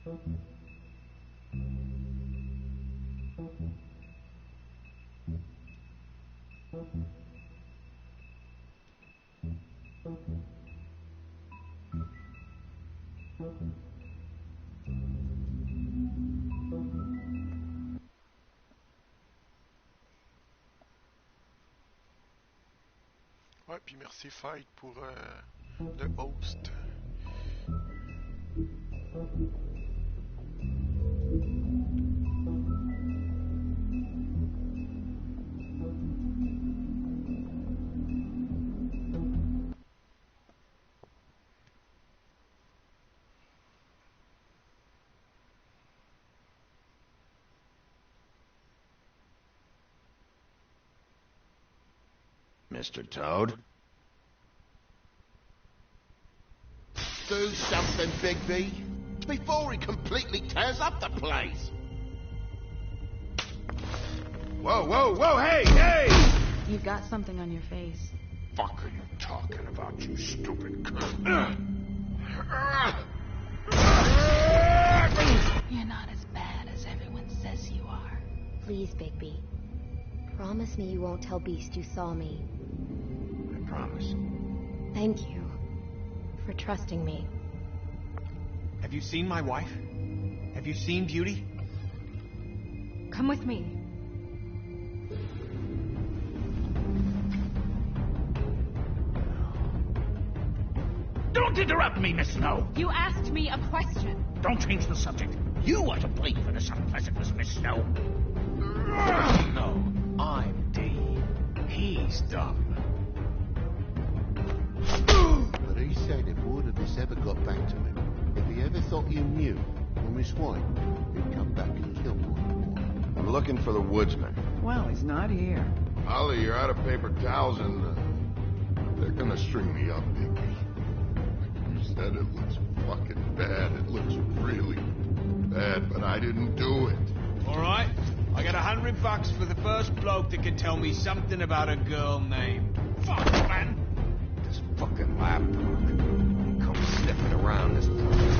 Ouais, puis merci Fight pour le host. Mr. Toad? Do something, Bigby, before he completely tears up the place. Whoa, whoa, whoa, hey, hey! You've got something on your face. Fuck are you talking about, you stupid cunt? You're not as bad as everyone says you are. Please, Bigby. Promise me you won't tell Beast you saw me. I promise. Thank you for trusting me. Have you seen my wife? Have you seen Beauty? Come with me. Don't interrupt me, Miss Snow! You asked me a question. Don't change the subject. You are to blame for this unpleasantness, Miss Snow. No, I'm D. He's dumb. But he said if word of this ever got back to him, if he ever thought you knew from his wife, he'd come back and kill one. I'm looking for the woodsman. Well, he's not here. Ollie, you're out of paper towels and they're gonna string me up, Bigby. You said it looks fucking bad. It looks really bad, but I didn't do it. All right. I got $100 for the first bloke that can tell me something about a girl named... Fuck, man! This fucking lab punk. Come sniffing around this place.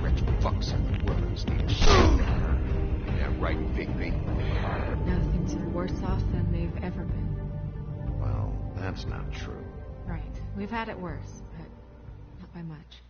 Rich fucks and the women's need shit. Yeah, right, Bigby. Now things are worse off than they've ever been. Well, that's not true. Right. We've had it worse, but not by much.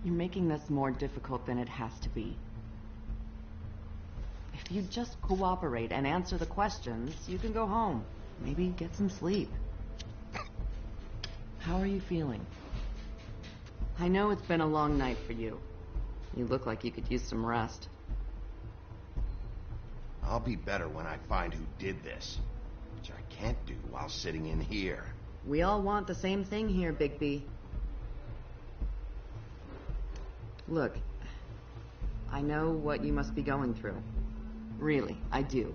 You're making this more difficult than it has to be. If you just cooperate and answer the questions, you can go home. Maybe get some sleep. How are you feeling? I know it's been a long night for you. You look like you could use some rest. I'll be better when I find who did this, which I can't do while sitting in here. We all want the same thing here, Bigby. Look, I know what you must be going through. Really, I do.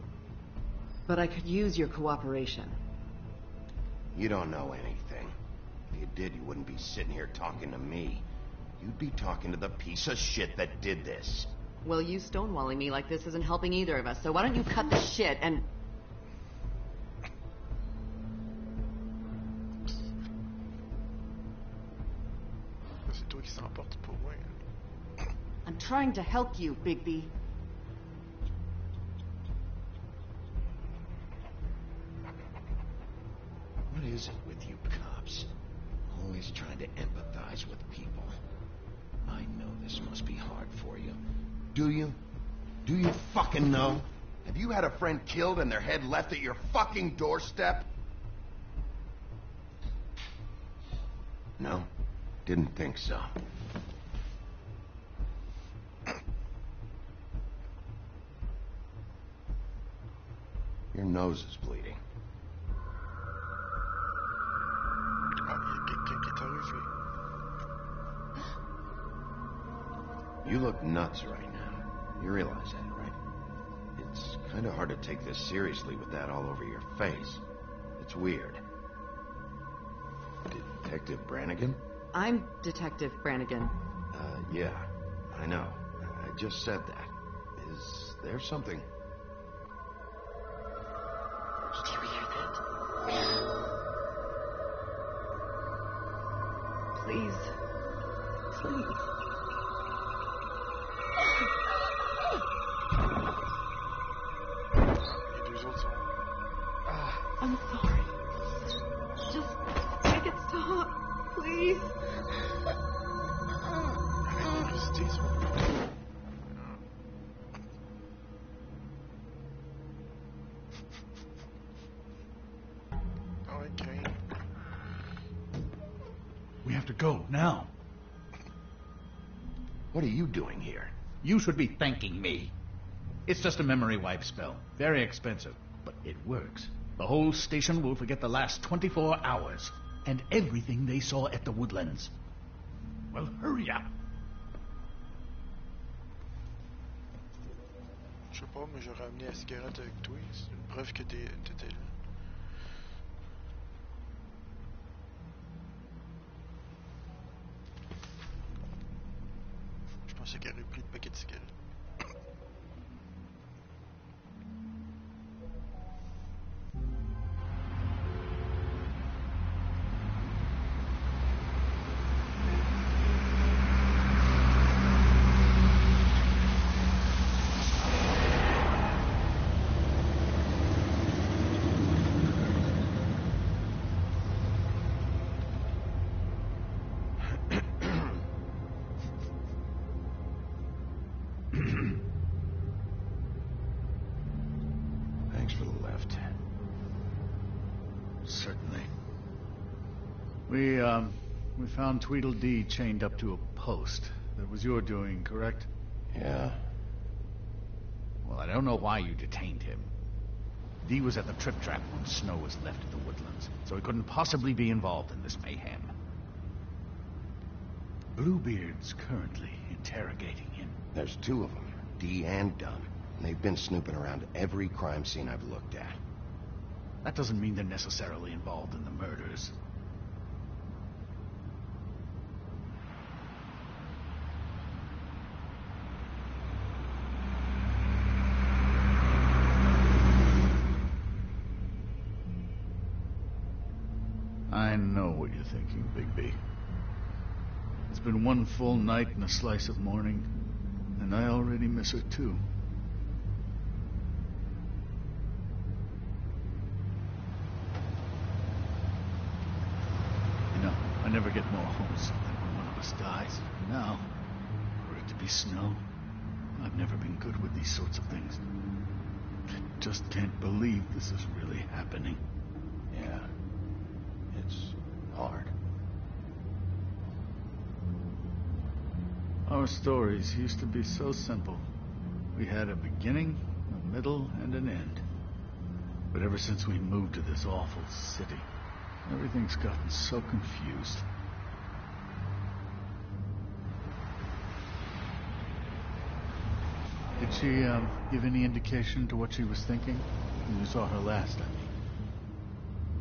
But I could use your cooperation. You don't know anything. If you did, you wouldn't be sitting here talking to me. You'd be talking to the piece of shit that did this. Well, you stonewalling me like this isn't helping either of us, so why don't you cut the shit and... C'est toi qui s'emporte pour moi. I'm trying to help you, Bigby. What is it with you cops? Always trying to empathize with people. I know this must be hard for you. Do you? Do you fucking know? Have you had a friend killed and their head left at your fucking doorstep? No? Didn't think so. Your nose is bleeding. Ah, il y a quelqu'un qui est arrivé. You look nuts right now. You realize that, right? It's kind of hard to take this seriously with that all over your face. It's weird. Detective Brannigan? I'm Detective Brannigan. Yeah, I know. I just said that. Is there something? Did you hear that? Please. Please. Les deux autres sont... I'm sorry. Just make it stop, please. L'électricité sont... Ah ouais, craint. We have to go now. What are you doing here? You should be thanking me. It's just a memory wipe spell. Very expensive, but it works. The whole station will forget the last 24 hours and everything they saw at the Woodlands. Well, hurry up. Je sais pas, mais j'aurais amené la cigarette avec toi. C'est une preuve que t'étais là. Je pensais qu'elle aurait pris le paquet de cigarettes. Thanks for the lift. Certainly. We found Tweedledee chained up to a post. That was your doing, correct? Yeah. Well, I don't know why you detained him. Dee was at the trip trap when Snow was left at the Woodlands, so he couldn't possibly be involved in this mayhem. Bluebeard's currently interrogating him. There's two of them, Dee and Dunn. And they've been snooping around every crime scene I've looked at. That doesn't mean they're necessarily involved in the murders. I know what you're thinking, Bigby. It's been one full night and a slice of morning, and I already miss her too. You know, I never get more homesick than when one of us dies. Now, for it to be Snow, I've never been good with these sorts of things. I just can't believe this is really happening. Yeah. It's hard. Our stories used to be so simple. We had a beginning, a middle, and an end. But ever since we moved to this awful city, everything's gotten so confused. Did she give any indication to what she was thinking when you saw her last, I mean?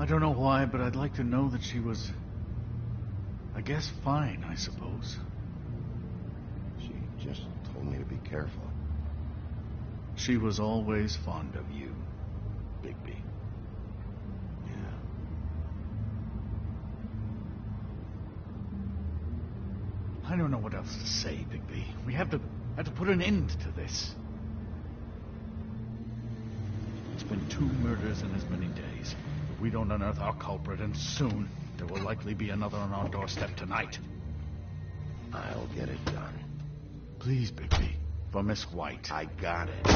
I don't know why, but I'd like to know that she was, I guess, fine, I suppose. She just told me to be careful. She was always fond of you, Bigby. Yeah. I don't know what else to say, Bigby. We have to put an end to this. It's been 2 murders in as many days. If we don't unearth our culprit, and soon, there will likely be another on our doorstep tonight. I'll get it done. Please, Bigby. For Miss White. I got it.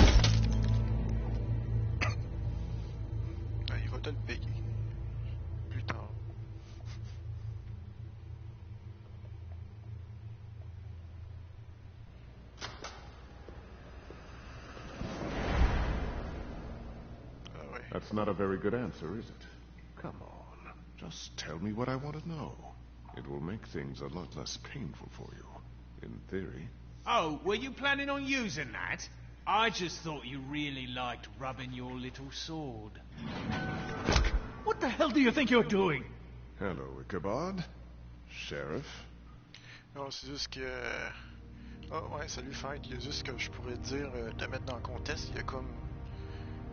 Ah, il va te le payer. Plus tard. That's not a very good answer, is it? Come on. Just tell me what I want to know. It will make things a lot less painful for you. In theory. Oh, were you planning on using that? I just thought you really liked rubbing your little sword. What the hell do you think you're doing? Hello, Ichabod. Sheriff. Non, c'est juste que... Ah ouais, salut Frank. Il y a juste que je pourrais dire, te mettre dans le contexte, il y a comme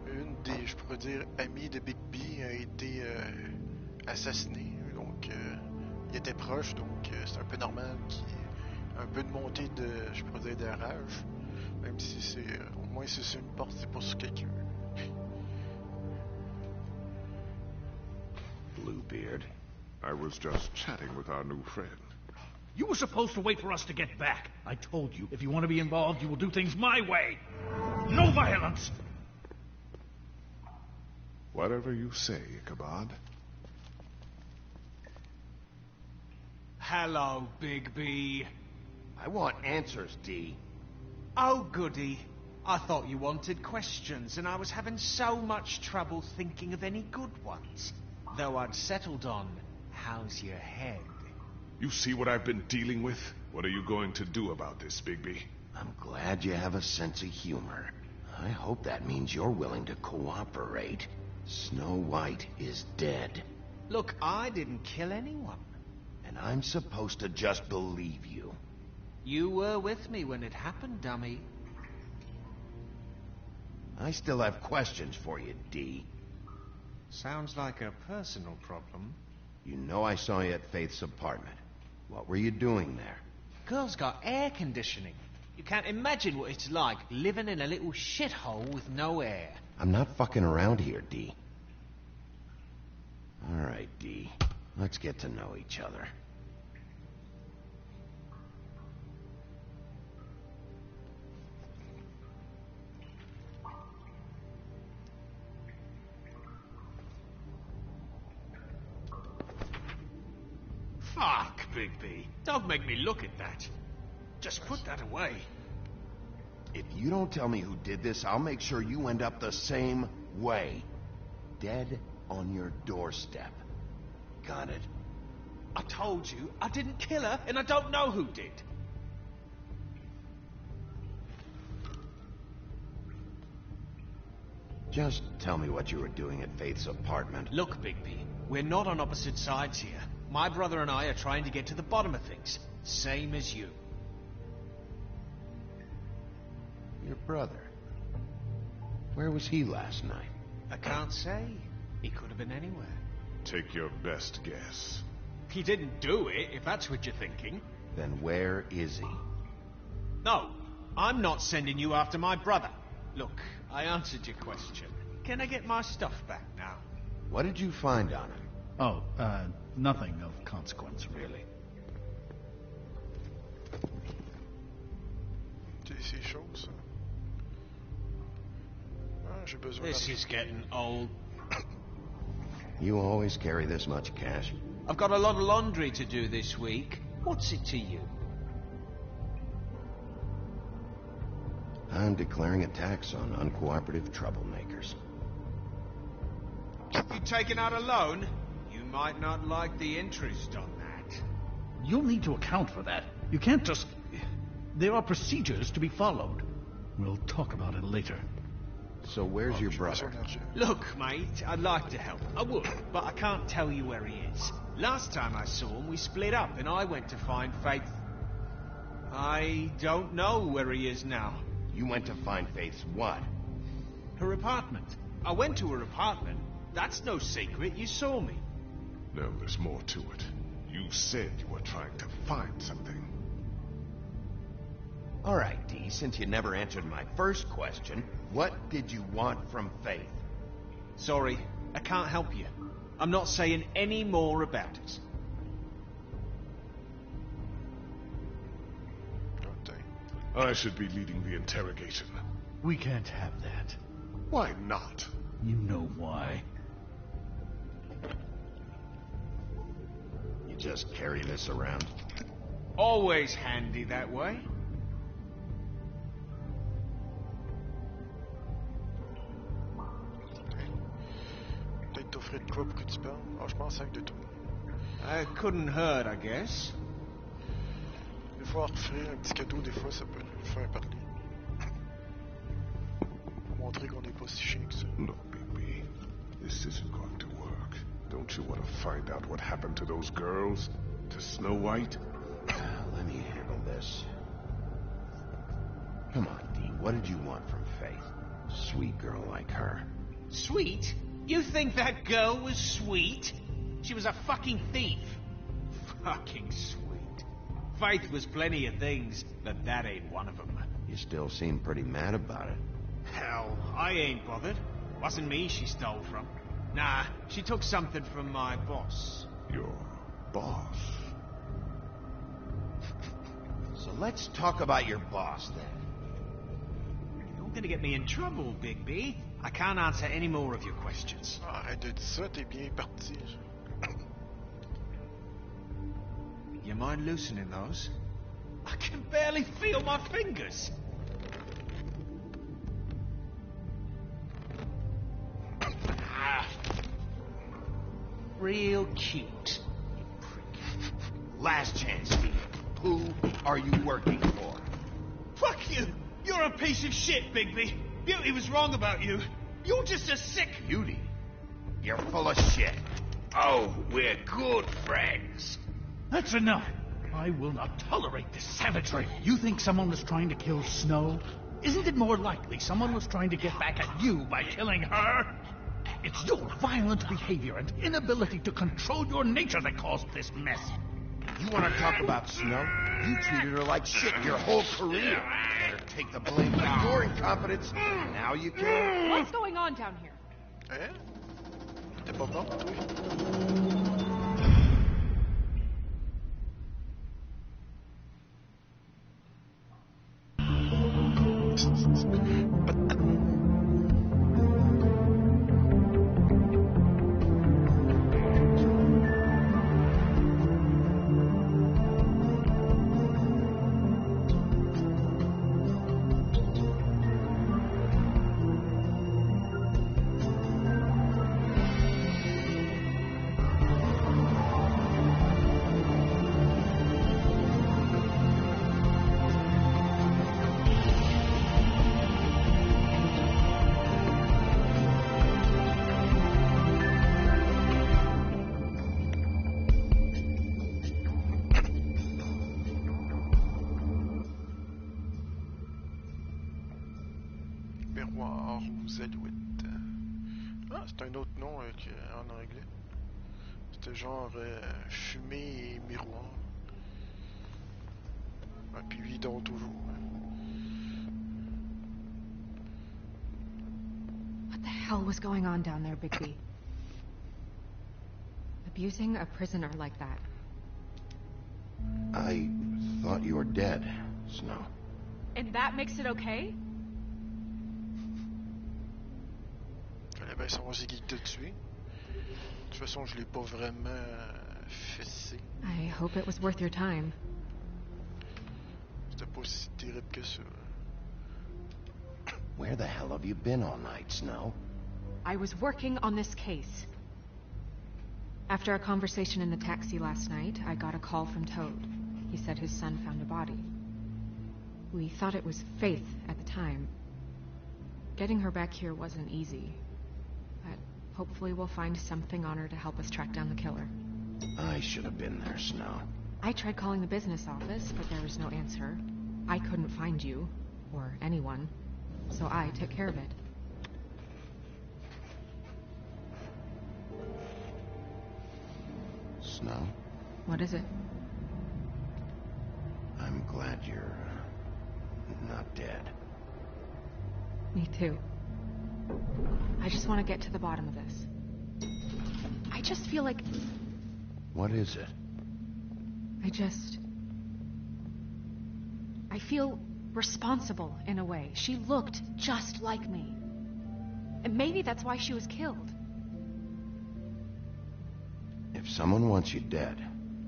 une des, je pourrais dire, amies de Big B a été assassinée. Donc, il était proche, donc c'est un peu normal qu'il y ait un peu de montée de, je pourrais dire, de rage. Même si c'est, au moins si c'est une porte, c'est pour sur quelqu'un. Bluebeard. I was just chatting with our new friend. You were supposed to wait for us to get back. I told you, if you want to be involved, you will do things my way. No violence! Whatever you say, Ichabod. Hello, Big B. I want answers, D. Oh, goody. I thought you wanted questions, and I was having so much trouble thinking of any good ones. Though I'd settled on, how's your head? You see what I've been dealing with? What are you going to do about this, Bigby? I'm glad you have a sense of humor. I hope that means you're willing to cooperate. Snow White is dead. Look, I didn't kill anyone. And I'm supposed to just believe you. You were with me when it happened, dummy. I still have questions for you, D. Sounds like a personal problem. You know I saw you at Faith's apartment. What were you doing there? Girl's got air conditioning. You can't imagine what it's like living in a little shithole with no air. I'm not fucking around here, D. All right, D. Let's get to know each other. Fuck, Bigby. Don't make me look at that. Just put that away. If you don't tell me who did this, I'll make sure you end up the same way. Dead on your doorstep. Got it? I told you, I didn't kill her, and I don't know who did. Just tell me what you were doing at Faith's apartment. Look, Bigby, we're not on opposite sides here. My brother and I are trying to get to the bottom of things. Same as you. Your brother. Where was he last night? I can't say. He could have been anywhere. Take your best guess. He didn't do it, if that's what you're thinking. Then where is he? No, I'm not sending you after my brother. Look, I answered your question. Can I get my stuff back now? What did you find on him? Oh, nothing of consequence, really. Ces choses. Ah, j'ai besoin This is getting old. You always carry this much cash? I've got a lot of laundry to do this week. What's it to you? I'm declaring a tax on uncooperative troublemakers. You taking out a loan? You might not like the interest on that. You'll need to account for that. You can't just... There are procedures to be followed. We'll talk about it later. So where's your brother? Look, mate, I'd like to help. I would, but I can't tell you where he is. Last time I saw him, we split up, and I went to find Faith. I don't know where he is now. You went to find Faith's what? Her apartment. I went to her apartment. That's no secret. You saw me. No, there's more to it. You said you were trying to find something. All right, D, since you never answered my first question, what did you want from Faith? Sorry, I can't help you. I'm not saying any more about it. I should be leading the interrogation. We can't have that. Why not? You know why. You just carry this around? Always handy that way. Quoi, pourquoi tu parles? Ah, je pense avec de toi. It couldn't hurt, I guess. Des fois, offrir un petit cadeau, des fois, ça peut nous faire parler. Pour montrer qu'on n'est pas si chien que ça. Look, Bigby, this isn't going to work. Don't you want to find out what happened to those girls? To Snow White? Let me handle this. Come on, Dee, what did you want from Faith? Sweet girl like her. Sweet? You think that girl was sweet? She was a fucking thief. Fucking sweet. Faith was plenty of things, but that ain't one of them. You still seem pretty mad about it. Hell, I ain't bothered. Wasn't me she stole from. Nah, she took something from my boss. Your boss? So let's talk about your boss, then. You're gonna get me in trouble, Bigby. I can't answer any more of your questions. Arrête de dire ça, t'es bien parti. You mind loosening those? I can barely feel my fingers. Real cute, you prick. Last chance, Steve. Who are you working for? Fuck you! You're a piece of shit, Bigby. Beauty was wrong about you. You're just a sick... Beauty? You're full of shit. Oh, we're good friends. That's enough. I will not tolerate this savagery. You think someone was trying to kill Snow? Isn't it more likely someone was trying to get back at you by killing her? It's your violent behavior and inability to control your nature that caused this mess. You want to talk about Snow? You treated her like shit your whole career. Let her take the blame for your incompetence. Now you can. What's going on down here? Hein? T'es pas mort, toi? Miroir aux alouettes. Ah, c'est un autre nom en anglais. C'était genre fumée et miroir. Ah, puis lui, il dort toujours. What the hell was going on down there, Bigby? Abusing a prisoner like that. I thought you were dead, Snow. And that makes it okay? Fallait bien savoir c'est qui t'a tué. De toute façon, je l'ai pas vraiment fessé. I hope it was worth your time. C'était pas si terrible que ça. Where the hell have you been all night, Snow? I was working on this case. After our conversation in the taxi last night, I got a call from Toad. He said his son found a body. We thought it was Faith at the time. Getting her back here wasn't easy. But hopefully we'll find something on her to help us track down the killer. I should have been there, Snow. I tried calling the business office, but there was no answer. I couldn't find you, or anyone, so I took care of it. Snow? What is it? I'm glad you're not dead. Me too. I just want to get to the bottom of this. I just feel like... What is it? I feel responsible in a way. She looked just like me. And maybe that's why she was killed. If someone wants you dead,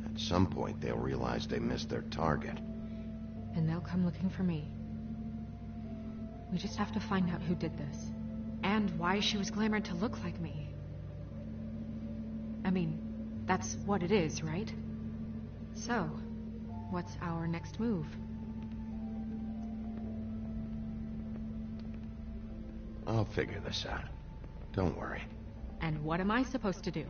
at some point they'll realize they missed their target. And they'll come looking for me. We just have to find out who did this. And why she was glamored to look like me. I mean, that's what it is, right? So, what's our next move? I'll figure this out. Don't worry. And what am I supposed to do?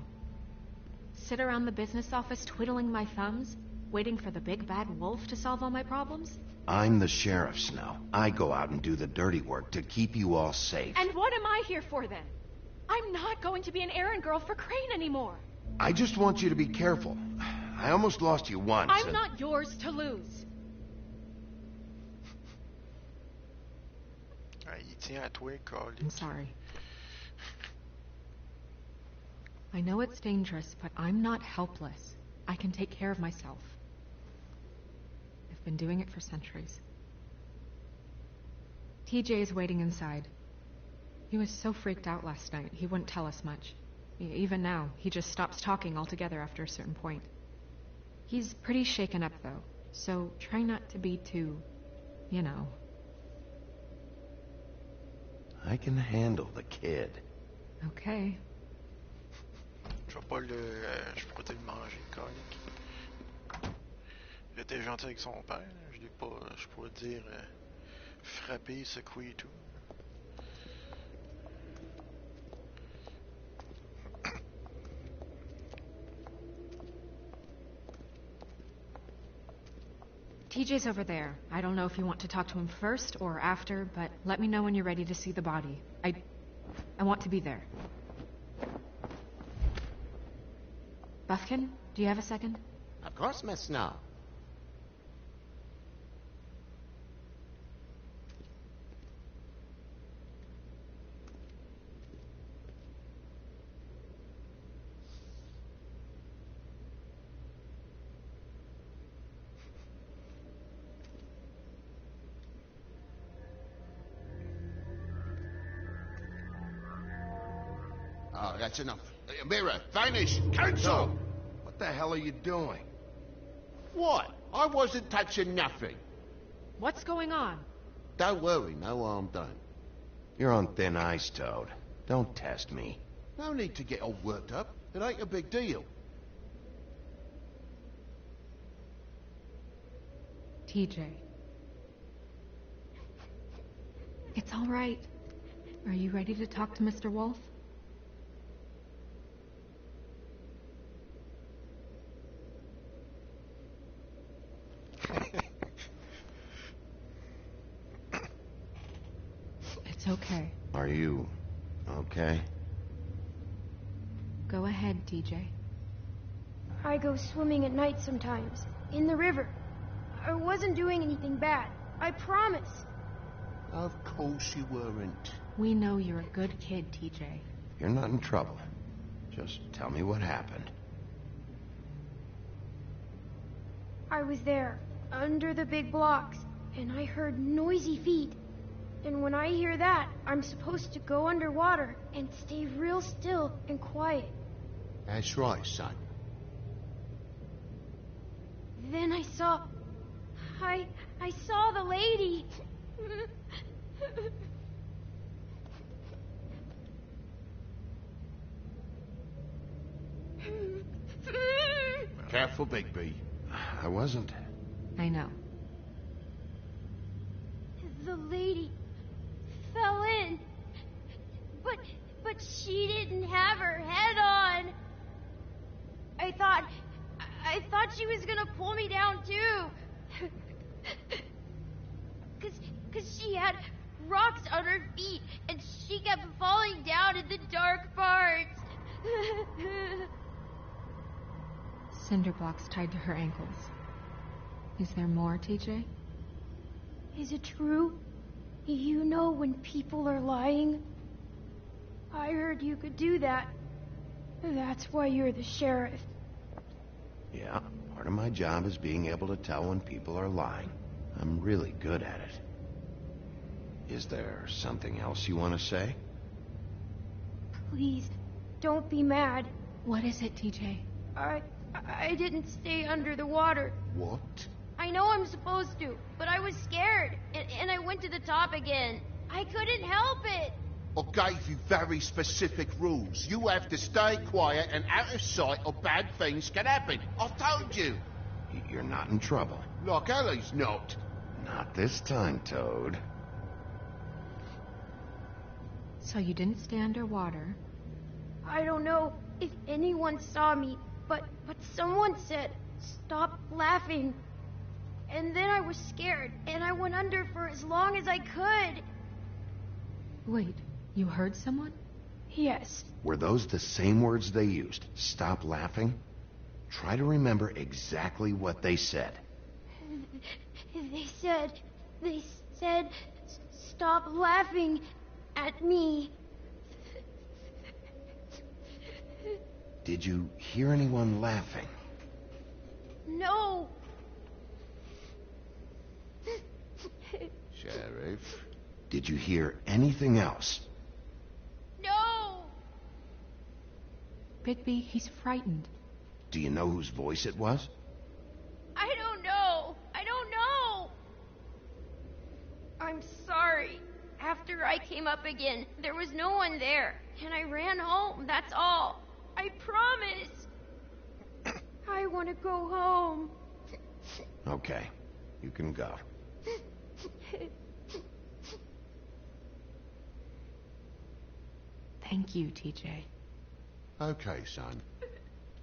Sit around the business office twiddling my thumbs, waiting for the big bad wolf to solve all my problems? I'm the sheriff, Snow. I go out and do the dirty work to keep you all safe. And what am I here for then? I'm not going to be an errand girl for Crane anymore. I just want you to be careful. I almost lost you once. I'm not yours to lose. Il tient à toi, Colin. I'm sorry. I know it's dangerous, but I'm not helpless. I can take care of myself. I've been doing it for centuries. TJ is waiting inside. He was so freaked out last night, he wouldn't tell us much. Even now, he just stops talking altogether after a certain point. He's pretty shaken up, though, so try not to be too, you know. I can handle the kid. Okay. Je vais pas je pourrais le manger, Colin. Il était gentil avec son père. Je l'ai pas, je pourrais dire, frappé, secoué et tout. TJ's over there. I don't know if you want to talk to him first or after, but let me know when you're ready to see the body. I want to be there. Buffkin, do you have a second? Of course, Miss Snow. Oh, that's enough. Mira, vanish! Cancel! What the hell are you doing? What? I wasn't touching nothing. What's going on? Don't worry, no harm done. You're on thin ice, Toad. Don't test me. No need to get all worked up. It ain't a big deal. TJ. It's all right. Are you ready to talk to Mr. Wolf? It's okay. Are you okay? Go ahead, TJ. I go swimming at night sometimes, in the river. I wasn't doing anything bad. I promise. Of course you weren't. We know you're a good kid, TJ. You're not in trouble. Just tell me what happened. I was there, under the big blocks, and I heard noisy feet. And when I hear that, I'm supposed to go underwater and stay real still and quiet. That's right, son. Then I saw the lady. Careful, Bigby. I wasn't. I know. The lady fell in. But she didn't have her head on. I thought she was gonna pull me down too. Cause she had rocks on her feet and she kept falling down in the dark parts. Cinder blocks tied to her ankles. Is there more, TJ? Is it true? You know when people are lying? I heard you could do that. That's why you're the sheriff. Yeah, part of my job is being able to tell when people are lying. I'm really good at it. Is there something else you want to say? Please, don't be mad. What is it, TJ? I didn't stay under the water. What? I know I'm supposed to, but I was scared, and I went to the top again. I couldn't help it. I gave you very specific rules. You have to stay quiet and out of sight or bad things can happen. I've told you. You're not in trouble. Like Ellie's not. Not this time, Toad. So you didn't stay underwater? I don't know if anyone saw me, but someone said, "Stop laughing." And then I was scared, and I went under for as long as I could. Wait, you heard someone? Yes. Were those the same words they used? Stop laughing? Try to remember exactly what they said. They said, "Stop laughing at me." Did you hear anyone laughing? No. Sheriff. Did you hear anything else? No. Bigby, he's frightened. Do you know whose voice it was? I don't know. I don't know. I'm sorry. After I came up again, there was no one there, and I ran home, that's all. I promise. I want to go home. Okay, you can go. Thank you, TJ. Okay, son.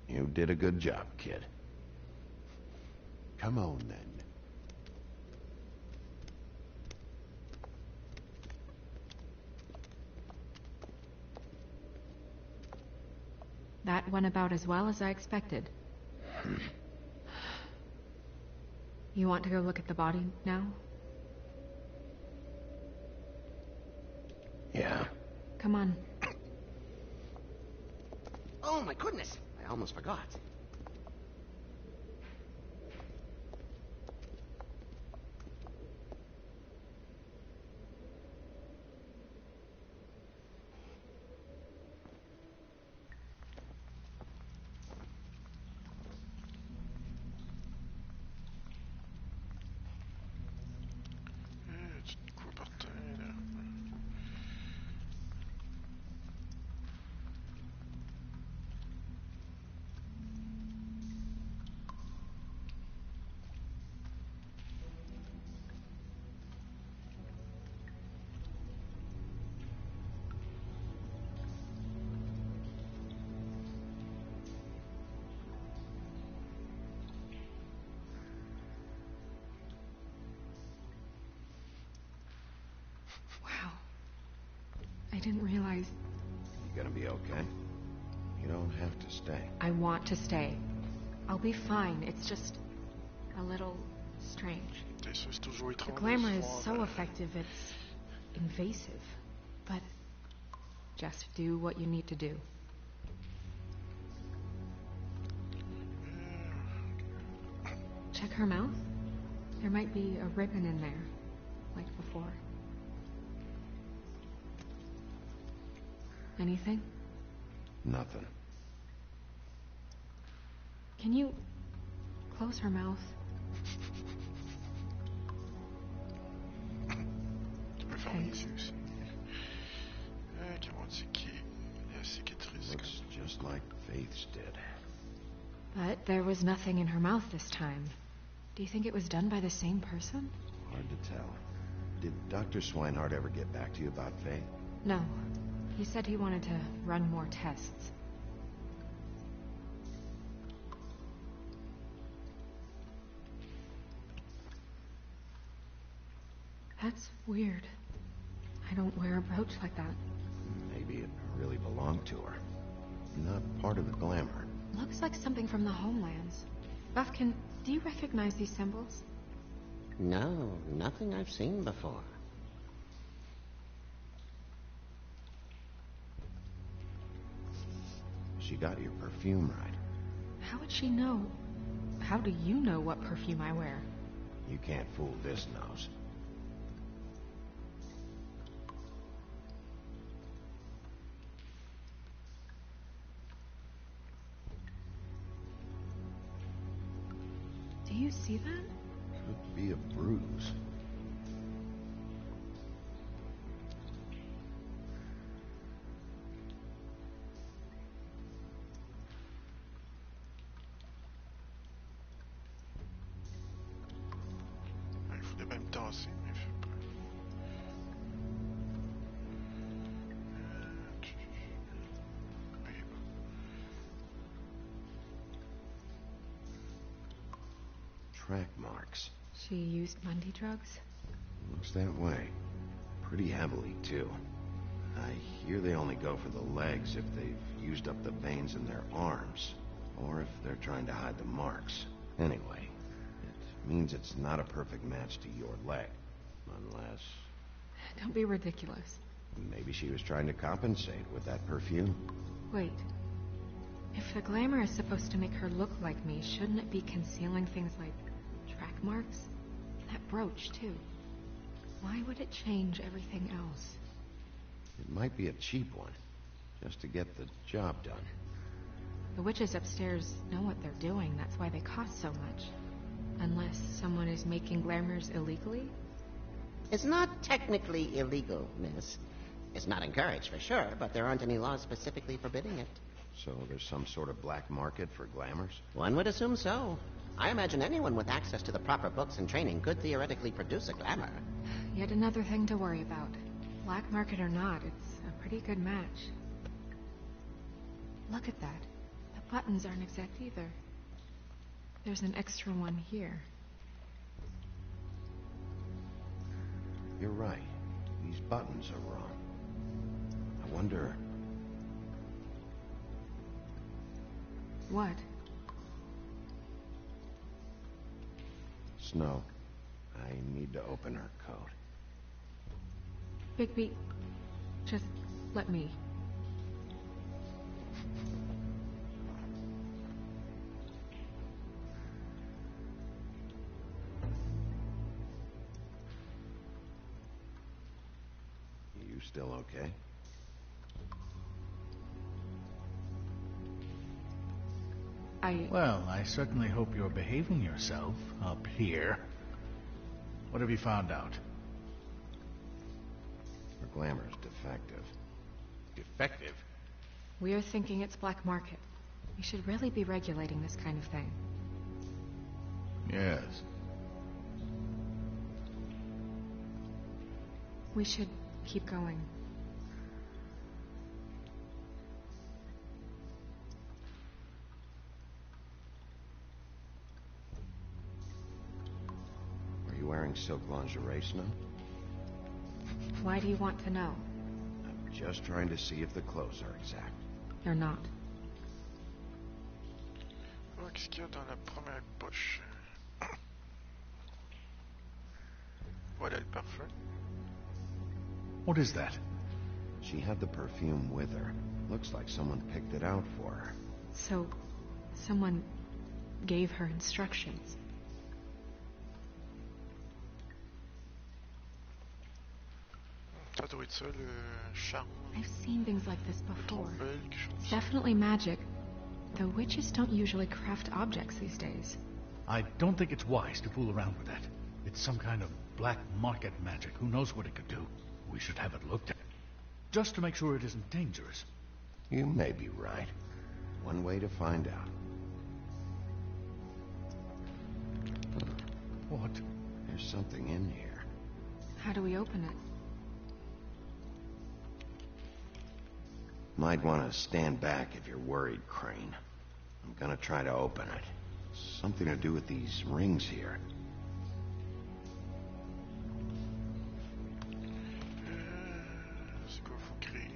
You did a good job, kid. Come on, then. That went about as well as I expected. You want to go look at the body now? Yeah. Come on. Oh my goodness, I almost forgot. Tu te cours par terre, là. Wow. I didn't realize... You gonna be okay? You don't have to stay. I want to stay. I'll be fine. It's just a little strange. C'est toujours The étrange. glamour is voir, so effective, it's invasive. But just do what you need to do. Check her mouth. There might be a ribbon in there, like before. Anything? Nothing. Can you close her mouth? Tu peux fermer les yeux aussi. Comment c'est qui la cicatrice? Looks just like Faith's did. But there was nothing in her mouth this time. Do you think it was done by the same person? Hard to tell. Did Dr. Swinehart ever get back to you about Faith? No. He said he wanted to run more tests. That's weird. I don't wear a brooch like that. Maybe it really belonged to her. Not part of the glamour. Looks like something from the homelands. Buffkin, do you recognize these symbols? No, nothing I've seen before. She got your perfume right. How would she know? How do you know what perfume I wear? You can't fool this nose. Do you see that? Could be a bruise. Track marks. She used Mundy drugs? Looks that way. Pretty heavily, too. I hear they only go for the legs if they've used up the veins in their arms, or if they're trying to hide the marks. Anyway, it means it's not a perfect match to your leg, unless... Don't be ridiculous. Maybe she was trying to compensate with that perfume. Wait. If the glamour is supposed to make her look like me, shouldn't it be concealing things like track marks? That brooch, too. Why would it change everything else? It might be a cheap one, just to get the job done. The witches upstairs know what they're doing. That's why they cost so much. Unless someone is making glamours illegally? It's not technically illegal, miss. It's not encouraged, for sure, but there aren't any laws specifically forbidding it. So there's some sort of black market for glamours? One would assume so. I imagine anyone with access to the proper books and training could theoretically produce a glamour. Yet another thing to worry about. Black market or not, it's a pretty good match. Look at that. The buttons aren't exact either. There's an extra one here. You're right. These buttons are wrong. I wonder... What? Snow, I need to open her coat. Bigby, just let me. You still okay? Well, I certainly hope you're behaving yourself up here. What have you found out? Her glamour's defective. Defective? We're thinking it's black market. We should really be regulating this kind of thing. Yes. We should keep going. Are you wearing silk lingerie, Snow? Why do you want to know? I'm just trying to see if the clothes are exact. They're not. Oh, qu'est-ce qu'il y a dans la première poche? Voilà le parfum. What is that? She had the perfume with her. Looks like someone picked it out for her. So, someone gave her instructions. Ça doit être ça, le charme. I've seen things like this before. Trompelle, quelque chose. It's definitely magic. The witches don't usually craft objects these days. I don't think it's wise to fool around with that. It's some kind of black market magic. Who knows what it could do? We should have it looked at. Just to make sure it isn't dangerous. You may be right. One way to find out. What? There's something in here. How do we open it? Might want to stand back if you're worried, Crane. I'm gonna try to open it. Something to do with these rings here. C'est quoi, faut créer?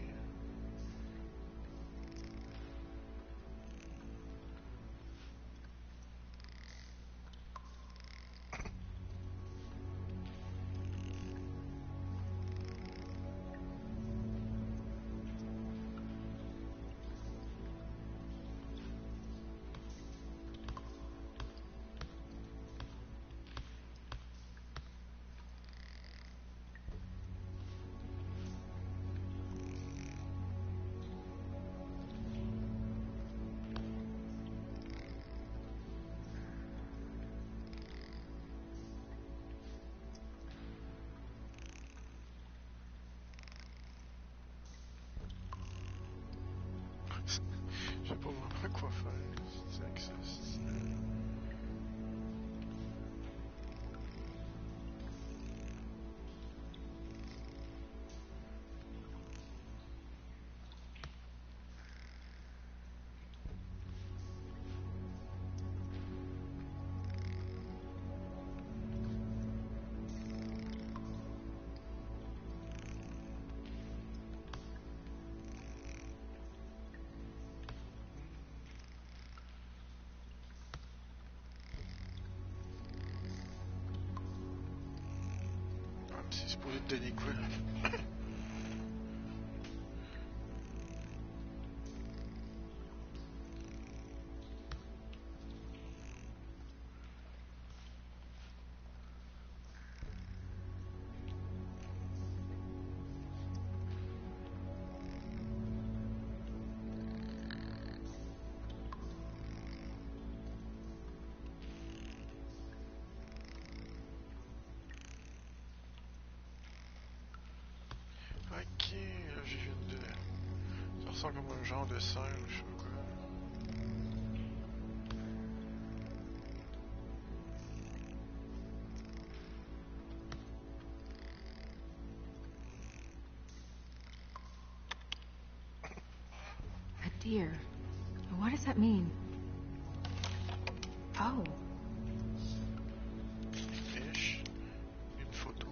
Je sais pas vraiment quoi faire. C'est avec ça. donner quoi? Ok, là j'ai vu de... Ça ressemble comme un genre de serre, je sais pas quoi. A deer. What does that mean? Oh. Fiche. Une photo.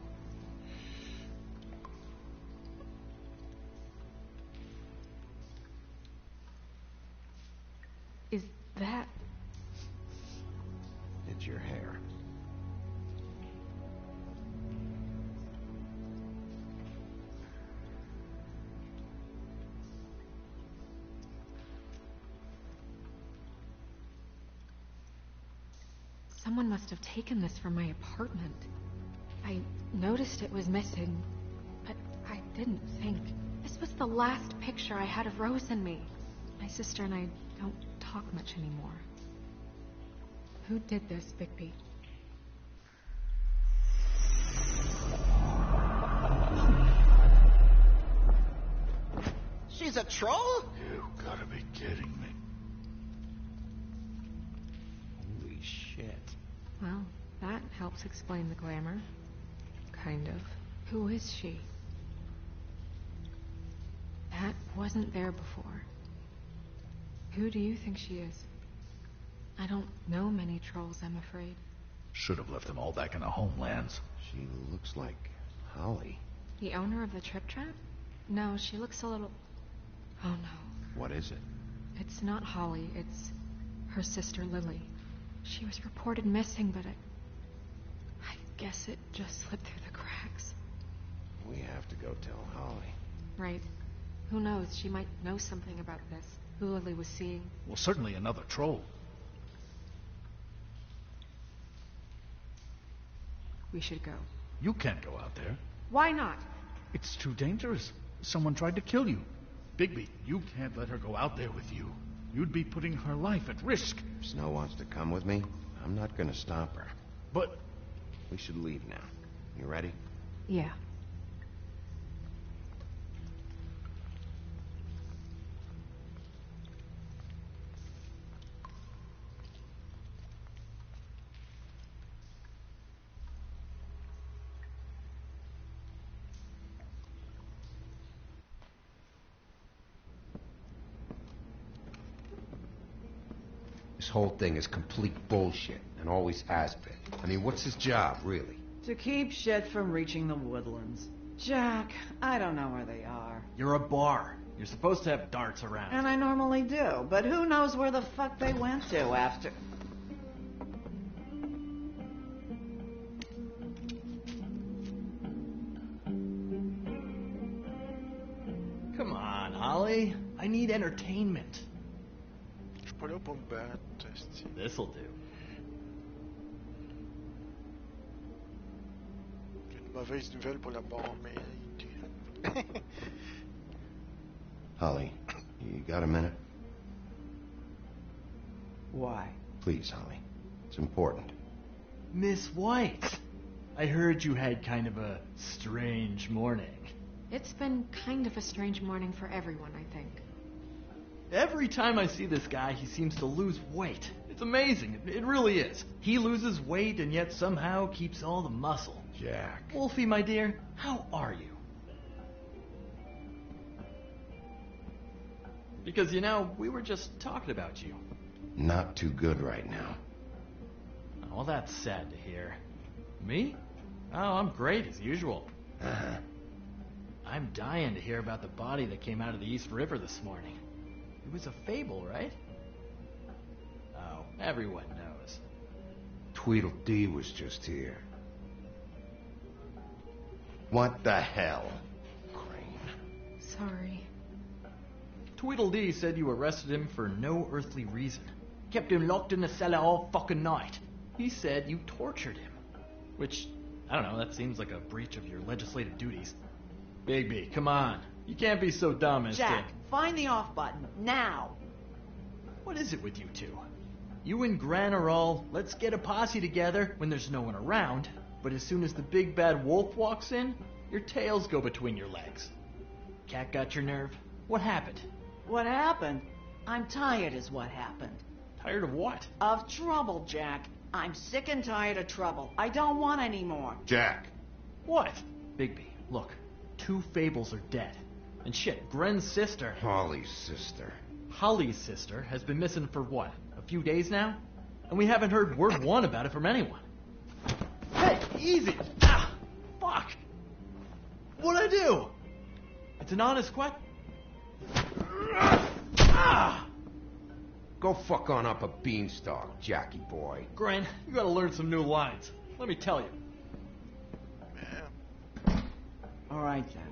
Is that... It's your hair. Someone must have taken this from my apartment. I noticed it was missing, but I didn't think. This was the last picture I had of Rose and me. My sister and I don't talk much anymore. Who did this, Bigby? She's a troll? You gotta be kidding me. Holy shit. Well, that helps explain the glamour. Kind of. Who is she? That wasn't there before. Who do you think she is? I don't know many trolls, I'm afraid. Should have left them all back in the homelands. She looks like Holly. The owner of the trip trap? No, she looks a little... Oh no. What is it? It's not Holly, it's her sister Lily. She was reported missing, but I guess it just slipped through the cracks. We have to go tell Holly. Right. Who knows, she might know something about this. Who Lily was seeing. Well, certainly another troll. We should go. You can't go out there. Why not? It's too dangerous. Someone tried to kill you. Bigby, you can't let her go out there with you. You'd be putting her life at risk. If Snow wants to come with me, I'm not gonna stop her. But... We should leave now. You ready? Yeah. This whole thing is complete bullshit, and always has been. I mean, what's his job, really? To keep shit from reaching the woodlands. Jack, I don't know where they are. You're a bar. You're supposed to have darts around. And I normally do, but who knows where the fuck they went to after... Come on, Holly. I need entertainment. Je suis pas là pour me battre, esti. This'll do. J'ai une mauvaise nouvelle pour la barmaid. Holly, you got a minute? Why? Please, Holly. It's important. Miss White, I heard you had kind of a strange morning. It's been kind of a strange morning for everyone, I think. Every time I see this guy, he seems to lose weight. It's amazing. It really is. He loses weight and yet somehow keeps all the muscle. Jack. Wolfie, my dear, how are you? Because, you know, we were just talking about you. Not too good right now. Well, that's sad to hear. Me? Oh, I'm great as usual. Uh-huh. I'm dying to hear about the body that came out of the East River this morning. It was a fable, right? Oh, everyone knows. Tweedledee was just here. What the hell? Sorry. Tweedledee said you arrested him for no earthly reason. Kept him locked in the cellar all fucking night. He said you tortured him. Which, I don't know, that seems like a breach of your legislative duties. Bigby, come on. You can't be so dumb as Jack, find the off button, now! What is it with you two? You and Gran are all, let's get a posse together when there's no one around, but as soon as the big bad wolf walks in, your tails go between your legs. Cat got your nerve? What happened? What happened? I'm tired is what happened. Tired of what? Of trouble, Jack. I'm sick and tired of trouble. I don't want any more. Jack. What? Bigby, look. 2 fables are dead. And shit, Gren's sister... Holly's sister. Holly's sister has been missing for what? A few days now? And we haven't heard word one about it from anyone. Hey, easy! Ah! Fuck! What'd I do? It's an honest question. Ah! Go fuck on up a beanstalk, Jackie boy. Gren, you gotta learn some new lines. Let me tell you. All right, then.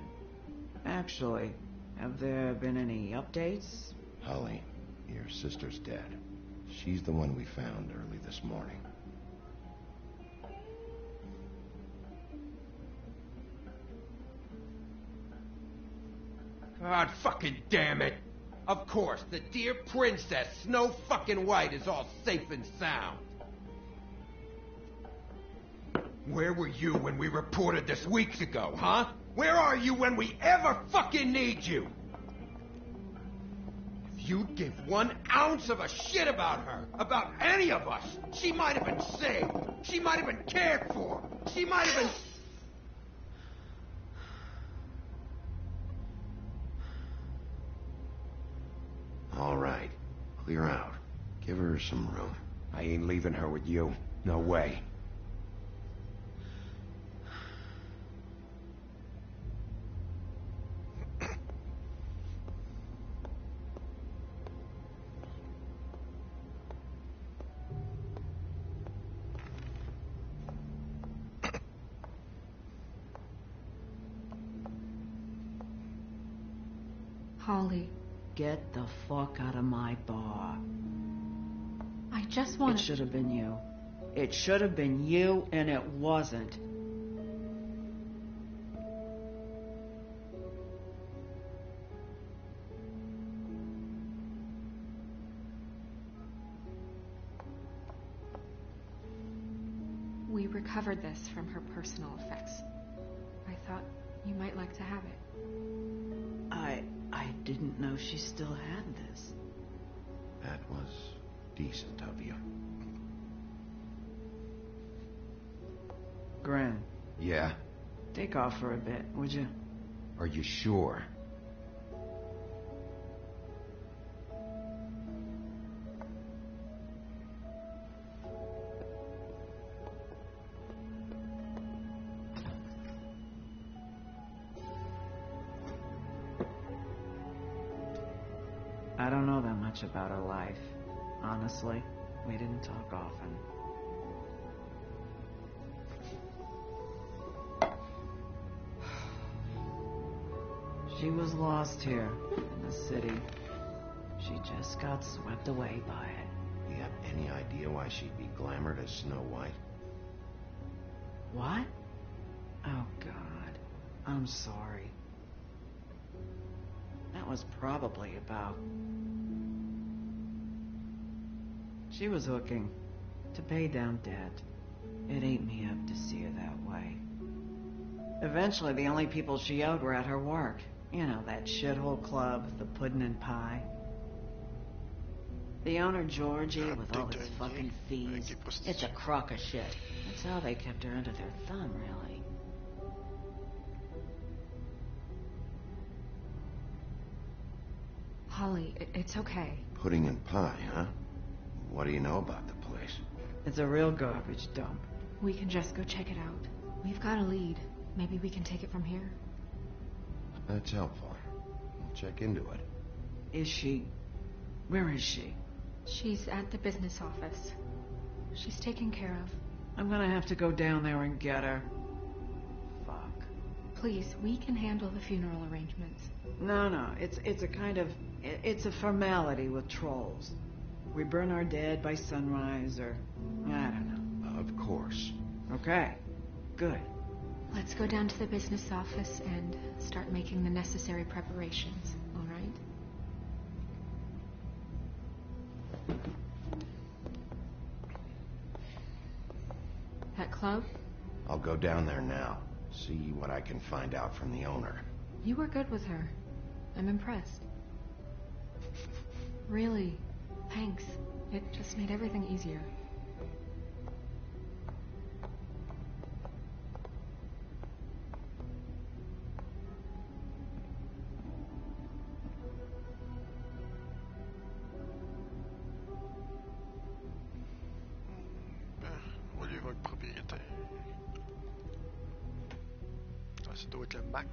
Actually, have there been any updates? Holly, your sister's dead. She's the one we found early this morning. God fucking damn it! Of course, the dear princess, Snow fucking White, is all safe and sound. Where were you when we reported this weeks ago, huh? Where are you when we ever fucking need you? If you'd give 1 ounce of a shit about her, about any of us, she might have been saved. She might have been cared for. She might have been... All right. Clear out. Give her some room. I ain't leaving her with you. No way. Holly. Get the fuck out of my bar. I just want It should have been you. It should have been you, and it wasn't. We recovered this from her personal effects. I thought you might like to have it. I didn't know she still had this. That was decent of you. Gren. Yeah? Take off for a bit, would you? Are you sure? I don't know that much about her life. Honestly, we didn't talk often. She was lost here in the city. She just got swept away by it. Do you have any idea why she'd be glamored as Snow White? What? Oh, God. I'm sorry. That was probably about... She was hooking to pay down debt. It ate me up to see her that way. Eventually, the only people she owed were at her work. You know, that shithole club, the Puddin' and Pie. The owner, Georgie, with all his fucking fees. It's a crock of shit. That's how they kept her under their thumb, really. Holly, it's okay. Pudding and pie, huh? What do you know about the place? It's a real garbage dump. We can just go check it out. We've got a lead. Maybe we can take it from here. That's helpful. We'll check into it. Is she... Where is she? She's at the business office. She's taken care of. I'm gonna have to go down there and get her. Fuck. please, we can handle the funeral arrangements. No, it's a kind of... It's a formality with trolls. We burn our dead by sunrise, or... I don't know. Of course. Okay, good. Let's go down to the business office and start making the necessary preparations, all right? That club? I'll go down there now. See what I can find out from the owner. You were good with her. I'm impressed. Really, thanks. It just made everything easier. On va aller voir le propriétaire. Ah, ça doit être le Mac.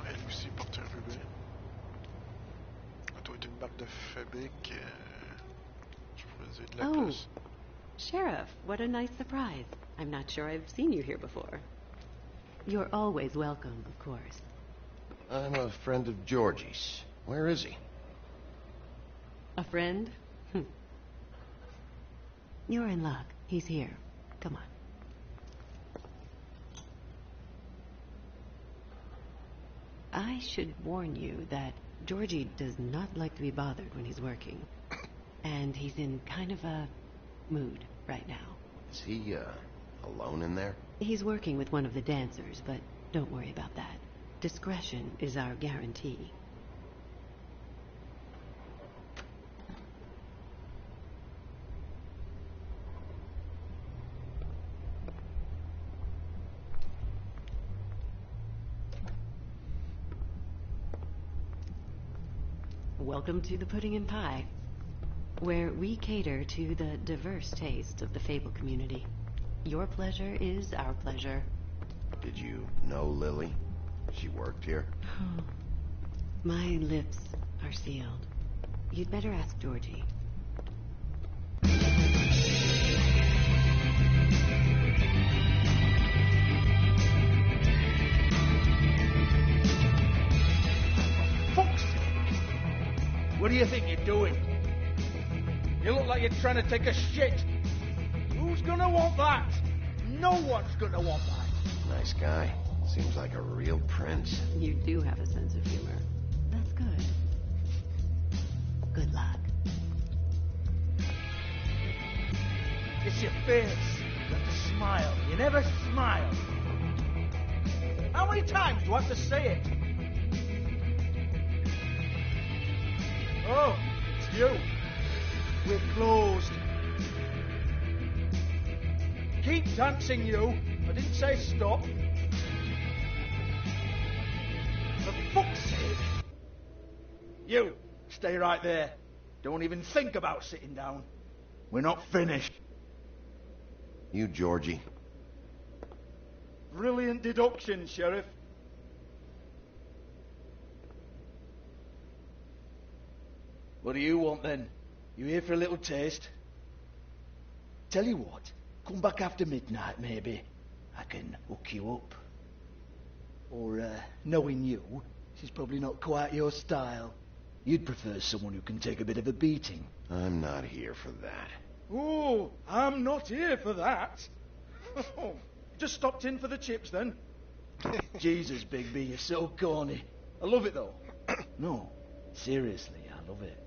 Elle aussi porte un ruban. Ça doit être une marque de fabrique. Je pourrais dire de la Oh, place. Sheriff, what a nice surprise. I'm not sure I've seen you here before. You're always welcome, of course. I'm a friend of Georgie's. Where is he? A friend? You're in luck. He's here. Come on. I should warn you that Georgie does not like to be bothered when he's working. And he's in kind of a mood right now. Is he, alone in there? He's working with one of the dancers, but don't worry about that. Discretion is our guarantee. Welcome to the Pudding and Pie, where we cater to the diverse tastes of the Fable community. Your pleasure is our pleasure. Did you know Lily? She worked here? Oh, my lips are sealed. You'd better ask Georgie. What do you think you're doing? You look like you're trying to take a shit. Who's gonna want that? No one's gonna want that. Nice guy. Seems like a real prince. You do have a sense of humor. That's good. Good luck. It's your face. You have to smile. You never smile. How many times do I have to say it? Oh, it's you. We're closed. Keep dancing, you. I didn't say stop. For fuck's sake. You, stay right there. Don't even think about sitting down. We're not finished. You, Georgie. Brilliant deduction, Sheriff. What do you want, then? You here for a little taste? Tell you what, come back after midnight, maybe. I can hook you up. Or, knowing you, she's probably not quite your style. You'd prefer someone who can take a bit of a beating. I'm not here for that. Oh, I'm not here for that. Just stopped in for the chips, then. Jesus, Big B, you're so corny. I love it, though. No, seriously, I love it.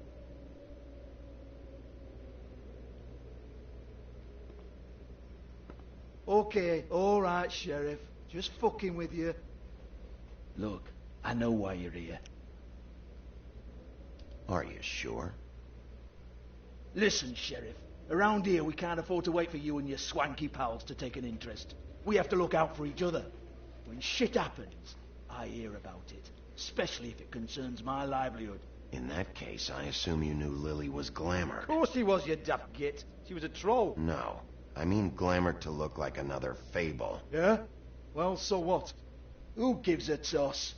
Okay, all right, Sheriff. Just fucking with you. Look, I know why you're here. Are you sure? Listen, Sheriff. Around here, we can't afford to wait for you and your swanky pals to take an interest. We have to look out for each other. When shit happens, I hear about it, especially if it concerns my livelihood. In that case, I assume you knew Lily was glamored. Of course she was, you daft git. She was a troll. No, I mean glamored to look like another fable. Yeah? Well, so what? Who gives a toss?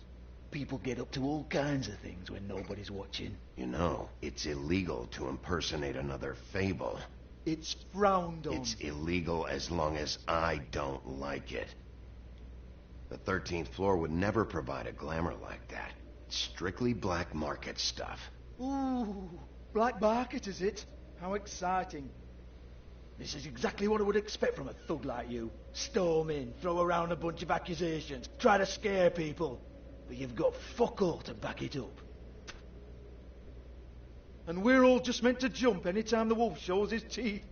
People get up to all kinds of things when nobody's watching. You know, it's illegal to impersonate another fable. It's frowned on. It's illegal as long as I don't like it. The 13th floor would never provide a glamour like that. It's strictly black market stuff. Ooh, black market is it? How exciting. This is exactly what I would expect from a thug like you. Storm in, throw around a bunch of accusations, try to scare people. But you've got fuck all to back it up. And we're all just meant to jump any time the wolf shows his teeth.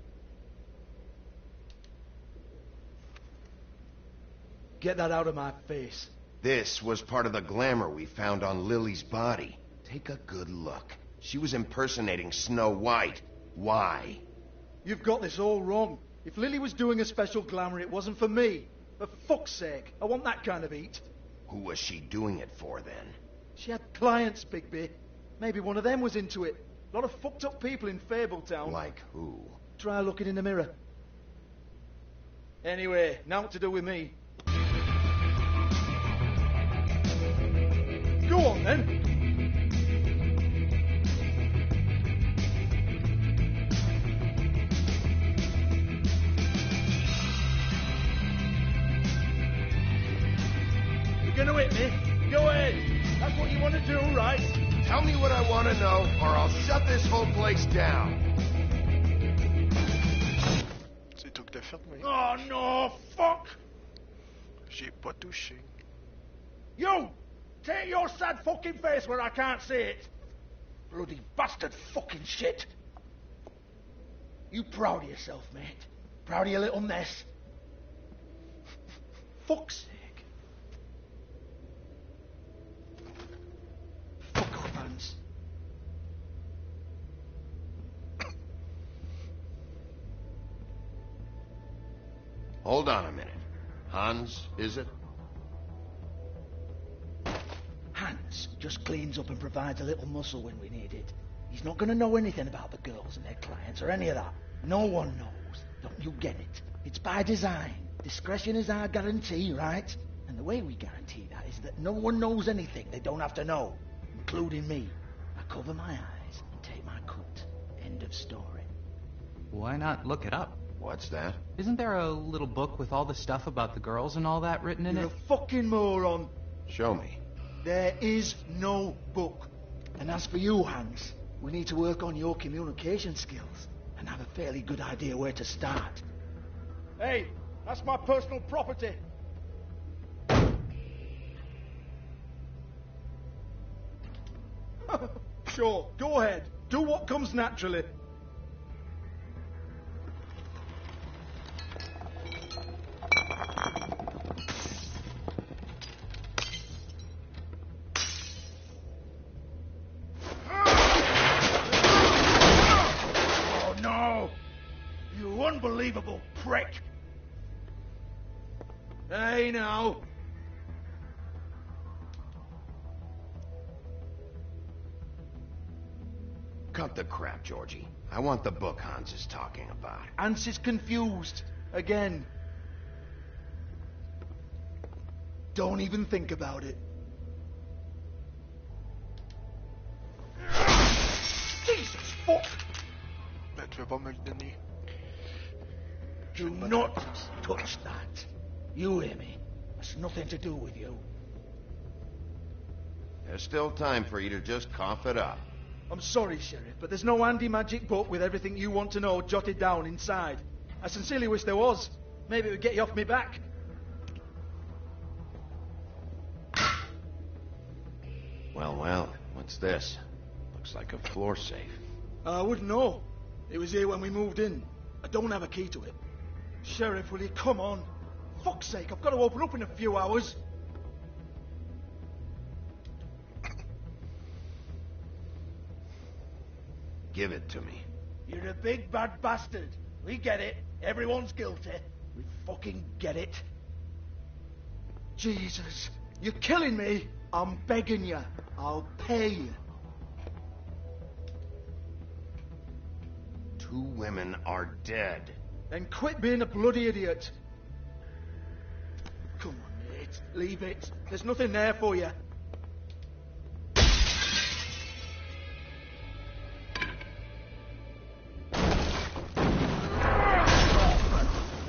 Get that out of my face. This was part of the glamour we found on Lily's body. Take a good look. She was impersonating Snow White. Why? You've got this all wrong. If Lily was doing a special glamour, it wasn't for me. For fuck's sake, I want that kind of eat. Who was she doing it for, then? She had clients, Bigby. Maybe one of them was into it. A lot of fucked up people in Fabletown. Like who? Try looking in the mirror. Anyway, now what to do with me. Go on, then. You're gonna hit me? Go ahead. That's what you want to do, right? Tell me what I want to know, or I'll shut this whole place down. C'est toi que t'as fermé. Oh no, fuck! J'ai pas touché. You! Take your sad fucking face where I can't see it. Bloody bastard fucking shit. You proud of yourself, mate? Proud of your little mess? Fuck's sake. Fuck off, Hans. Hold on a minute. Hans, is it? Hans just cleans up and provides a little muscle when we need it. He's not going to know anything about the girls and their clients or any of that. No one knows. Don't you get it? It's by design. Discretion is our guarantee, right? And the way we guarantee that is that no one knows anything they don't have to know, including me. I cover my eyes and take my cut. End of story. Why not look it up? What's that? Isn't there a little book with all the stuff about the girls and all that written in You're it? a fucking moron. Show me. There is no book. And as for you, Hans, we need to work on your communication skills and have a fairly good idea where to start. Hey, that's my personal property. Sure, go ahead. Do what comes naturally. Unbelievable prick! Hey, now! Cut the crap, Georgie. I want the book Hans is talking about. Hans is confused. Again. Don't even think about it. Jesus fuck! Ben, tu veux pas me le donner? Do not touch that. You hear me? It's nothing to do with you. There's still time for you to just cough it up. I'm sorry, Sheriff, but there's no handy magic book with everything you want to know jotted down inside. I sincerely wish there was. Maybe it would get you off me back. Well, what's this? Looks like a floor safe. I wouldn't know. It was here when we moved in. I don't have a key to it. Sheriff, will you come on? Fuck's sake, I've got to open up in a few hours. Give it to me. You're a big bad bastard. We get it. Everyone's guilty. We fucking get it. Jesus. You're killing me. I'm begging you. I'll pay you. 2 women are dead. Then quit being a bloody idiot. Come on, mate. Leave it. There's nothing there for you.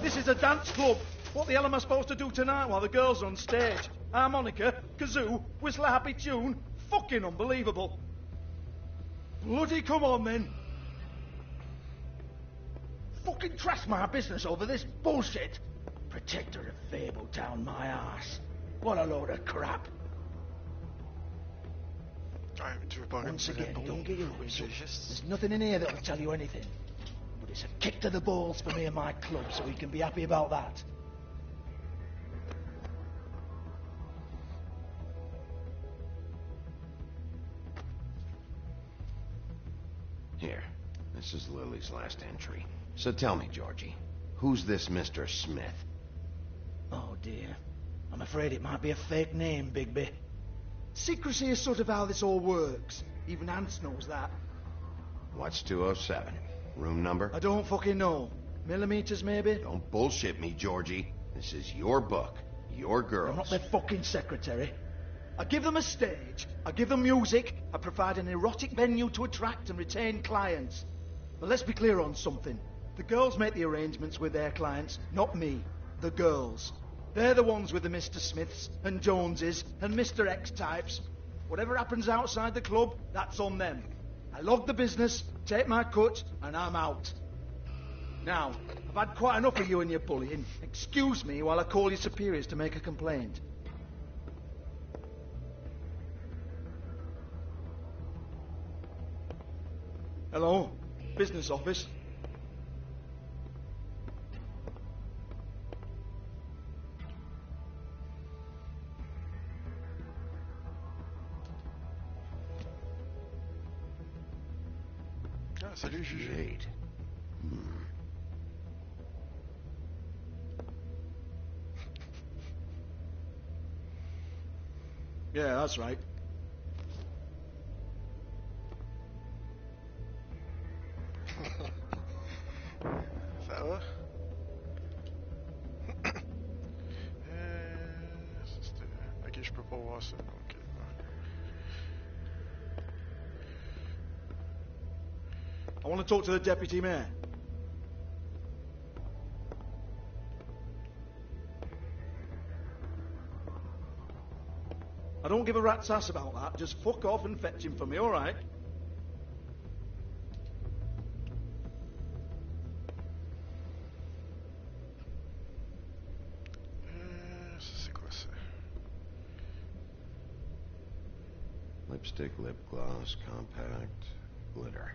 This is a dance club. What the hell am I supposed to do tonight while the girls are on stage? Harmonica, kazoo, whistle a happy tune. Fucking unbelievable. Bloody come on, then. Fucking trash my business over this bullshit. Protector of Fable down my arse. What a load of crap. Once again, don't get your hopes up. There's nothing in here that'll tell you anything. But it's a kick to the balls for me and my club, so we can be happy about that. Here, this is Lily's last entry. So tell me, Georgie, who's this Mr. Smith? Oh dear. I'm afraid it might be a fake name, Bigby. Secrecy is sort of how this all works. Even Hans knows that. What's 207? Room number? I don't fucking know. Millimeters, maybe? Don't bullshit me, Georgie. This is your book. Your girls. I'm not their fucking secretary. I give them a stage. I give them music. I provide an erotic venue to attract and retain clients. But let's be clear on something. The girls make the arrangements with their clients, not me. The girls. They're the ones with the Mr. Smiths and Joneses and Mr. X types. Whatever happens outside the club, that's on them. I log the business, take my cut, and I'm out. Now, I've had quite enough of you and your bullying. Excuse me while I call your superiors to make a complaint. Hello? Business office? Ah, salut, Juju. 8. Yeah, that's right. Ça va? Ok, je peux pas voir ça. Ok. I want to talk to the deputy mayor. I don't give a rat's ass about that. Just fuck off and fetch him for me, all right? C'est quoi ça? Lipstick, lip gloss, compact, glitter.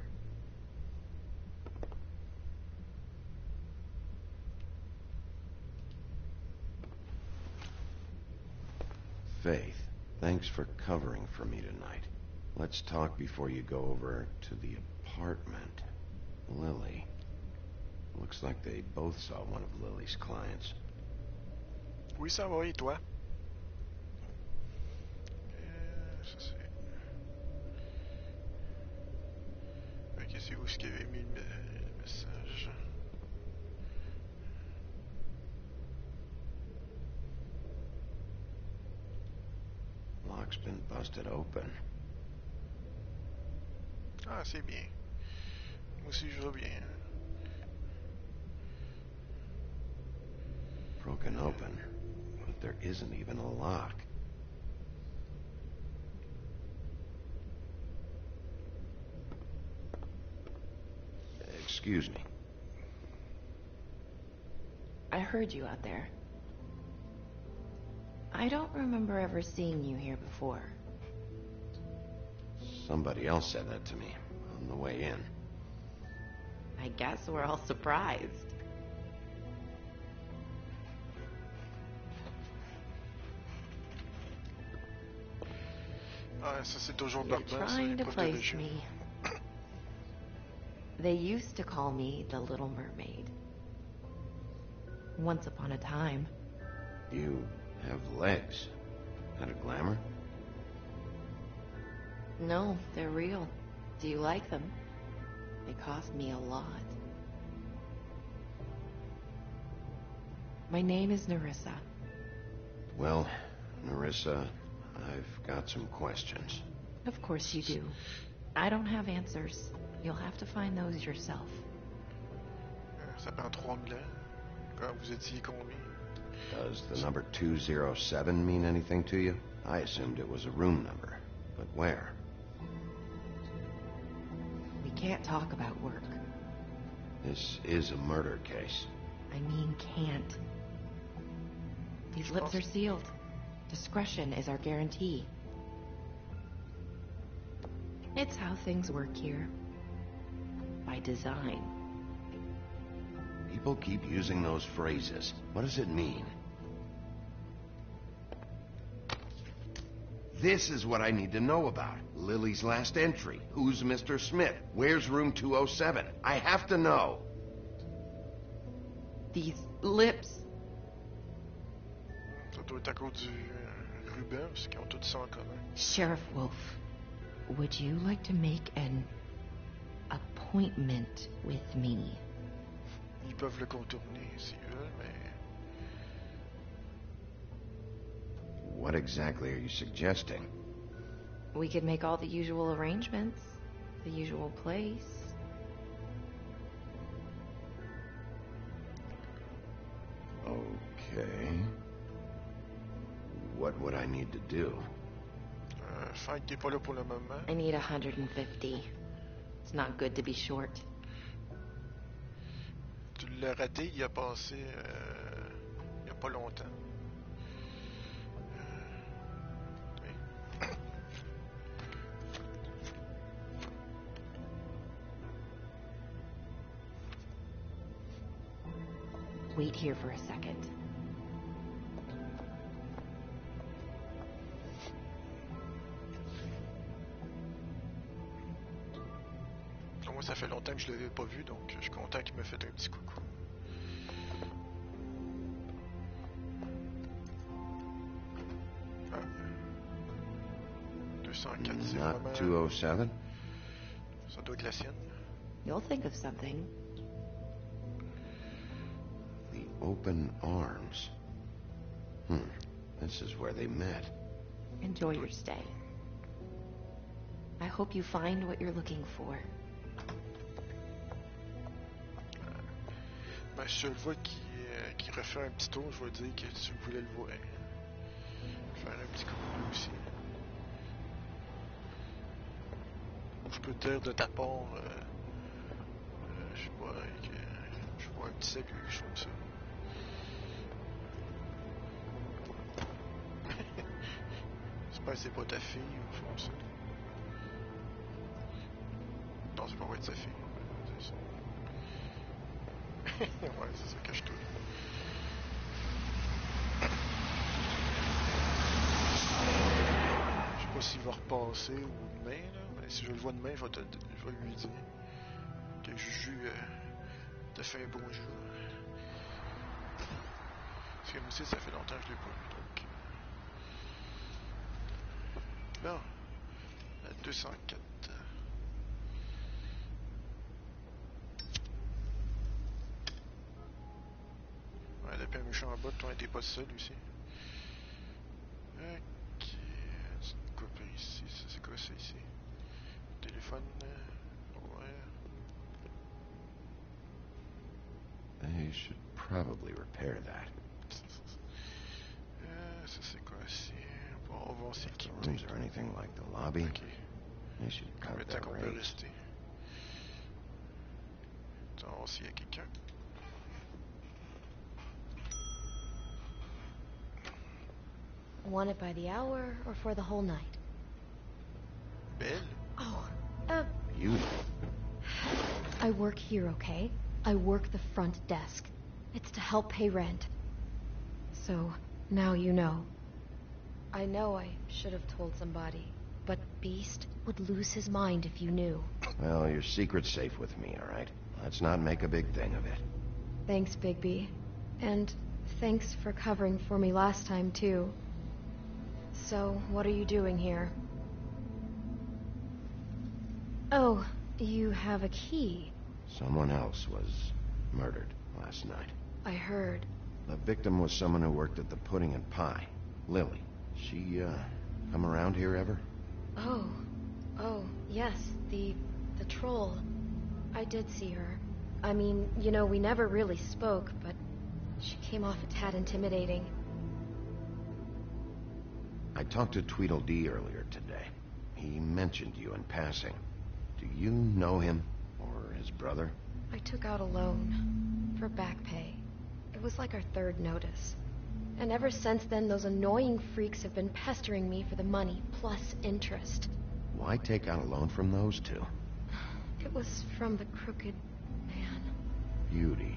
Faith, thanks for covering for me tonight. Let's talk before you go over to the apartment. Lily. Looks like they both saw one of Lily's clients. Oui, ça va, et toi? Ça c'est... Ok, c'est où est-ce qu'il avait mis le message? Lock's been busted open. Ah, c'est bien. Moi aussi, je vais bien. Broken open, but there isn't even a lock. Excuse me. I heard you out there. I don't remember ever seeing you here before. Somebody else said that to me on the way in. I guess we're all surprised. Ah, ça c'est toujours You're Barbara, trying to pas place de me. They used to call me the Little Mermaid. Once upon a time. You have legs That a glamour? No, they're real. Do you like them? They cost me a lot. My name is Nerissa. Well, Nerissa, I've got some questions. Of course you do. I don't have answers. You'll have to find those yourself. Ça prend 3000 ans. Quand vous étiez combien? Does the number 207 mean anything to you? I assumed it was a room number. But where? We can't talk about work. This is a murder case. I mean can't. These lips are sealed. Discretion is our guarantee. It's how things work here. By design. People keep using those phrases. What does it mean? This is what I need to know about. Lily's last entry. Who's Mr. Smith? Where's room 207? I have to know. These lips. Ça doit être à cause du ruban, parce qu'ils ont tout ça en commun. Sheriff Wolf, would you like to make an appointment with me? Ils peuvent le contourner s'ils veulent, mais... What exactly are you suggesting? We could make all the usual arrangements. The usual place. Okay. What would I need to do? Fight qui est pas là pour le moment. I need 150. It's not good to be short. Tu l'as raté, il a passé il y a pas longtemps. Wait here for a second. Moi, ça fait longtemps que je l'avais pas vu, donc je suis content qu'il me fait un petit coucou. Ah. 204, c'est Not vraiment... 207? Ça doit être la sienne. You'll think of something. The open arms. This is where they met. Enjoy your stay. I hope you find what you're looking for. Ben, si je le vois qui refait un petit tour, je vais dire que tu voulais le voir. Faire un petit coucou lui aussi. Je peux te dire de ta part, je sais pas, que je vois un petit salut, je trouve ça. J'espère que c'est pas ta fille ou je trouve ça. Non, c'est pas vrai de sa fille. C'est ça. Ouais, c'est ça que je trouve. Je sais pas s'il va repasser ou demain, là. Mais si je le vois demain, je vais lui dire que Juju te fait un bon jour. Parce que moi aussi, ça fait longtemps que je l'ai pas vu, donc... Là, la 204. Ouais, depuis un méchant en bas, toi, t'es pas seul aussi. Ok, c'est une coupe ici, ça c'est quoi ça ici? Téléphone, ouais. They should probably repair that. Ça c'est quoi ici? Bon, on va voir si If the rooms are anything like the lobby, they should cut combien de temps their qu'on peut rates. rester? On va voir s'il y a quelqu'un. Want it by the hour or for the whole night? Belle? Oh, Beautiful. I work here, okay? I work the front desk. It's to help pay rent. So, now you know. I know I should have told somebody, but Beast would lose his mind if you knew. Well, your secret's safe with me, all right? Let's not make a big thing of it. Thanks, Bigby. And thanks for covering for me last time, too. So, what are you doing here? Oh, you have a key. Someone else was murdered last night. I heard. The victim was someone who worked at the Pudding and Pie. Lily. She, come around here ever? Oh, yes, the troll. I did see her. I mean, you know, we never really spoke, but she came off a tad intimidating. I talked to Tweedledee earlier today. He mentioned you in passing. Do you know him? Or his brother? I took out a loan for back pay. It was like our third notice. And ever since then, those annoying freaks have been pestering me for the money, plus interest. Why take out a loan from those two? It was from the crooked man. Beauty.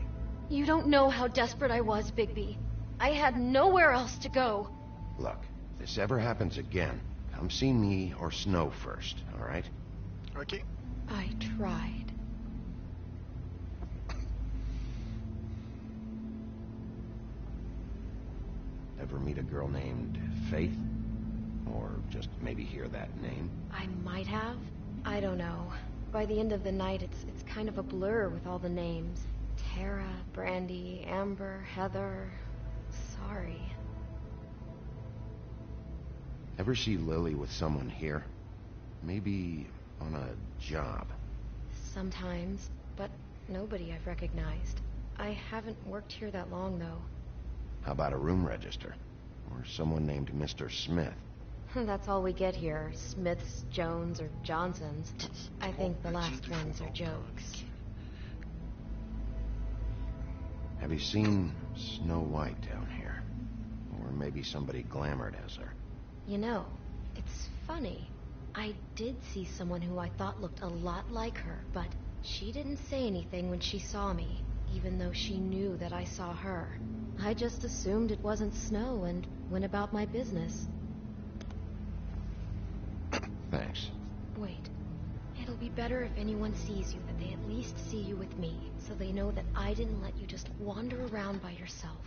You don't know how desperate I was, Bigby. I had nowhere else to go. Look, if this ever happens again, come see me or Snow first, all right? Okay. I tried. Ever meet a girl named Faith? Or just maybe hear that name? I might have. I don't know. By the end of the night, it's kind of a blur with all the names. Tara, Brandy, Amber, Heather. Sorry. Ever see Lily with someone here? Maybe on a job? Sometimes, but nobody I've recognized. I haven't worked here that long, though. How about a room register? Or someone named Mr. Smith? That's all we get here. Smiths, Jones, or Johnsons. I think the last ones are jokes. Have you seen Snow White down here? Or maybe somebody glamored as her? You know, it's funny. I did see someone who I thought looked a lot like her, but she didn't say anything when she saw me, even though she knew that I saw her. I just assumed it wasn't Snow and went about my business. Thanks. Wait. It'll be better if anyone sees you that they at least see you with me, so they know that I didn't let you just wander around by yourself.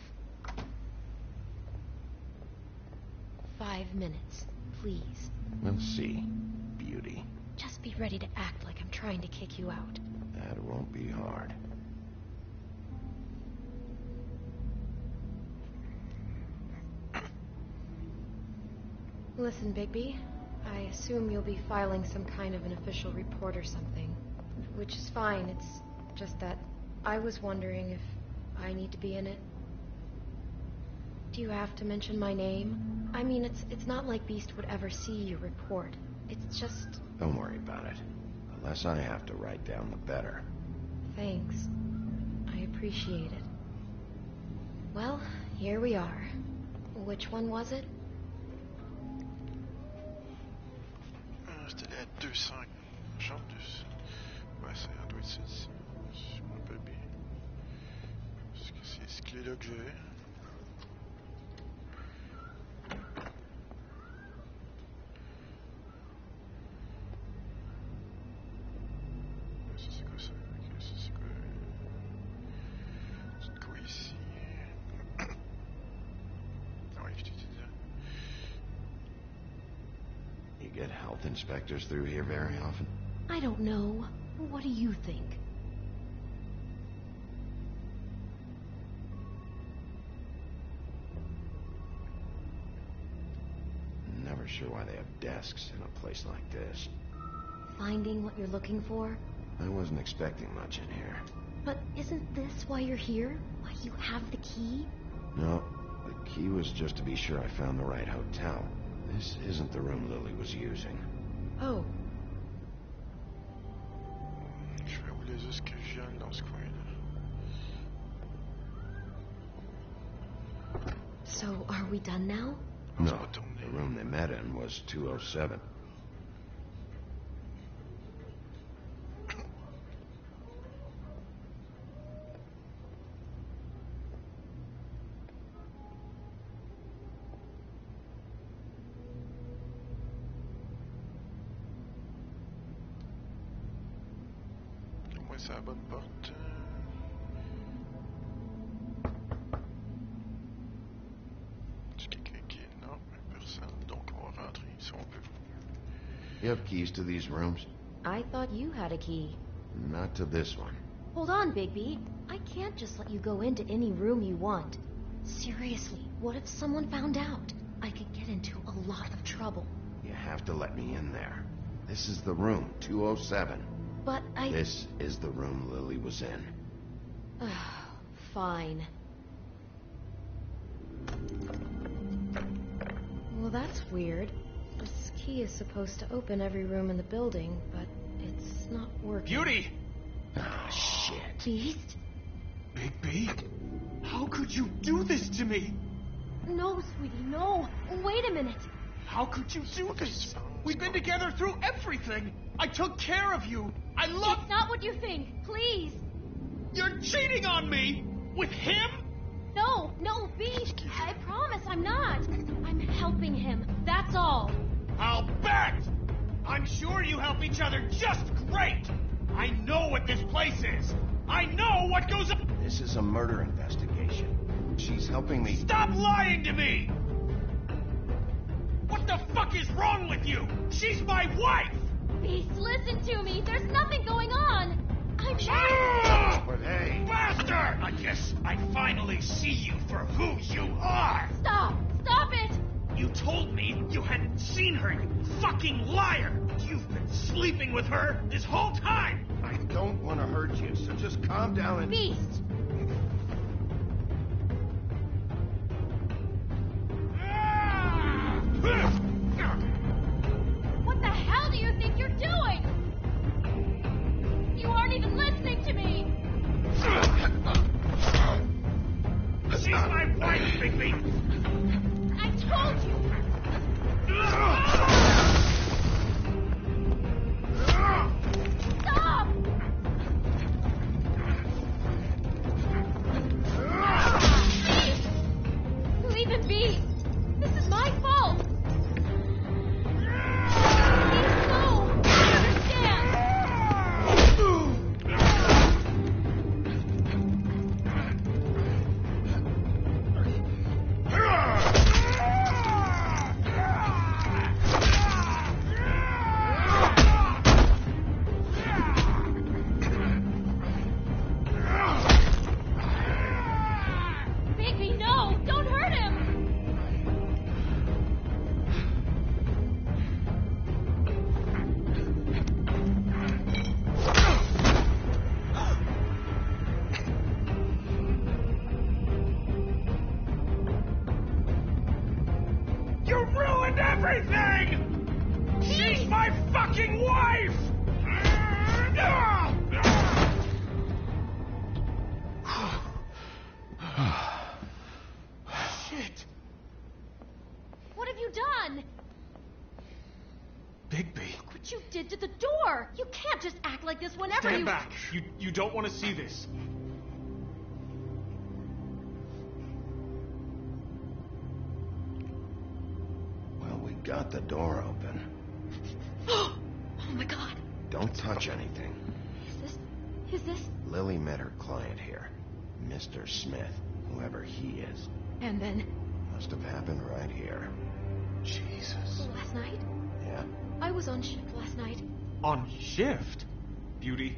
5 minutes, please. We'll see, Beauty. Just be ready to act like I'm trying to kick you out. That won't be hard. Listen, Bigby. I assume you'll be filing some kind of an official report or something. Which is fine, it's just that I was wondering if I need to be in it. Do you have to mention my name? I mean, it's not like Beast would ever see your report. It's just... Don't worry about it. The less I have to write down, the better. Thanks. I appreciate it. Well, here we are. Which one was it? C'était la 200. Genre 200. Ouais, ça doit être celle-ci. Je me rappelle bien. Parce que c'est ce clé-là que j'avais. Ça, c'est quoi ça? Ok, ça, c'est quoi? C'est quoi ici? Ouais, je t'ai dit ça. You get health inspectors through here very often? I don't know. What do you think? Never sure why they have desks in a place like this. Finding what you're looking for? I wasn't expecting much in here. But isn't this why you're here? Why you have the key? No, the key was just to be sure I found the right hotel. This isn't the room Lily was using. Oh. Je vais rouler juste que je vienne dans ce coin-là. So, are we done now? No, the room they met in was 207. C'est la bonne porte. C'est quelqu'un qui est... Non, personne. Donc You have keys to these rooms? I thought you had a key. Not to this one. Hold on, Bigby. I can't just let you go into any room you want. Seriously, what if someone found out? I could get into a lot of trouble. You have to let me in there. This is the room, 207. But I... This is the room Lily was in. Fine. Well, that's weird. This key is supposed to open every room in the building, but it's not working. Beauty! Ah, shit. Beast? Bigby? How could you do this to me? No, sweetie, no. Wait a minute. How could you do this? We've been together through everything. I took care of you. I love... It's not what you think. Please. You're cheating on me! With him? No, Beast. I promise I'm not. I'm helping him. That's all. I'll bet! I'm sure you help each other just great! I know what this place is! I know what goes on! This is a murder investigation. She's helping me... Stop lying to me! What the fuck is wrong with you? She's my wife! Beast, listen to me. There's nothing going on. I'm But hey... Bastard! I guess I finally see you for who you are! Stop! Stop it! You told me you hadn't seen her, you fucking liar! You've been sleeping with her this whole time! I don't want to hurt you, so just calm down and... Beast! What the hell do you think you're doing? You aren't even listening to me! She's my wife, Bigby! I told you! Stop! Leave it be! This is my fault! Please, no! I understand! Bigby, no! Don't hurt him! You ruined everything! She's my fucking wife! Shit! What have you done? Bigby. Look what you did to the door! You can't just act like this whenever Stand you... back. You don't want to see this. Well, we got the door open. Oh my god. Don't touch anything. Is this... Lily met her client here. Mr. Smith, whoever he is. And then... Must have happened right here. Jesus. Last night? Yeah? I was on shift last night. On shift? Beauty,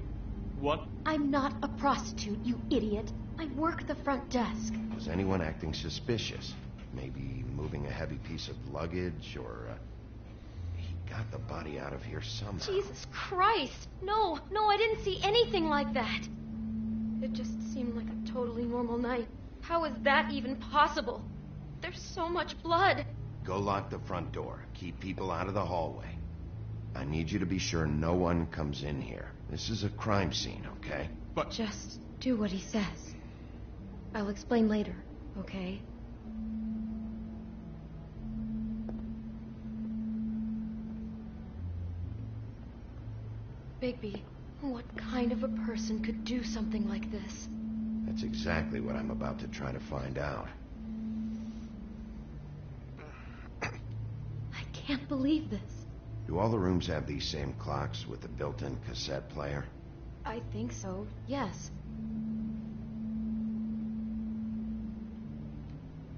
what? I'm not a prostitute, you idiot. I work the front desk. Was anyone acting suspicious? Maybe moving a heavy piece of luggage, or... He got the body out of here somehow. Jesus Christ! No, I didn't see anything like that. It just seemed like a totally normal night. How is that even possible? There's so much blood. Go lock the front door. Keep people out of the hallway. I need you to be sure no one comes in here. This is a crime scene, okay? But... Just do what he says. I'll explain later, okay? Bigby, what kind of a person could do something like this? That's exactly what I'm about to try to find out. I can't believe this. Do all the rooms have these same clocks with the built-in cassette player? I think so, yes.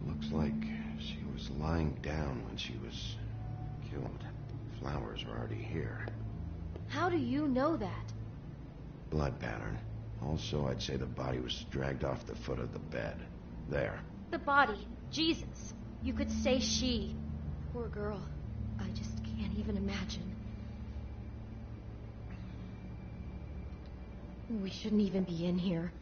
Looks like she was lying down when she was killed. flowers are already here. How do you know that? Blood pattern. Also, I'd say the body was dragged off the foot of the bed. There. The body. Jesus. You could say she. Poor girl. I just can't even imagine. We shouldn't even be in here.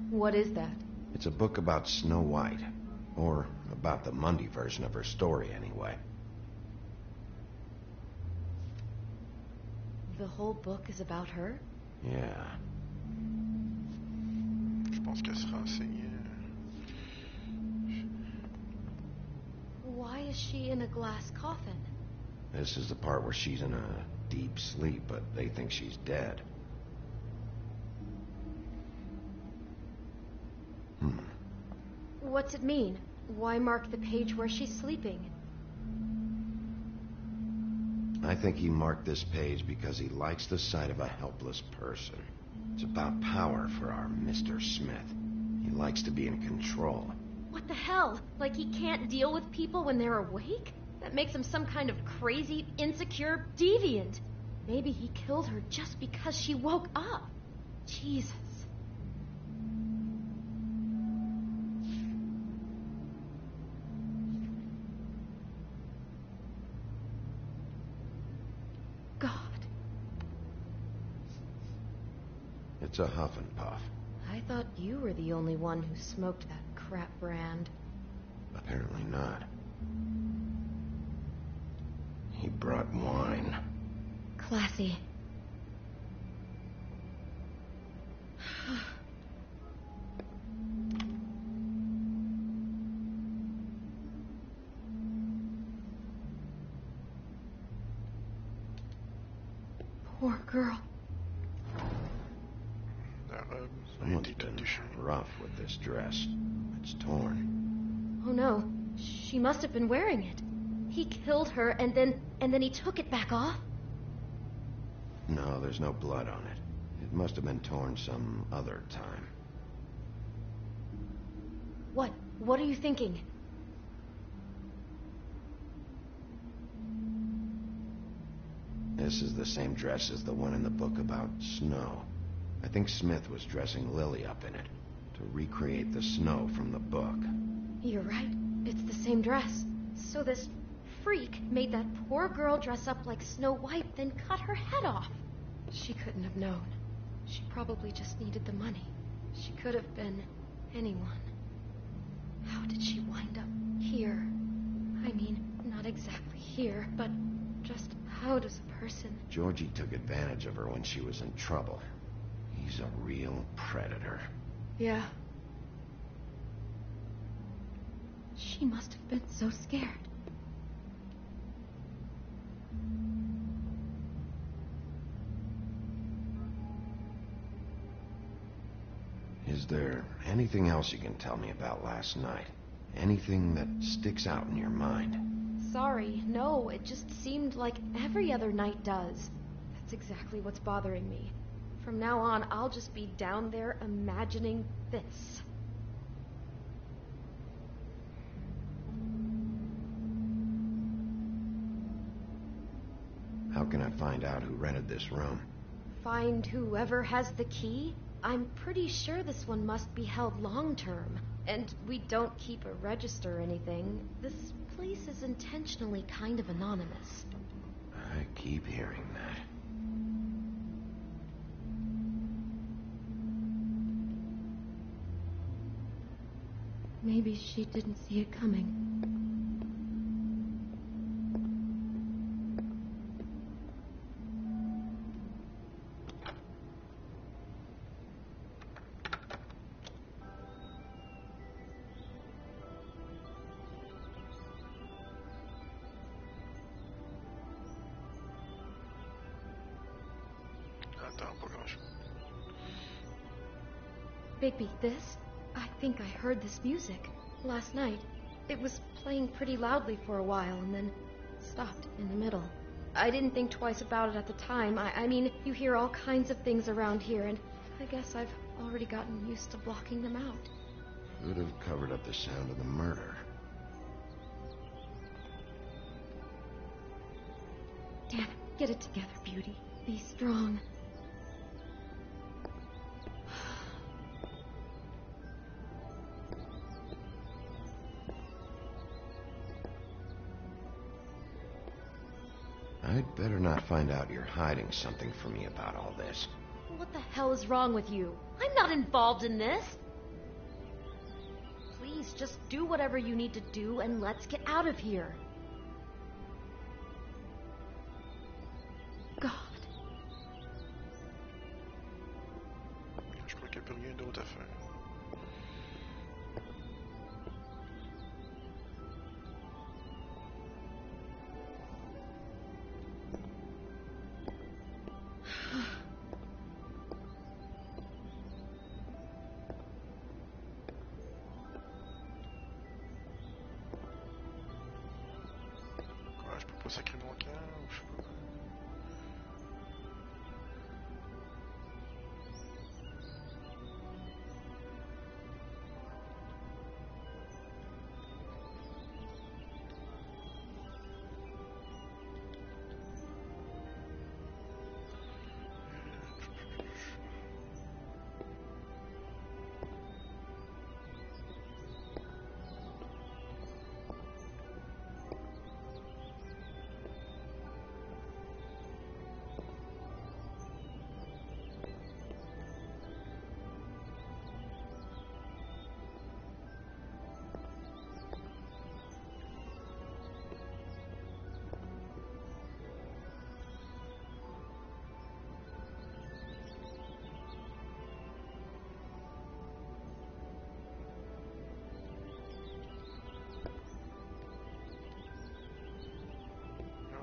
What is that? It's a book about Snow White. Or about the Mundy version of her story, anyway. The whole book is about her? Yeah. Je pense qu'elle se renseignait. Why is she in a glass coffin? This is the part where she's in a deep sleep, but they think she's dead. What's it mean? Why mark the page where she's sleeping? I think he marked this page because he likes the sight of a helpless person. It's about power for our Mr. Smith. He likes to be in control. What the hell? Like he can't deal with people when they're awake? That makes him some kind of crazy, insecure deviant. Maybe he killed her just because she woke up. Jesus. God. It's a huff and puff. I thought you were the only one who smoked that crap brand. Apparently not. He brought wine. Classy. Poor girl. Someone's been rough with this dress. It's torn. Oh no, she must have been wearing it. He killed her and then he took it back off? No, there's no blood on it. It must have been torn some other time. What are you thinking? This is the same dress as the one in the book about snow. I think Smith was dressing Lily up in it to recreate the snow from the book. You're right. It's the same dress. So this freak made that poor girl dress up like Snow White, then cut her head off. She couldn't have known. She probably just needed the money. She could have been anyone. How did she wind up here? I mean, not exactly here, but just how does a person... Georgie took advantage of her when she was in trouble. He's a real predator. Yeah. She must have been so scared. Is there anything else you can tell me about last night? Anything that sticks out in your mind? Sorry, no, it just seemed like every other night does. That's exactly what's bothering me. From now on, I'll just be down there imagining this. How can I find out who rented this room? Find whoever has the key? I'm pretty sure this one must be held long-term. And we don't keep a register or anything. This place is intentionally kind of anonymous. I keep hearing that. Maybe she didn't see it coming. Bigby, this? I think I heard this music. Last night. It was playing pretty loudly for a while and then stopped in the middle. I didn't think twice about it at the time. I mean, you hear all kinds of things around here, and I guess I've already gotten used to blocking them out. Could have covered up the sound of the murder. Damn it. Get it together, Beauty. Be strong. I'd better not find out you're hiding something from me about all this. What the hell is wrong with you? I'm not involved in this. Please, just do whatever you need to do and let's get out of here. God. Je crois qu'il n'y a plus rien d'autre à faire. Je peux pas sacrer mon camp ou je sais pas.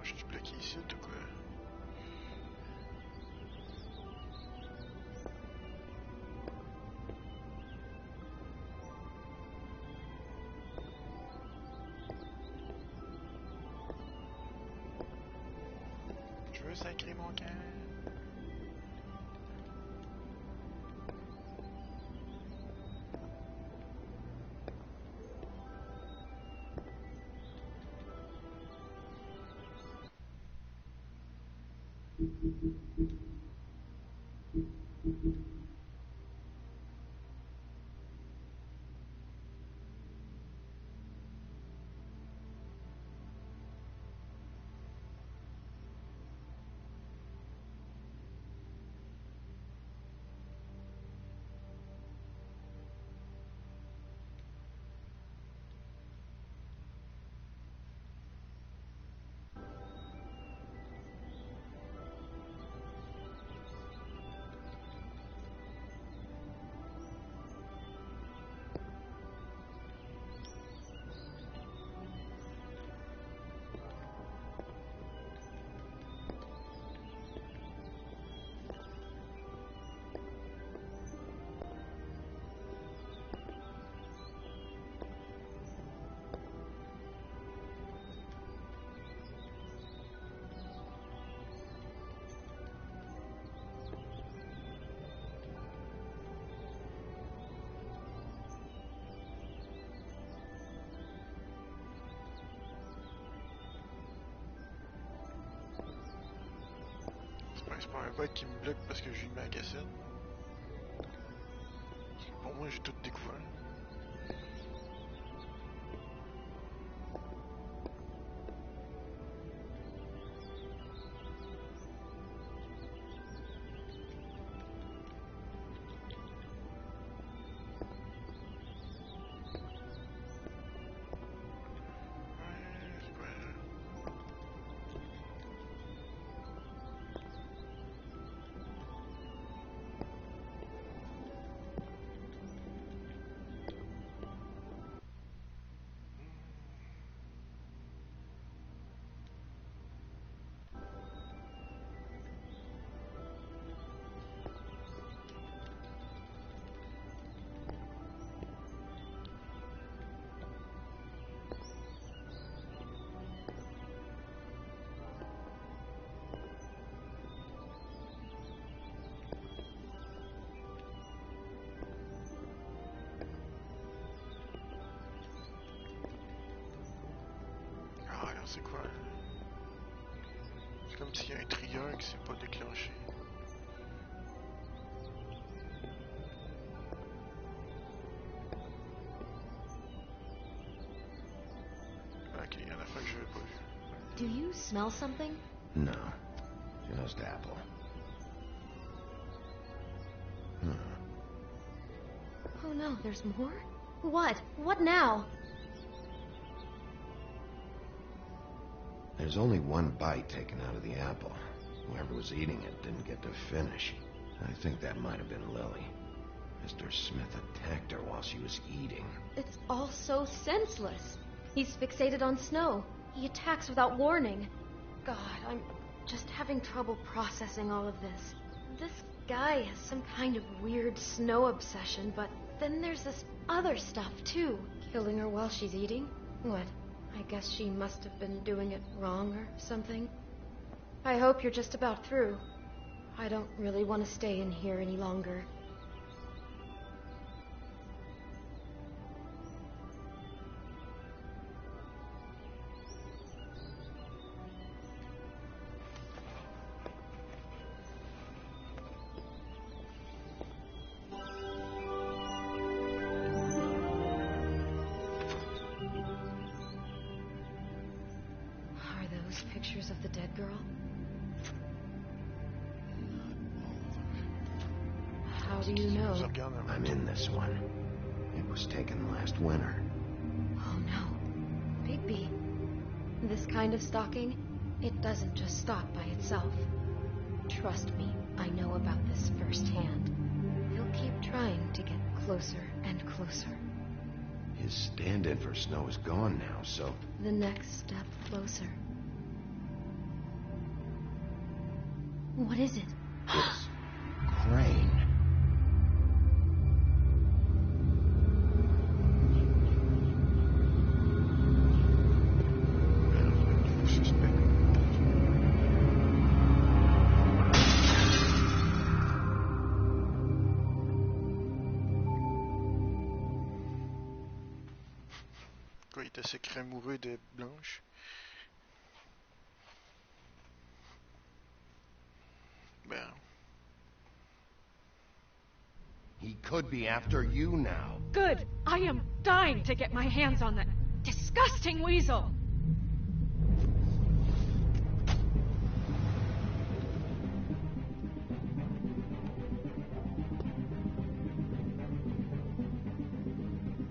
Je suis bloqué ici ou quoi? Je veux sacrer mon camp. C'est pas un bug qui me bloque parce que j'ai une magasin. Pour moi, j'ai tout découvert. C'est quoi? Comme s'il y a un trieur qui s'est pas déclenché. Ok, il y en a fait que je n'avais pas vu. Do you smell something? No, just apple. Oh no, there's more? What? What now? There's only one bite taken out of the apple. Whoever was eating it didn't get to finish. I think that might have been Lily. Mr. Smith attacked her while she was eating. It's all so senseless. He's fixated on Snow. He attacks without warning. God, I'm just having trouble processing all of this. This guy has some kind of weird Snow obsession, but then there's this other stuff, too. Killing her while she's eating? What? I guess she must have been doing it wrong or something. I hope you're just about through. I don't really want to stay in here any longer. Pictures of the dead girl? How do you know? I'm in this one. It was taken last winter. Oh no. Bigby. This kind of stalking, it doesn't just stop by itself. Trust me, I know about this firsthand. He'll keep trying to get closer and closer. His stand-in for Snow is gone now, so... The next step closer. What is it? It's Crane. Quoi, il était secret amoureux de Blanche? Ben... He could be after you now. Good! I am dying to get my hands on that disgusting weasel!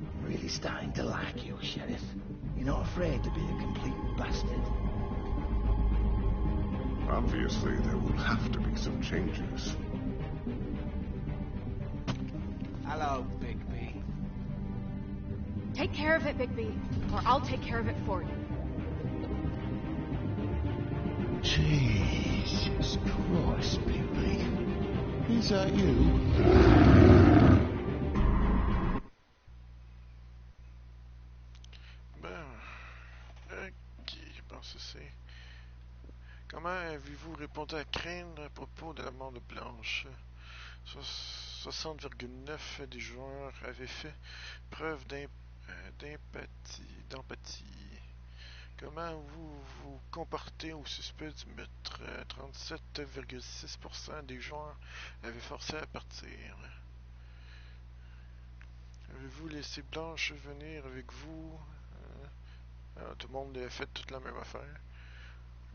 I'm really starting to like you, Sheriff. You're not afraid to be a complete bastard. Obviously, there will have to be some changes. Hello, Bigby. Take care of it, Bigby, or I'll take care of it for you. Jesus Christ, Bigby. Is that you? Ben... Ok, je pense que c'est... Comment avez-vous répondu à Crane à propos de la mort de Blanche? 60,9% des joueurs avaient fait preuve d'empathie. Comment vous vous comportez au suspect du meurtre? 37,6% des joueurs avaient forcé à partir. Avez-vous laissé Blanche venir avec vous? Tout le monde a fait toute la même affaire.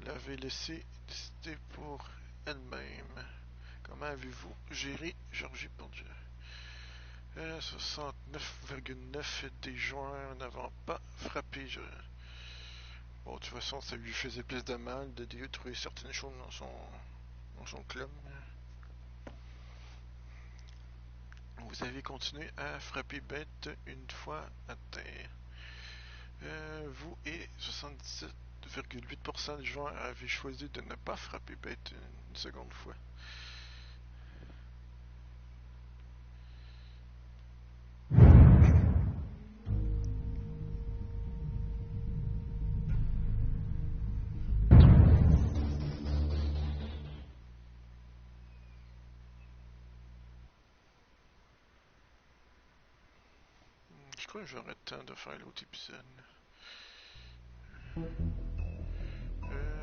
L'avez laissé décider pour elle-même. Comment avez-vous géré Georgie Bourdieu? 69,9% des joueurs n'avant pas frappé. Bon, de toute façon, ça lui faisait plus de mal de détruire certaines choses dans son club. Vous avez continué à frapper bête une fois à terre. Vous et 77,8% des joueurs avaient choisi de ne pas frapper bête une seconde fois. Je crois que j'aurai le temps de faire l'autre épisode.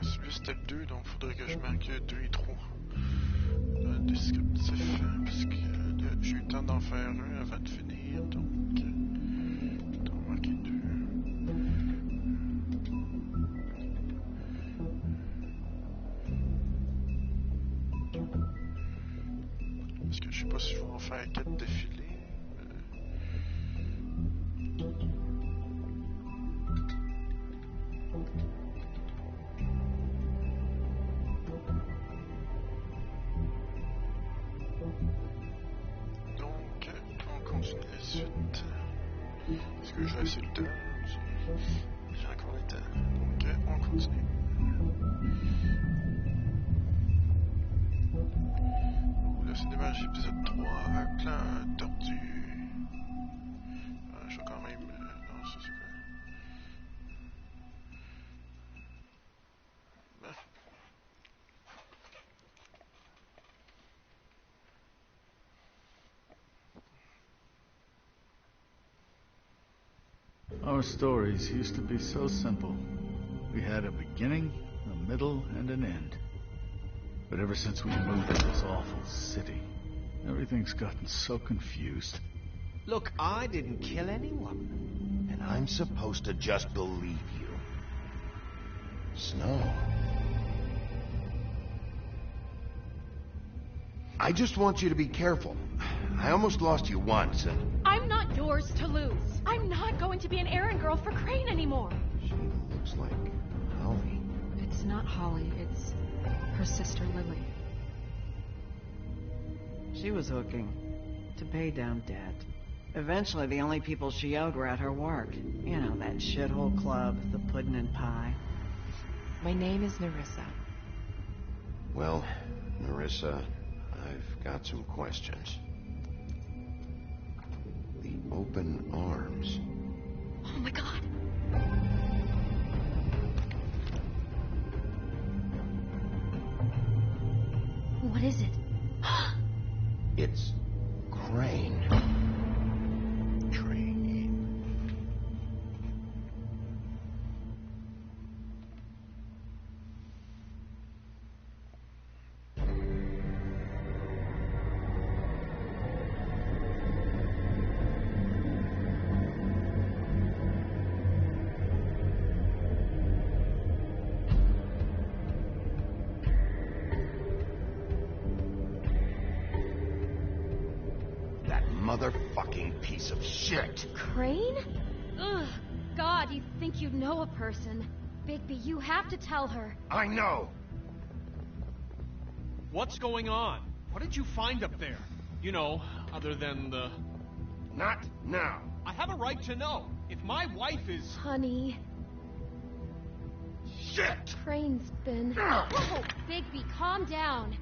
Celui c'était le 2, donc faudrait que je marque 2 et 3. Descriptif, parce que j'ai eu le temps d'en faire un avant de finir, donc on va marquer 2. Parce que je sais pas si je vais en faire 4 défilés. Donc, on continue la suite. Est-ce que j'ai assez de temps? J'ai encore le temps. Donc, on continue. Là, c'est démarré épisode 3, un clan tordu. Je vais quand même... non, ça c'est quoi? Our stories used to be so simple. We had a beginning, a middle, and an end. But ever since we moved to this awful city, everything's gotten so confused. Look, I didn't kill anyone. And I'm supposed to just believe you. Snow. I just want you to be careful. I almost lost you once, and... I'm not yours to lose. I'm not going to be an errand girl for Crane anymore. She looks like Holly. It's not Holly, it's her sister Lily. She was hooking to pay down debt. Eventually, the only people she owed were at her work. You know, that shithole club, the Puddin' and Pie. My name is Nerissa. Well, Nerissa, I've got some questions. The open arms. Oh my god. What is it? It's Crane. Motherfucking piece of shit. Crane? Ugh. God, you think you know a person. Bigby, you have to tell her. I know. What's going on? What did you find up there? You know, other than the... Not now. I have a right to know. If my wife is... Honey. Shit! Crane's been... Whoa, Bigby, calm down.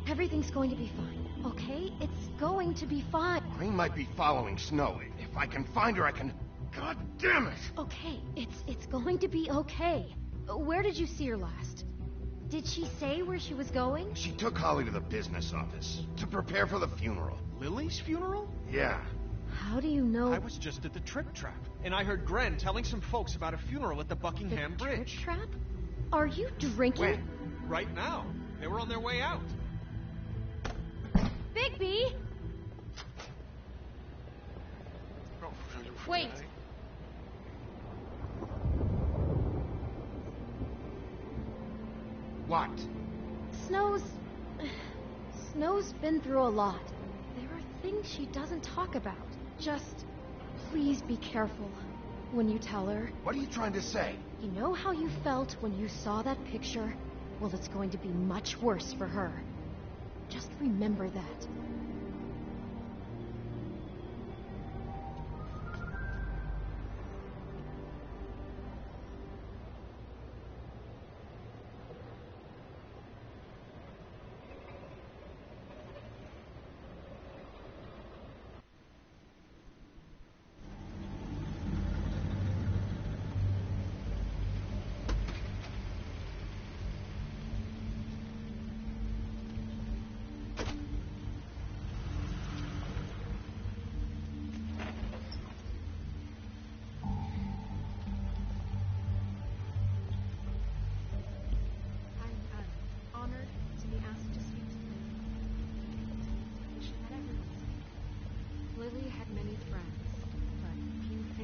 Everything's going to be fine, okay? It's going to be fine. Crane might be following Snow. If I can find her, I can... God damn it! Okay, it's going to be okay. Where did you see her last? Did she say where she was going? She took Holly to the business office to prepare for the funeral. Lily's funeral? Yeah. How do you know? I was just at the Trip Trap, and I heard Gren telling some folks about a funeral at the Buckingham Bridge. Trip Trap? Are you drinking? When? Right now. They were on their way out. Bigby! Wait. What? Snow's been through a lot. There are things she doesn't talk about. Just, please be careful when you tell her. What are you trying to say? You know how you felt when you saw that picture? Well, it's going to be much worse for her. Just remember that.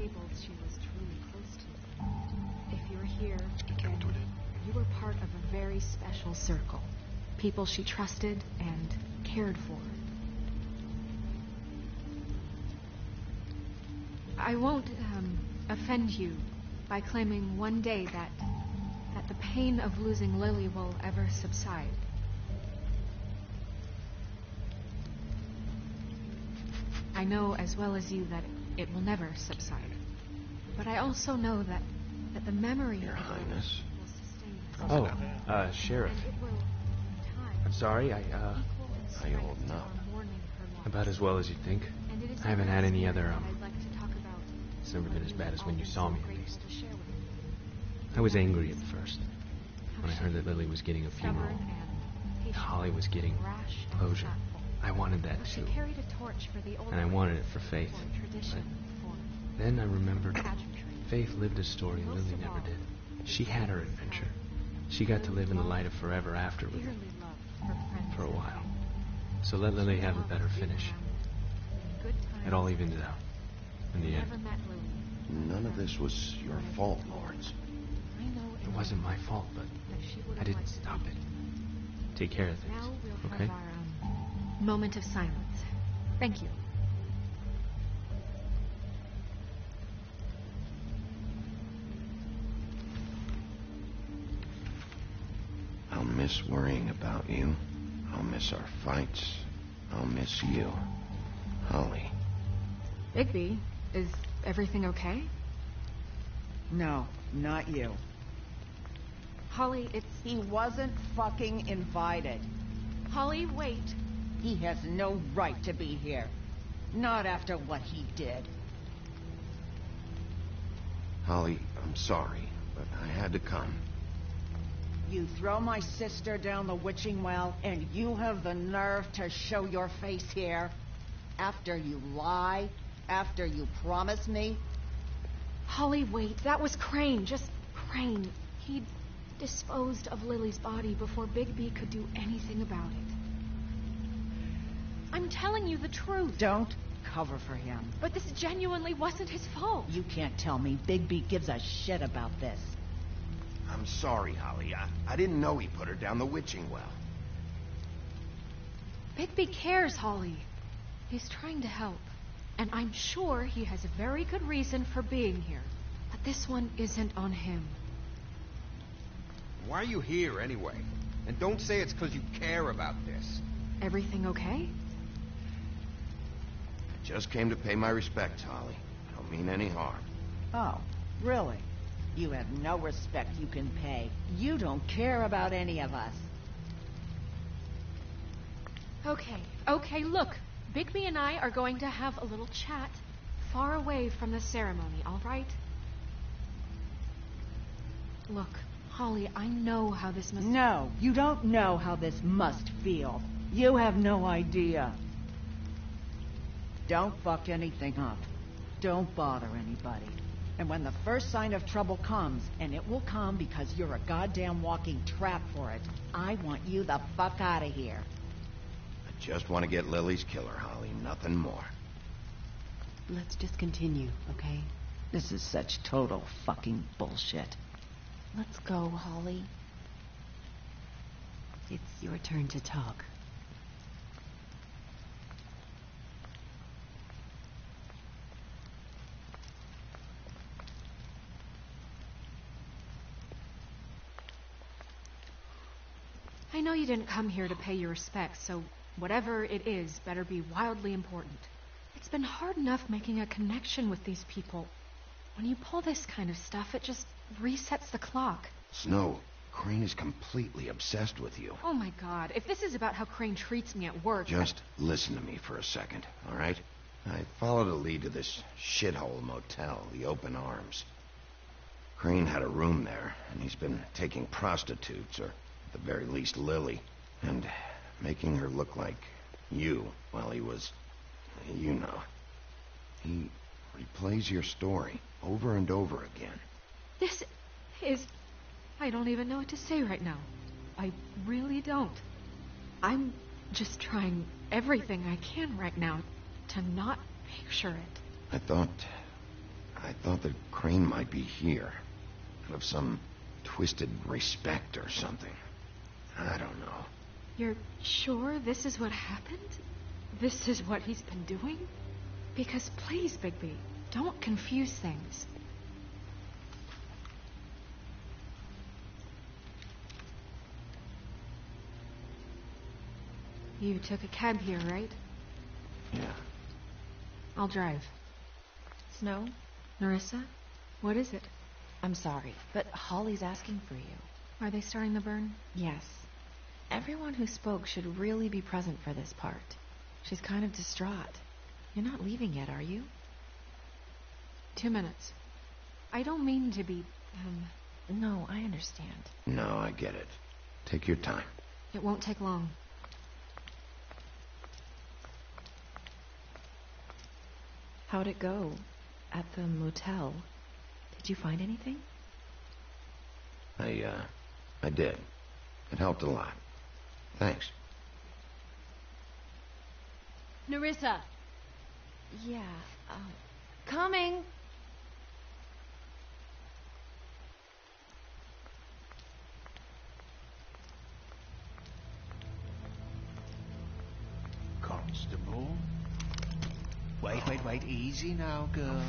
disabled she was truly close to. If you're here, then you were part of a very special circle. People she trusted and cared for. I won't offend you by claiming one day that the pain of losing Lily will ever subside. I know as well as you that it will never subside. But I also know that the memory Your of it Highness. will sustain us. Sheriff. And it will, in time, I'm sorry, How you holding up? about as well as you'd think. And it is I haven't had any other, I'd like to talk about it's never been as bad as when you saw me, at least. to share with you. I was angry at first, when I heard that Lily was getting a funeral. Stubborn and patient, Holly was getting rash and closure. thoughtful. I wanted that Well, she too, carried a torch for the old and I ways, wanted it for Faith. for tradition, for Then I remembered pageantry. Faith lived a story Most Lily of never all, did. She had her adventure. She got to live in the light of forever after with dearly me, loved her friends for a and while. family. So let Lily have a Loved better being finish. around them. Good times, It all evens out, in the never end. met Lily. None of this was your fault, Lawrence. I know It wasn't my fault, but that she would I have didn't liked to stop be. it. Take care of things, Now we'll okay? have our moment of silence. Thank you. I'll miss worrying about you. I'll miss our fights. I'll miss you. Holly. Bigby, is everything okay? No, not you. Holly, He wasn't fucking invited. Holly, wait. He has no right to be here. Not after what he did. Holly, I'm sorry, but I had to come. You throw my sister down the witching well, and you have the nerve to show your face here? After you lie? After you promise me? Holly, wait. That was Crane. Just Crane. He'd disposed of Lily's body before Bigby could do anything about it. I'm telling you the truth. Don't cover for him. But this genuinely wasn't his fault. You can't tell me Bigby gives a shit about this. I'm sorry, Holly. I didn't know he put her down the witching well. Bigby cares, Holly. He's trying to help. And I'm sure he has a very good reason for being here. But this one isn't on him. Why are you here, anyway? And don't say it's because you care about this. Everything okay? I just came to pay my respects, Holly. I don't mean any harm. Oh, really? You have no respect you can pay. You don't care about any of us. Okay, look. Bigby and I are going to have a little chat far away from the ceremony, all right? Look, Holly, I know how this must... No, you don't know how this must feel. You have no idea. Don't fuck anything up. Don't bother anybody. And when the first sign of trouble comes, and it will come because you're a goddamn walking trap for it, I want you the fuck out of here. I just want to get Lily's killer, Holly. Nothing more. Let's just continue, okay? This is such total fucking bullshit. Let's go, Holly. It's your turn to talk. I know you didn't come here to pay your respects, so whatever it is better be wildly important. It's been hard enough making a connection with these people. When you pull this kind of stuff, it just resets the clock. Snow, Crane is completely obsessed with you. Oh my God, if this is about how Crane treats me at work... Just listen to me for a second, all right? I followed a lead to this shithole motel, the Open Arms. Crane had a room there, and he's been taking prostitutes, or at the very least Lily, and making her look like you while he was, you know. He replays your story over and over again. This is... I don't even know what to say right now. I really don't. I'm just trying everything I can right now to not picture it. I thought thought that Crane might be here. Out of some twisted respect or something. I don't know. You're sure this is what happened? This is what he's been doing? Because please, Bigby, don't confuse things. You took a cab here, right? Yeah. I'll drive. Snow? Narissa, what is it? I'm sorry, but Holly's asking for you. Are they starting the burn? Yes. Everyone who spoke should really be present for this part. She's kind of distraught. You're not leaving yet, are you? 2 minutes. I don't mean to be, No, I understand. No, I get it. Take your time. It won't take long. How'd it go? At the motel? Did you find anything? I did. It helped a lot. Thanks. Narissa. Yeah, Coming. Constable. Wait, easy now, girl.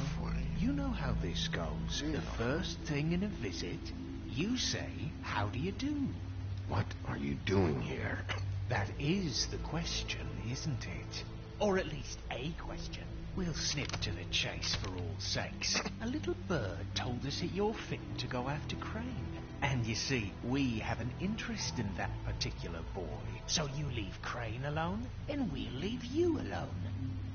You know how this goes. The first thing in a visit, you say, how do you do? What are you doing here? That is the question, isn't it? Or at least a question. We'll snip to the chase for all sakes. A little bird told us that you're fit to go after Crane. And you see, we have an interest in that particular boy. So you leave Crane alone, and we'll leave you alone.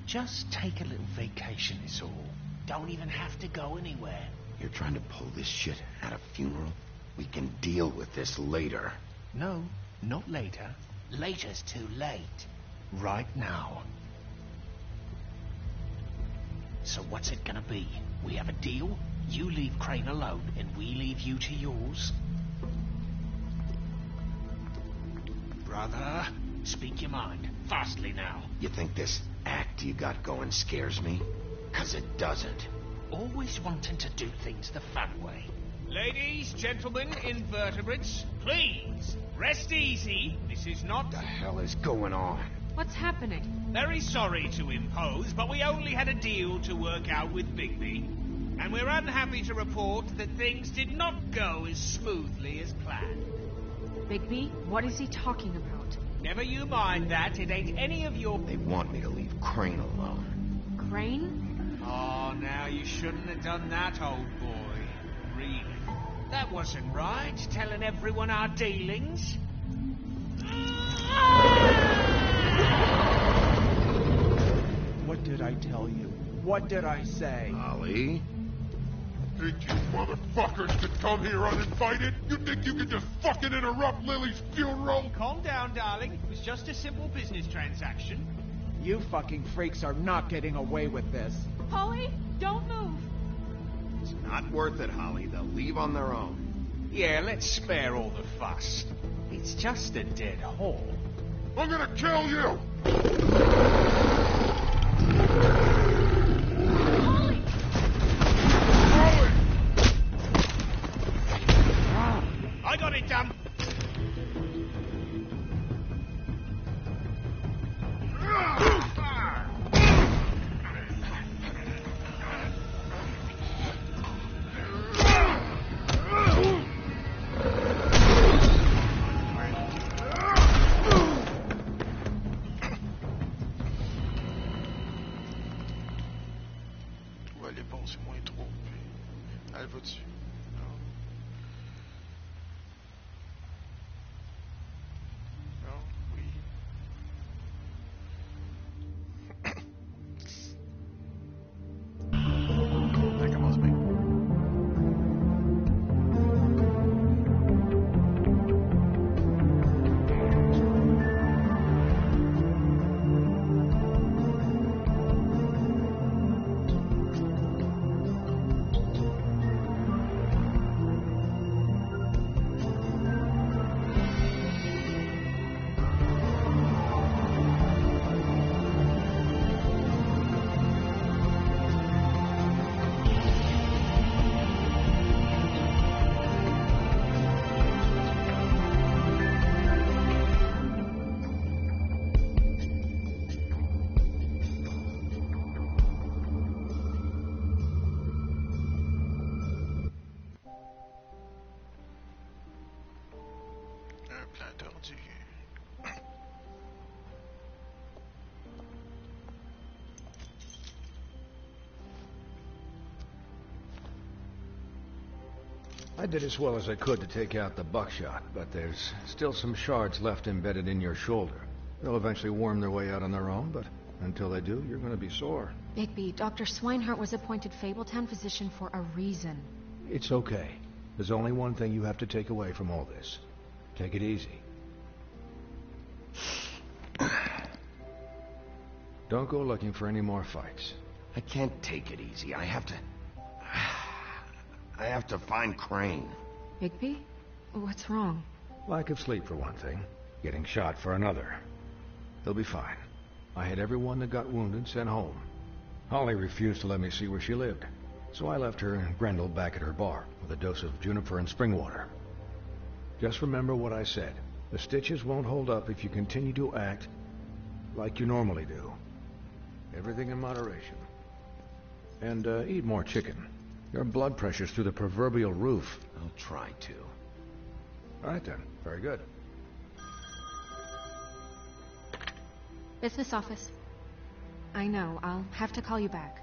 Just take a little vacation is all. Don't even have to go anywhere. You're trying to pull this shit at a funeral? We can deal with this later. No, not later. Later's too late. Right now. So what's it gonna be? We have a deal? You leave Crane alone, and we leave you to yours? Brother, speak your mind. Fastly now. You think this act you got going scares me? 'Cause it doesn't. Always wanting to do things the fun way. Ladies, gentlemen, invertebrates, please, rest easy. This is not... What the hell is going on? What's happening? Very sorry to impose, but we only had a deal to work out with Bigby. And we're unhappy to report that things did not go as smoothly as planned. Bigby, what is he talking about? Never you mind that. It ain't any of your... They want me to leave Crane alone. Crane? Oh, now you shouldn't have done that, old boy. Really. That wasn't right, telling everyone our dealings. What did I tell you? What did I say? Holly? Think you motherfuckers could come here uninvited? You think you could just fucking interrupt Lily's funeral? Calm down, darling. It was just a simple business transaction. You fucking freaks are not getting away with this. Holly, don't move. It's not worth it, Holly. They'll leave on their own. Yeah, let's spare all the fuss. It's just a dead hole. I'm gonna kill you! I got it done. Ouais, les bons, c'est moins trop. Puis, elle va dessus. Non. Non, oui. Ça commence bien. I did as well as I could to take out the buckshot, but there's still some shards left embedded in your shoulder. They'll eventually worm their way out on their own, but until they do, you're going to be sore. Bigby, Dr. Swinehart was appointed Fabletown physician for a reason. It's okay. There's only one thing you have to take away from all this. Take it easy. Don't go looking for any more fights. I can't take it easy. I have to find Crane. Bigby? What's wrong? Lack of sleep for one thing. Getting shot for another. They'll be fine. I had everyone that got wounded sent home. Holly refused to let me see where she lived, so I left her and Grendel back at her bar with a dose of juniper and spring water. Just remember what I said. The stitches won't hold up if you continue to act like you normally do. Everything in moderation. And eat more chicken. Your blood pressure's through the proverbial roof. I'll try to. All right then. Very good. Business office. I know. I'll have to call you back.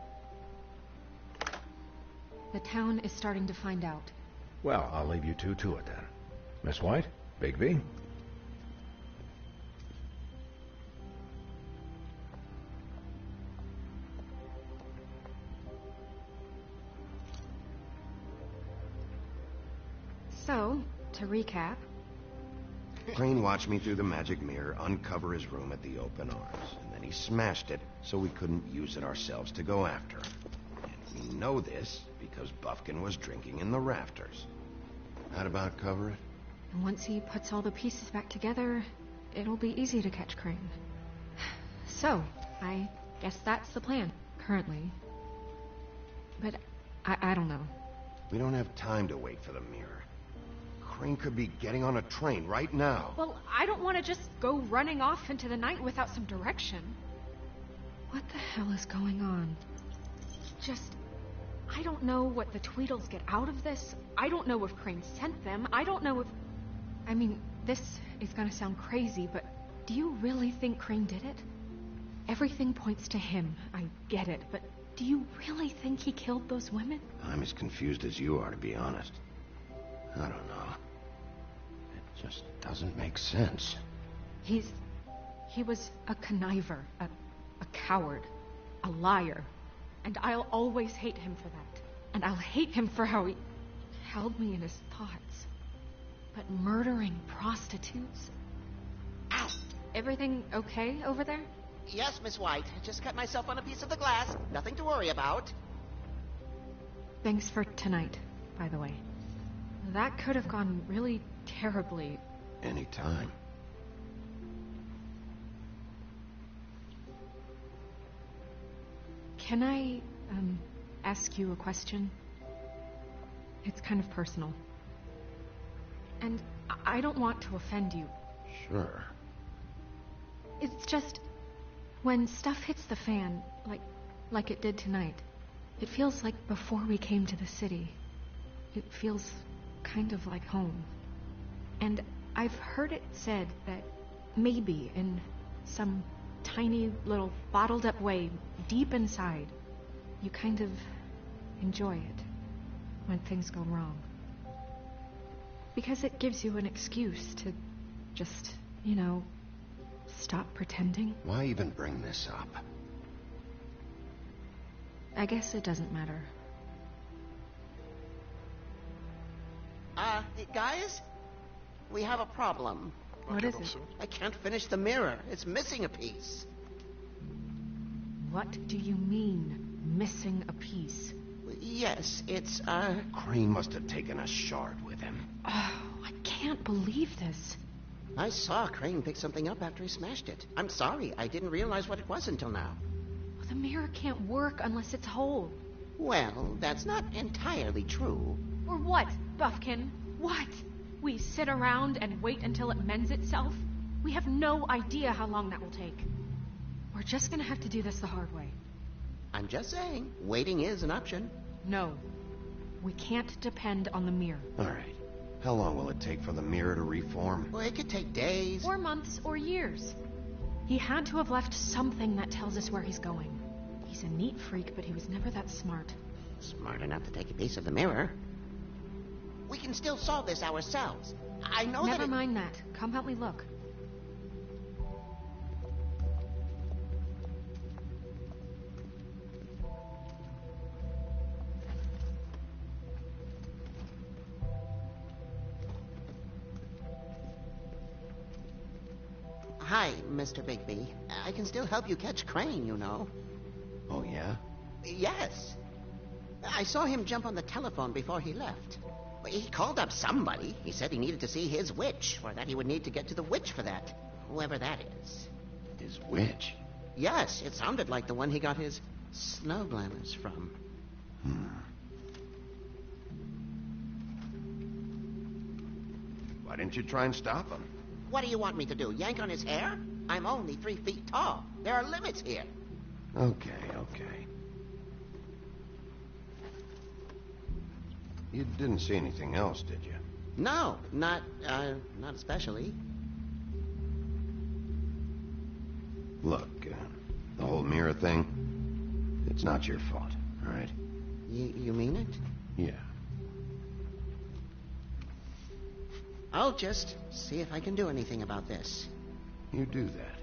The town is starting to find out. Well, I'll leave you two to it then. Miss White? Bigby? So, to recap... Crane watched me through the magic mirror uncover his room at the open arms, and then he smashed it so we couldn't use it ourselves to go after him. And we know this because Buffkin was drinking in the rafters. That about cover it? And once he puts all the pieces back together, it'll be easy to catch Crane. So, I guess that's the plan, currently. But I don't know. We don't have time to wait for the mirror. Crane could be getting on a train right now. Well, I don't want to just go running off into the night without some direction. What the hell is going on? I don't know what the Tweedles get out of this. I don't know if Crane sent them. I don't know if... I mean, this is gonna sound crazy, but do you really think Crane did it? Everything points to him. I get it, but do you really think he killed those women? I'm as confused as you are, to be honest. I don't know. It just doesn't make sense. He was a conniver, a coward, a liar. And I'll always hate him for that. And I'll hate him for how he held me in his thoughts. But murdering prostitutes? Ow! Everything okay over there? Yes, Miss White. Just cut myself on a piece of the glass. Nothing to worry about. Thanks for tonight, by the way. That could have gone really terribly. Anytime. Can I, ask you a question? It's kind of personal. And I don't want to offend you. Sure. It's just... when stuff hits the fan, like it did tonight, it feels like before we came to the city. It feels kind of like home. And I've heard it said that maybe in some tiny little bottled up way deep inside, you kind of enjoy it when things go wrong. Because it gives you an excuse to just, stop pretending. Why even bring this up? I guess it doesn't matter. Guys? We have a problem. What is it? I can't finish the mirror. It's missing a piece. What do you mean, missing a piece? Yes, it's, Crane must have taken a shard with him. Oh, I can't believe this. I saw Crane pick something up after he smashed it. I'm sorry, I didn't realize what it was until now. Well, the mirror can't work unless it's whole. Well, that's not entirely true. Or what, Buffkin? What? We sit around and wait until it mends itself? We have no idea how long that will take. We're just gonna have to do this the hard way. I'm just saying, waiting is an option. No. We can't depend on the mirror. All right. How long will it take for the mirror to reform? Well, it could take days. Or months, or years. He had to have left something that tells us where he's going. He's a neat freak, but he was never that smart. Smart enough to take a piece of the mirror. We can still solve this ourselves. I know Never mind that. Come help me look. Hi, Mr. Bigby. I can still help you catch Crane, you know. Oh, yeah? Yes. I saw him jump on the telephone before he left. He called up somebody. He said he needed to see his witch, or that he would need to get to the witch for that. Whoever that is. His witch? Yes, it sounded like the one he got his snow glamours from. Why didn't you try and stop him? What do you want me to do, yank on his hair? I'm only 3 feet tall. There are limits here. Okay. You didn't see anything else, did you? No, not especially. Look, the whole mirror thing, it's not your fault, all right? You mean it? Yeah. I'll just see if I can do anything about this. You do that.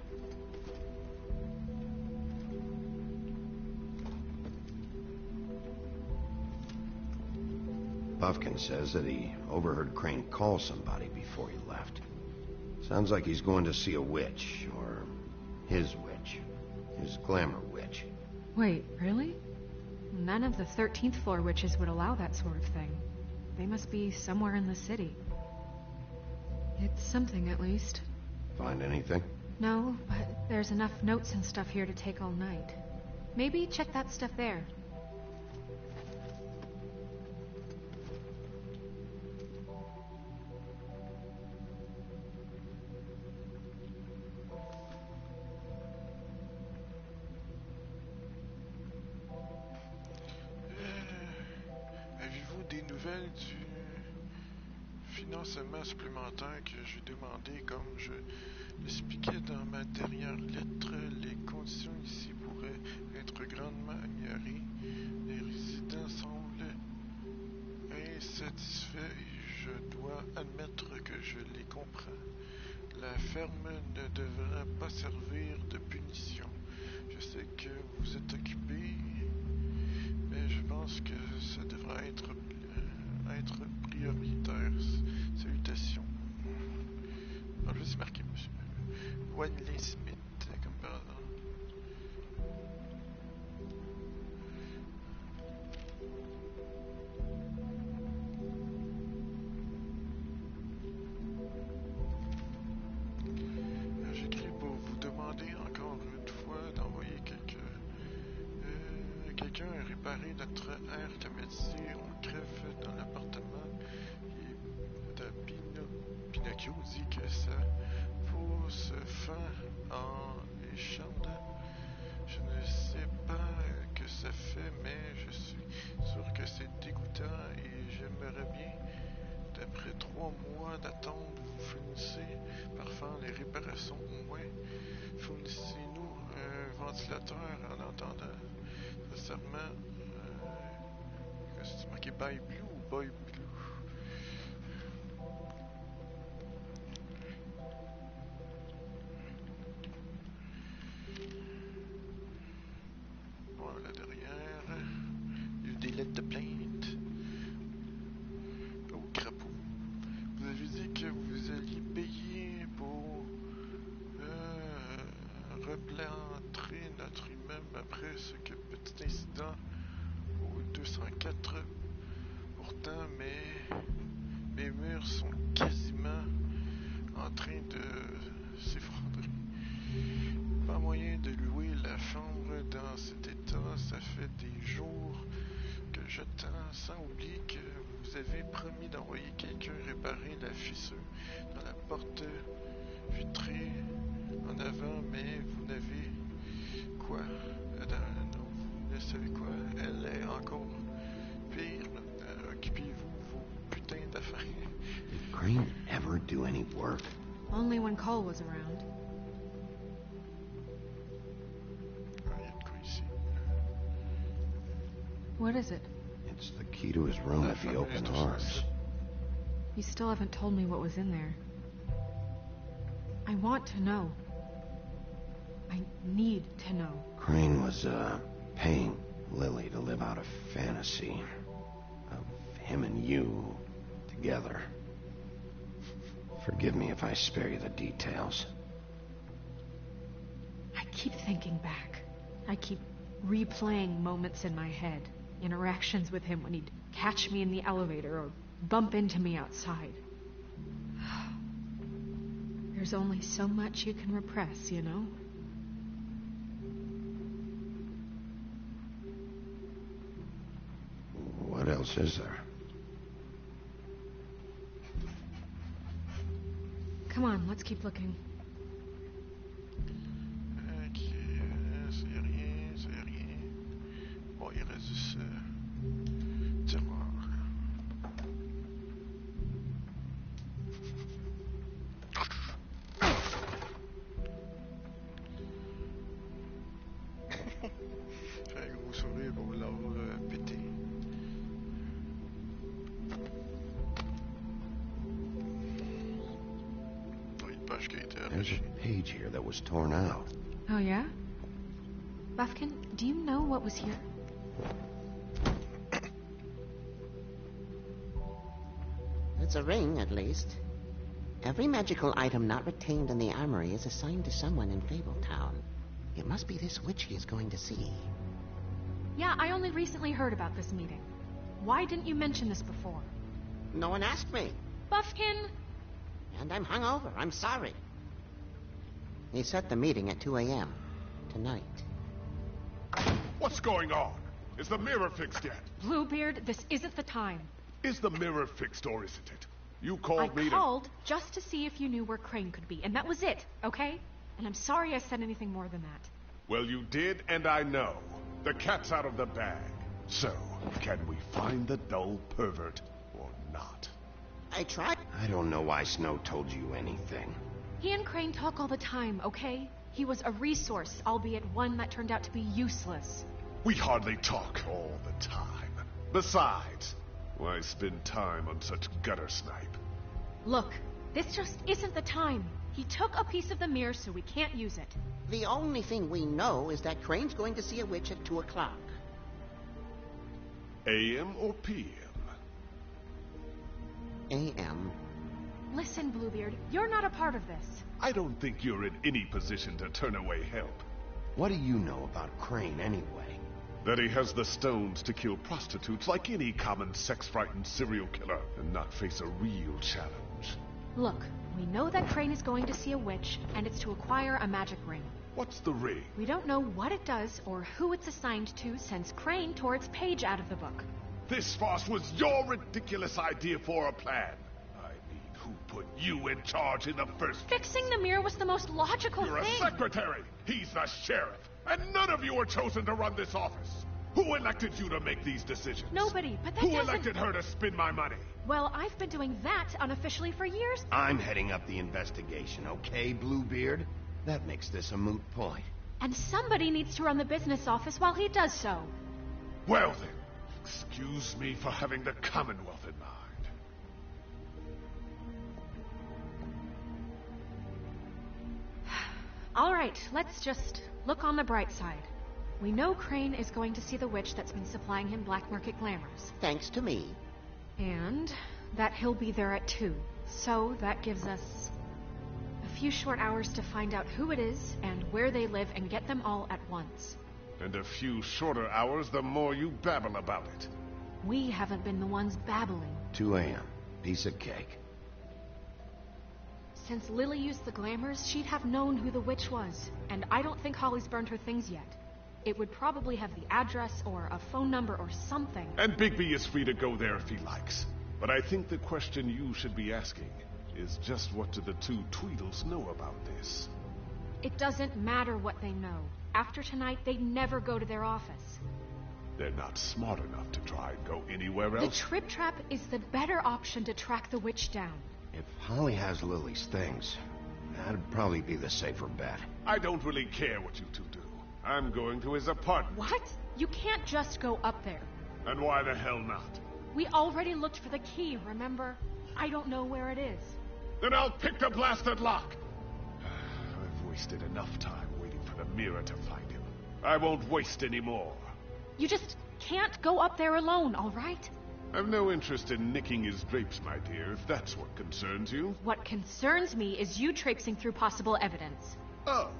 Buffkin says that he overheard Crane call somebody before he left. Sounds like he's going to see a witch, or his witch. His glamour witch. Wait, really? None of the 13th floor witches would allow that sort of thing. They must be somewhere in the city. It's something, at least. Find anything? No, but there's enough notes and stuff here to take all night. Maybe check that stuff there. Avez-vous des nouvelles du financement supplémentaire que j'ai demandé? Comme je l'expliquais dans ma dernière lettre, les conditions ici pourraient être grandement améliorées. Les résidents semblent insatisfaits et je dois admettre que je les comprends. La ferme ne devrait pas servir de punition. Je sais que vous êtes occupé, mais je pense que ça devrait être prioritaire. Salutations. En plus, c'est marqué monsieur Wanley Smith, comme par hasard. J'écris pour vous demander encore une fois d'envoyer quelqu'un réparer notre air climatisé. On crève dans l'appartement. Pinocchio dit que ça pousse fin en échandant. Je ne sais pas que ça fait, mais je suis sûr que c'est dégoûtant et j'aimerais bien, d'après 3 mois d'attente, vous finissez par faire les réparations au moins. Fournissez-nous un ventilateur en attendant. Sincèrement, c'est marqué By Blue ou Boy Blue? Voilà derrière. Il y a eu des lettres de plainte. Au crapaud. Vous avez dit que vous alliez payer pour replanter notre immeuble après ce petit incident au 204. Pourtant, mes murs sont quasiment en train de s'effondrer. Pas moyen de louer la chambre dans cet état. Ça fait des jours que j'attends, sans oublier que vous avez promis d'envoyer quelqu'un réparer la fissure dans la porte vitrée en avant, mais vous n'avez quoi? Non, vous ne savez quoi? Elle est encore pire. Occupez-vous vos putains d'affaires. Did Crane ever do any work? Only when Cole was around. Il y a de quoi ici. What is it? It's the key to his room at the open arms. You still haven't told me what was in there. I want to know. I need to know. Crane was, paying Lily to live out a fantasy of him and you together. Forgive me if I spare you the details. I keep thinking back. I keep replaying moments in my head. Interactions with him when he'd catch me in the elevator or bump into me outside. There's only so much you can repress, you know? What else is there? Come on, let's keep looking. Ok, c'est rien, c'est rien. Bon, il reste juste tiroir. Fais un gros sourire pour l'avoir pété. There's a page here that was torn out. Oh, yeah? Buffkin, do you know what was here? It's a ring, at least. Every magical item not retained in the armory is assigned to someone in Fabletown. It must be this witch he is going to see. Yeah, I only recently heard about this meeting. Why didn't you mention this before? No one asked me. Buffkin! And I'm hungover. I'm sorry. He set the meeting at 2 a.m. tonight. What's going on? Is the mirror fixed yet? Bluebeard, this isn't the time. Is the mirror fixed or isn't it? You called me I called just to see if you knew where Crane could be, and that was it, okay? And I'm sorry I said anything more than that. Well, you did, and I know. The cat's out of the bag. So, can we find the dull pervert or not? I tried. I don't know why Snow told you anything. He and Crane talk all the time, okay? He was a resource, albeit one that turned out to be useless. We hardly talk all the time. Besides, why spend time on such gutter snipe? Look, this just isn't the time. He took a piece of the mirror, so we can't use it. The only thing we know is that Crane's going to see a witch at 2 o'clock. AM or PM? AM. Listen, Bluebeard, you're not a part of this. I don't think you're in any position to turn away help. What do you know about Crane, anyway? That he has the stones to kill prostitutes like any common sex-frightened serial killer and not face a real challenge. Look, we know that Crane is going to see a witch, and it's to acquire a magic ring. What's the ring? We don't know what it does or who it's assigned to since Crane tore its page out of the book. This farce was your ridiculous idea for a plan. I mean, who put you in charge in the first place? Fixing the mirror was the most logical You're thing. a secretary. He's the sheriff. And none of you were chosen to run this office. Who elected you to make these decisions? Nobody, but that Who doesn't... elected her to spend my money? Well, I've been doing that unofficially for years. I'm heading up the investigation, okay, Bluebeard? That makes this a moot point. And somebody needs to run the business office while he does so. Well then, excuse me for having the Commonwealth in mind. All right, let's just look on the bright side. We know Crane is going to see the witch that's been supplying him black market glamours. Thanks to me. And that he'll be there at 2. So that gives us a few short hours to find out who it is and where they live and get them all at once. And a few shorter hours the more you babble about it. We haven't been the ones babbling. 2 a.m. Piece of cake. Since Lily used the glamours, she'd have known who the witch was. And I don't think Holly's burned her things yet. It would probably have the address or a phone number or something. And Bigby is free to go there if he likes. But I think the question you should be asking is just what do the two Tweedles know about this? It doesn't matter what they know. After tonight, they'd never go to their office. They're not smart enough to try and go anywhere else. The Trip Trap is the better option to track the witch down. If Holly has Lily's things, that'd probably be the safer bet. I don't really care what you two do. I'm going to his apartment. What? You can't just go up there. And why the hell not? We already looked for the key, remember? I don't know where it is. Then I'll pick the blasted lock! I've wasted enough time waiting for the mirror to find him. I won't waste any more. You just can't go up there alone, all right? I've no interest in nicking his drapes, my dear, if that's what concerns you. What concerns me is you traipsing through possible evidence. Oh,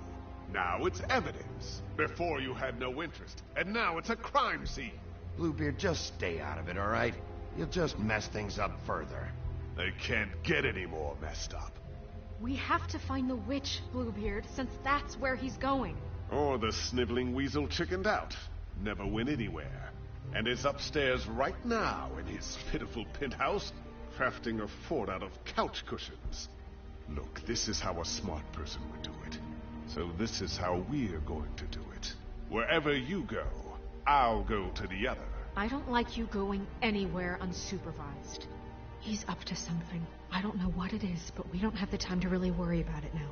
now it's evidence. Before you had no interest, and now it's a crime scene. Bluebeard, just stay out of it, all right? You'll just mess things up further. They can't get any more messed up. We have to find the witch, Bluebeard, since that's where he's going. Or the sniveling weasel chickened out. Never went anywhere. And is upstairs right now in his pitiful penthouse, crafting a fort out of couch cushions. Look, this is how a smart person would do it. So this is how we're going to do it. Wherever you go, I'll go to the other. I don't like you going anywhere unsupervised. He's up to something. I don't know what it is, but we don't have the time to really worry about it now.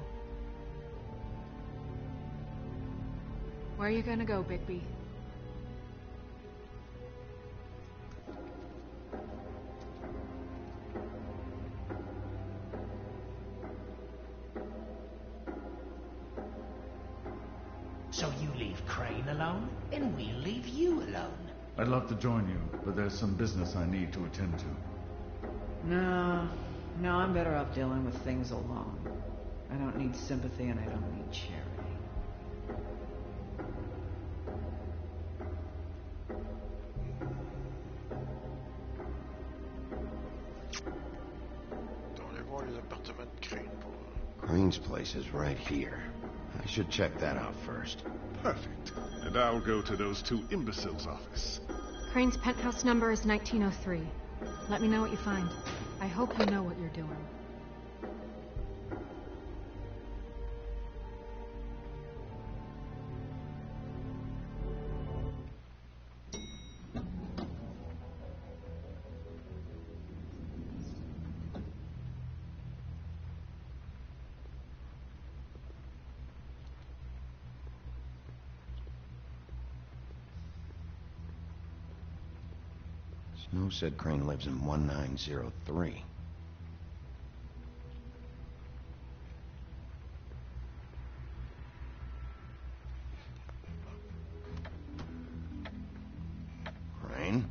Where are you gonna go, Bigby? So you leave Crane alone, and we'll leave you alone. I'd love to join you, but there's some business I need to attend to. No, I'm better off dealing with things alone. I don't need sympathy and I don't need charity. On va voir les appartements de Crane pour... Crane's place is right here. I should check that out first. Perfect. And I'll go to those two imbeciles' office. Crane's penthouse number is 1903. Let me know what you find. I hope you know what you're doing. Snow said Crane lives in 1903. Crane?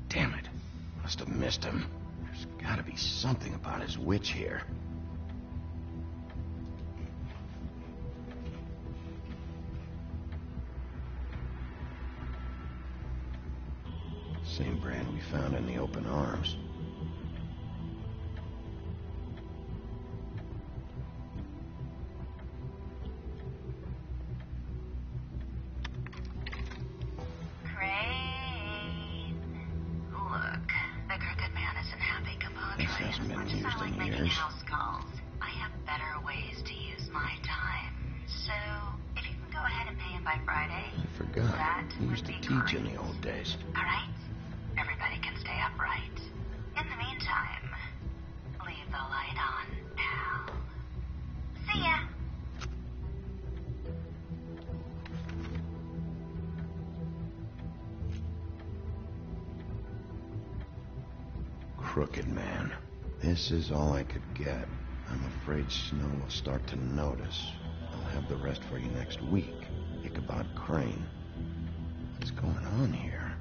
Damn it. Must have missed him. There's gotta be something about his witch here. Same brand we found in the open arms. House calls. I have better ways to use my time. So, if you can go ahead and pay him by Friday, I forgot. He used to teach in the old days. All right? Everybody can stay upright. In the meantime, leave the light on, pal. See ya. Crooked man. This is all I could get. I'm afraid Snow will start to notice. I'll have the rest for you next week. Ichabod Crane. What's going on here?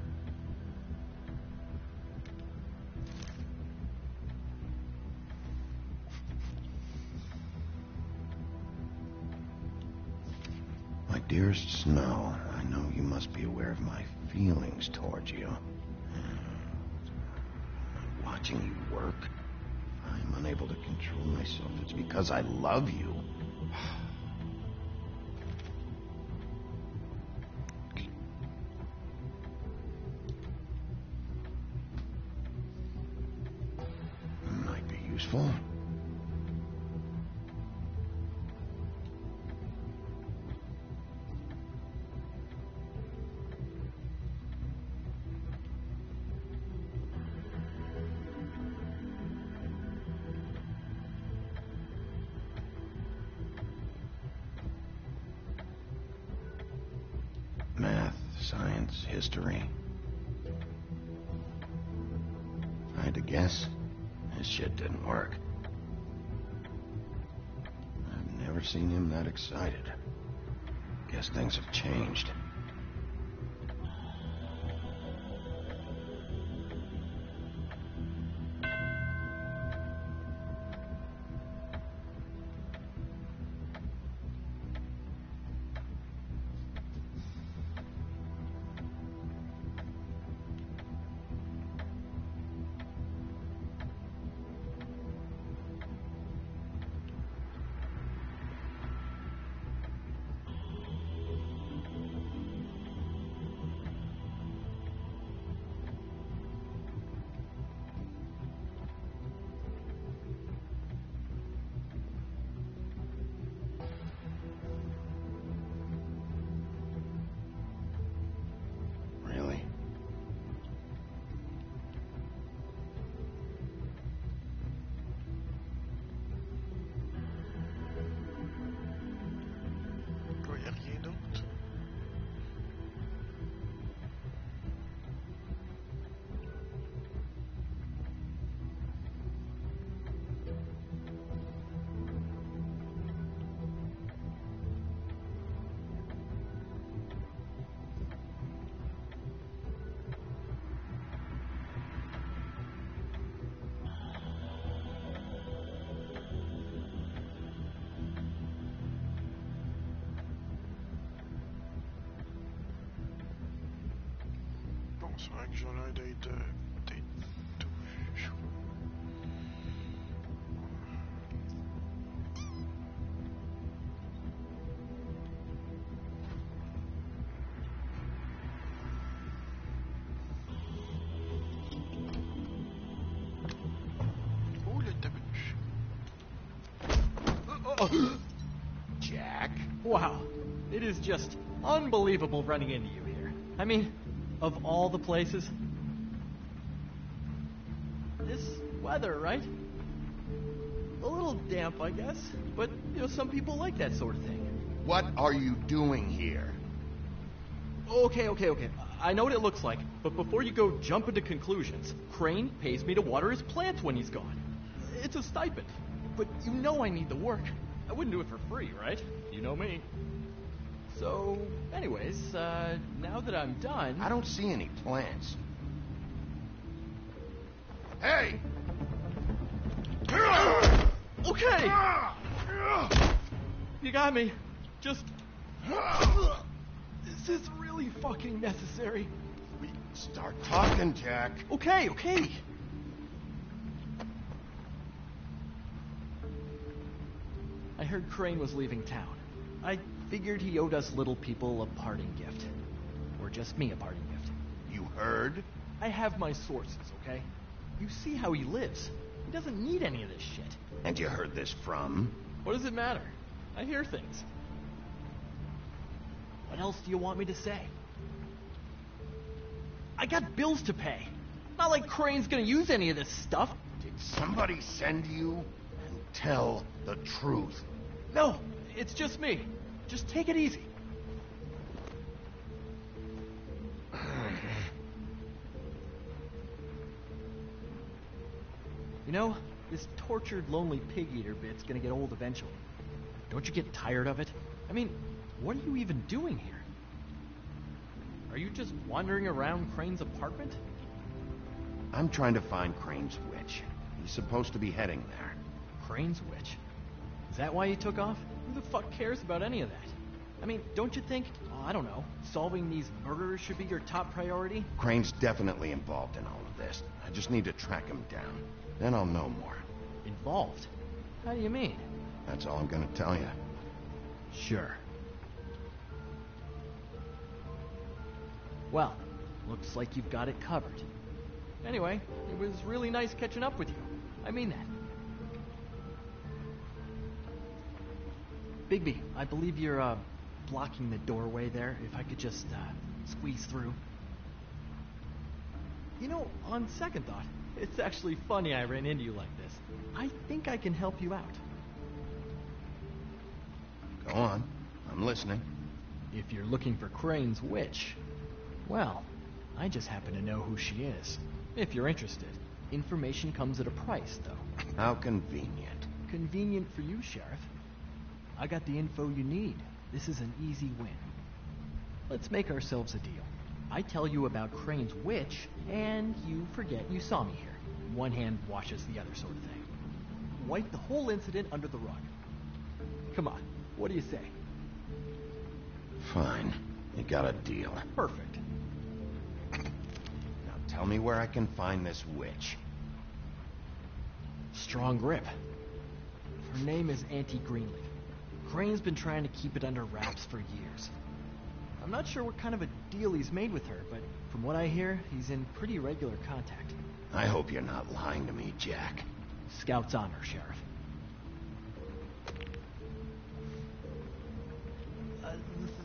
My dearest Snow, I know you must be aware of my feelings towards you. Watching you work, I'm unable to control myself. It's because I love you. Might be useful. It's history. If I had to guess, this shit didn't work. I've never seen him that excited. Guess things have changed. C'est vrai que j'ai l'air d'être tout vu, je crois. Oh, le tabac. Jack? Wow. It is just unbelievable running into you here. I mean, of all the places. This weather, right? A little damp, I guess. But, you know, some people like that sort of thing. What are you doing here? Okay. I know what it looks like, but before you go jump into conclusions, Crane pays me to water his plants when he's gone. It's a stipend. But you know I need the work. I wouldn't do it for free, right? You know me. So, anyways, now that I'm done... I don't see any plants. Hey! Okay! You got me. Just... Is this really fucking necessary? We start talking, Jack. Okay. I heard Crane was leaving town. I figured he owed us little people a parting gift. Or just me a parting gift. You heard? I have my sources, okay? You see how he lives. He doesn't need any of this shit. And you heard this from? What does it matter? I hear things. What else do you want me to say? I got bills to pay. Not like Crane's gonna use any of this stuff. Did somebody send you? And tell the truth. No, it's just me. Just take it easy. You know, this tortured, lonely pig-eater bit's gonna get old eventually. Don't you get tired of it? I mean, what are you even doing here? Are you just wandering around Crane's apartment? I'm trying to find Crane's witch. He's supposed to be heading there. Crane's witch? Is that why you took off? Who the fuck cares about any of that? I mean, don't you think, I don't know, solving these murders should be your top priority? Crane's definitely involved in all of this. I just need to track him down. Then I'll know more. Involved? How do you mean? That's all I'm gonna tell you. Sure. Well, looks like you've got it covered. Anyway, it was really nice catching up with you. I mean that. Bigby, I believe you're, blocking the doorway there. If I could just, squeeze through. You know, on second thought, it's actually funny I ran into you like this. I think I can help you out. Go on. I'm listening. If you're looking for Crane's witch. Well, I just happen to know who she is. If you're interested. Information comes at a price, though. How convenient. Convenient for you, Sheriff. I got the info you need. This is an easy win. Let's make ourselves a deal. I tell you about Crane's witch, and you forget you saw me here. One hand washes the other sort of thing. Wipe the whole incident under the rug. Come on, what do you say? Fine. You got a deal. Perfect. Now tell me where I can find this witch. Strong grip. Her name is Auntie Greenleaf. Crane's been trying to keep it under wraps for years. I'm not sure what kind of a deal he's made with her, but from what I hear, he's in pretty regular contact. I hope you're not lying to me, Jack. Scout's honor, Sheriff.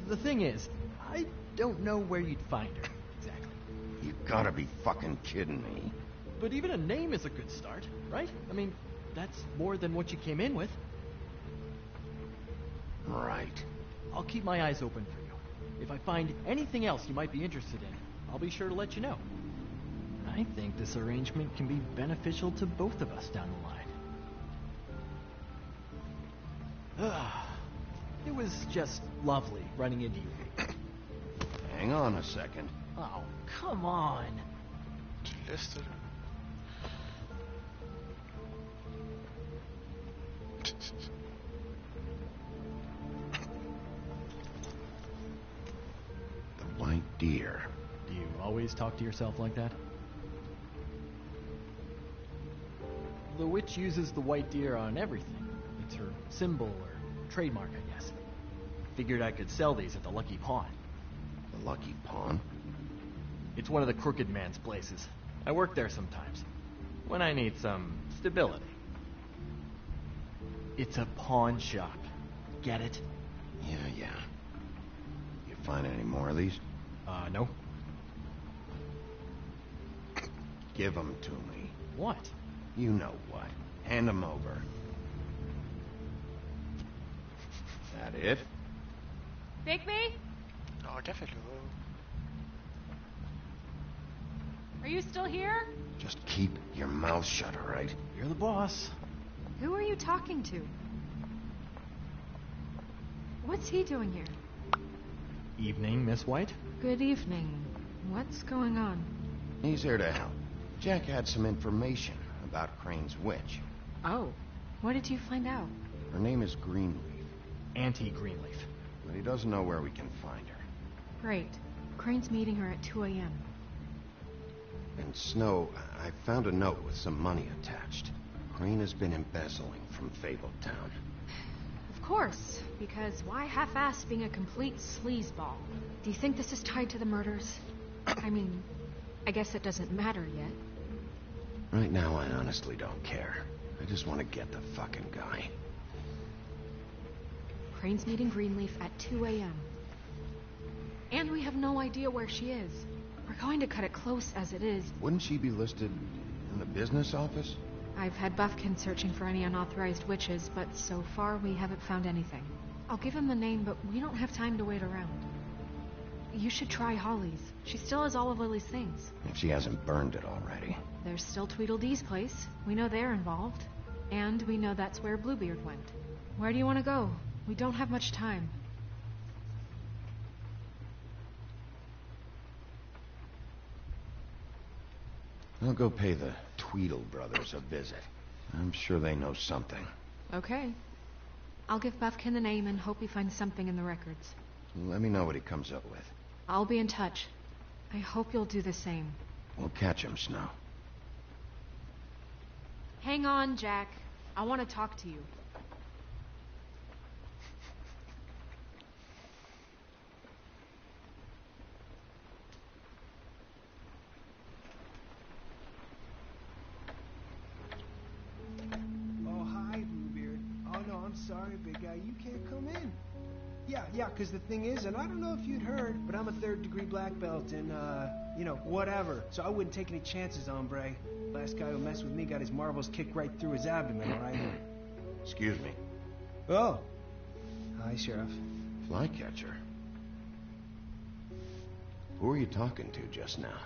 The thing is, I don't know where you'd find her, exactly. You gotta be fucking kidding me. But even a name is a good start, right? I mean, that's more than what you came in with. Right. I'll keep my eyes open for you. If I find anything else you might be interested in, I'll be sure to let you know. I think this arrangement can be beneficial to both of us down the line. It was just lovely running into you. Hang on a second. Oh, come on. The white deer. Do you always talk to yourself like that? The witch uses the white deer on everything. It's her symbol or trademark, I guess. Figured I could sell these at the Lucky Pawn. The Lucky Pawn? It's one of the crooked man's places. I work there sometimes. When I need some stability. It's a pawn shop. Get it? Yeah. You find any more of these? No. Give them to me. What? You know what. Hand them over. That it? Bigby? Oh, definitely. Are you still here? Just keep your mouth shut, all right? You're the boss. Who are you talking to? What's he doing here? Evening, Miss White. Good evening. What's going on? He's here to help. Jack had some information about Crane's witch. Oh, what did you find out? Her name is Greenleaf. Auntie Greenleaf. But he doesn't know where we can find her. Great. Crane's meeting her at 2 a.m. And Snow, I found a note with some money attached. Crane has been embezzling from Fabletown. Of course, because why half-ass being a complete sleazeball? Do you think this is tied to the murders? I mean, I guess it doesn't matter yet. Right now, I honestly don't care. I just want to get the fucking guy. Crane's meeting Greenleaf at 2 a.m. And we have no idea where she is. We're going to cut it close as it is. Wouldn't she be listed in the business office? I've had Buffkin searching for any unauthorized witches, but so far we haven't found anything. I'll give him the name, but we don't have time to wait around. You should try Holly's. She still has all of Lily's things. If she hasn't burned it already. There's still Tweedledee's place. We know they're involved. And we know that's where Bluebeard went. Where do you want to go? We don't have much time. I'll go pay the Tweedle brothers a visit. I'm sure they know something. Okay. I'll give Buffkin the name and hope he finds something in the records. Let me know what he comes up with. I'll be in touch. I hope you'll do the same. We'll catch him, Snow. Hang on, Jack. I want to talk to you. Oh, hi, Bluebeard. Oh, no, I'm sorry, big guy. You can't come in. Yeah, because the thing is, and I don't know if you'd heard, but I'm a third-degree black belt and, whatever. So I wouldn't take any chances, hombre. Last guy who messed with me got his marbles kicked right through his abdomen, all right? Excuse me. Oh. Hi, Sheriff. Flycatcher. Who were you talking to just now?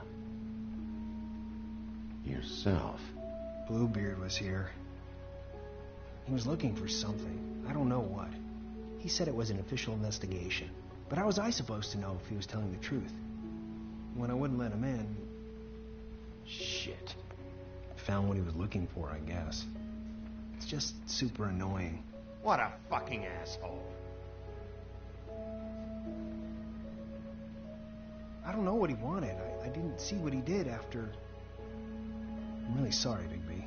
Yourself. Bluebeard was here. He was looking for something. I don't know what. He said it was an official investigation. But how was I supposed to know if he was telling the truth? When I wouldn't let him in... Shit. Found what he was looking for, I guess. It's just super annoying. What a fucking asshole. I don't know what he wanted. I didn't see what he did after... I'm really sorry, Big B.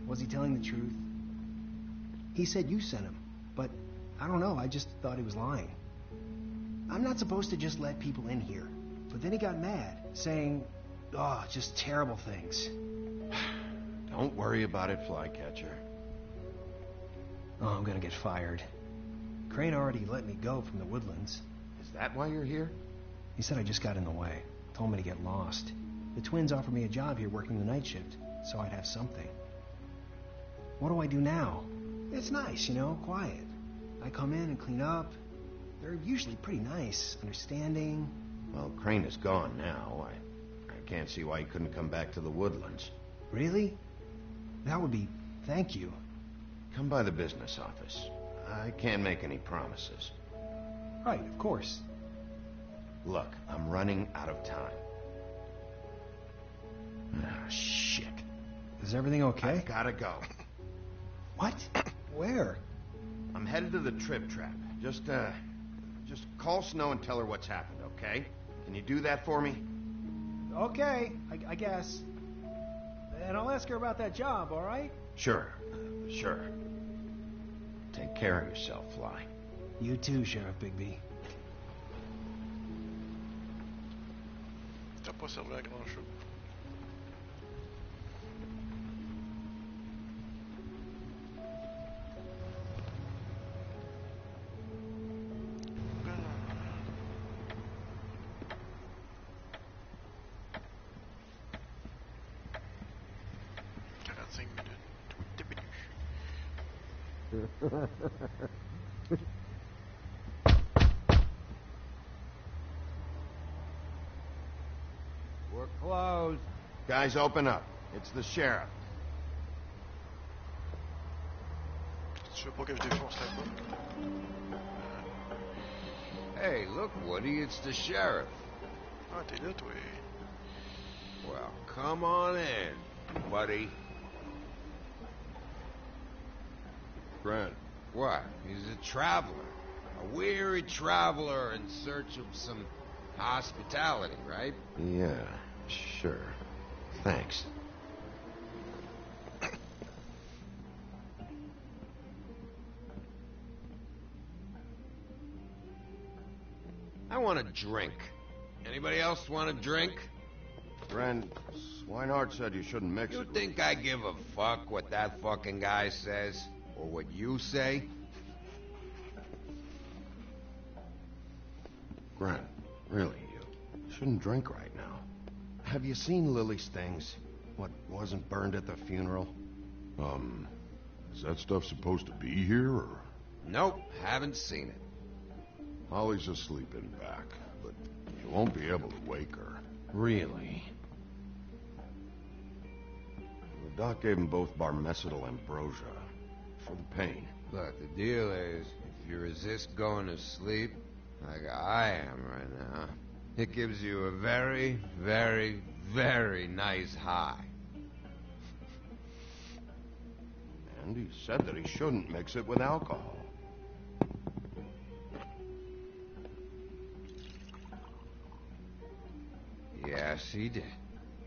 Was he telling the truth? He said you sent him, but I don't know, I just thought he was lying. I'm not supposed to just let people in here, but then he got mad, saying, oh, just terrible things. Don't worry about it, Flycatcher. Oh, I'm gonna get fired. Crane already let me go from the Woodlands. Is that why you're here? He said I just got in the way, told me to get lost. The twins offered me a job here working the night shift, so I'd have something. What do I do now? It's nice, you know, quiet. I come in and clean up. They're usually pretty nice, understanding. Well, Crane is gone now. I can't see why he couldn't come back to the Woodlands. Really? That would be... thank you. Come by the business office. I can't make any promises. Right, of course. Look, I'm running out of time. Ah, shit. Is everything okay? I've gotta go. What? Where? I'm headed to the Trip Trap. Just call Snow and tell her what's happened, okay? Can you do that for me? Okay, I guess. And I'll ask her about that job, all right? Sure. Take care of yourself, Fly. You too, Sheriff Bigby. T'as pas servi à grand chose. We're closed. Guys, open up. It's the sheriff. Tu veux pas que je défonce la porte? Hey, look, Woody, it's the sheriff. Ah, t'es là, toi. Well, come on in, buddy. Grant. What? He's a traveler. A weary traveler in search of some hospitality, right? Yeah, sure. Thanks. I want a drink. Anybody else want a drink? Friend, Swinehart said you shouldn't mix You it. think I give a fuck what that fucking guy says? Or what you say? Grant, really, you shouldn't drink right now. Have you seen Lily's things? What wasn't burned at the funeral? Is that stuff supposed to be here, or? Nope, haven't seen it. Holly's asleep in back, but you won't be able to wake her. Really? The doc gave them both Barmecidal ambrosia for the pain. Look, the deal is, if you resist going to sleep, like I am right now, it gives you a very, very, very nice high. And he said that he shouldn't mix it with alcohol. Yes, he did.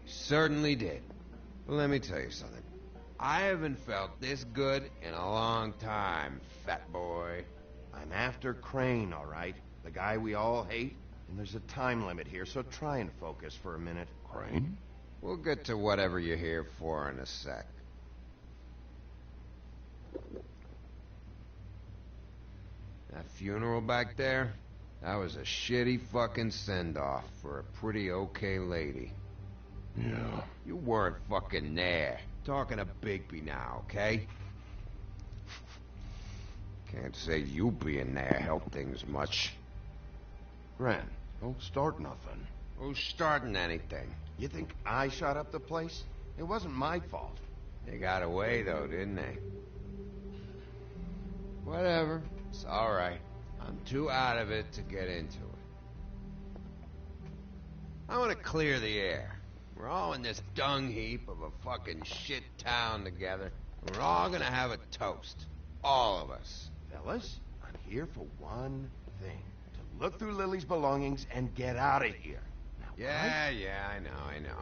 He certainly did. But let me tell you something. I haven't felt this good in a long time, fat boy. I'm after Crane, all right? The guy we all hate. And there's a time limit here, so try and focus for a minute. Crane? We'll get to whatever you're here for in a sec. That funeral back there, that was a shitty fucking send-off for a pretty okay lady. Yeah. You weren't fucking there. Talking to Bigby now, okay? Can't say you being there helped things much. Gren, don't start nothing. Who's starting anything? You think I shot up the place? It wasn't my fault. They got away, though, didn't they? Whatever. It's all right. I'm too out of it to get into it. I want to clear the air. We're all in this dung heap of a fucking shit town together. We're all gonna have a toast. All of us. Fellas, I'm here for one thing. To look through Lily's belongings and get out of here. Now, yeah, I know.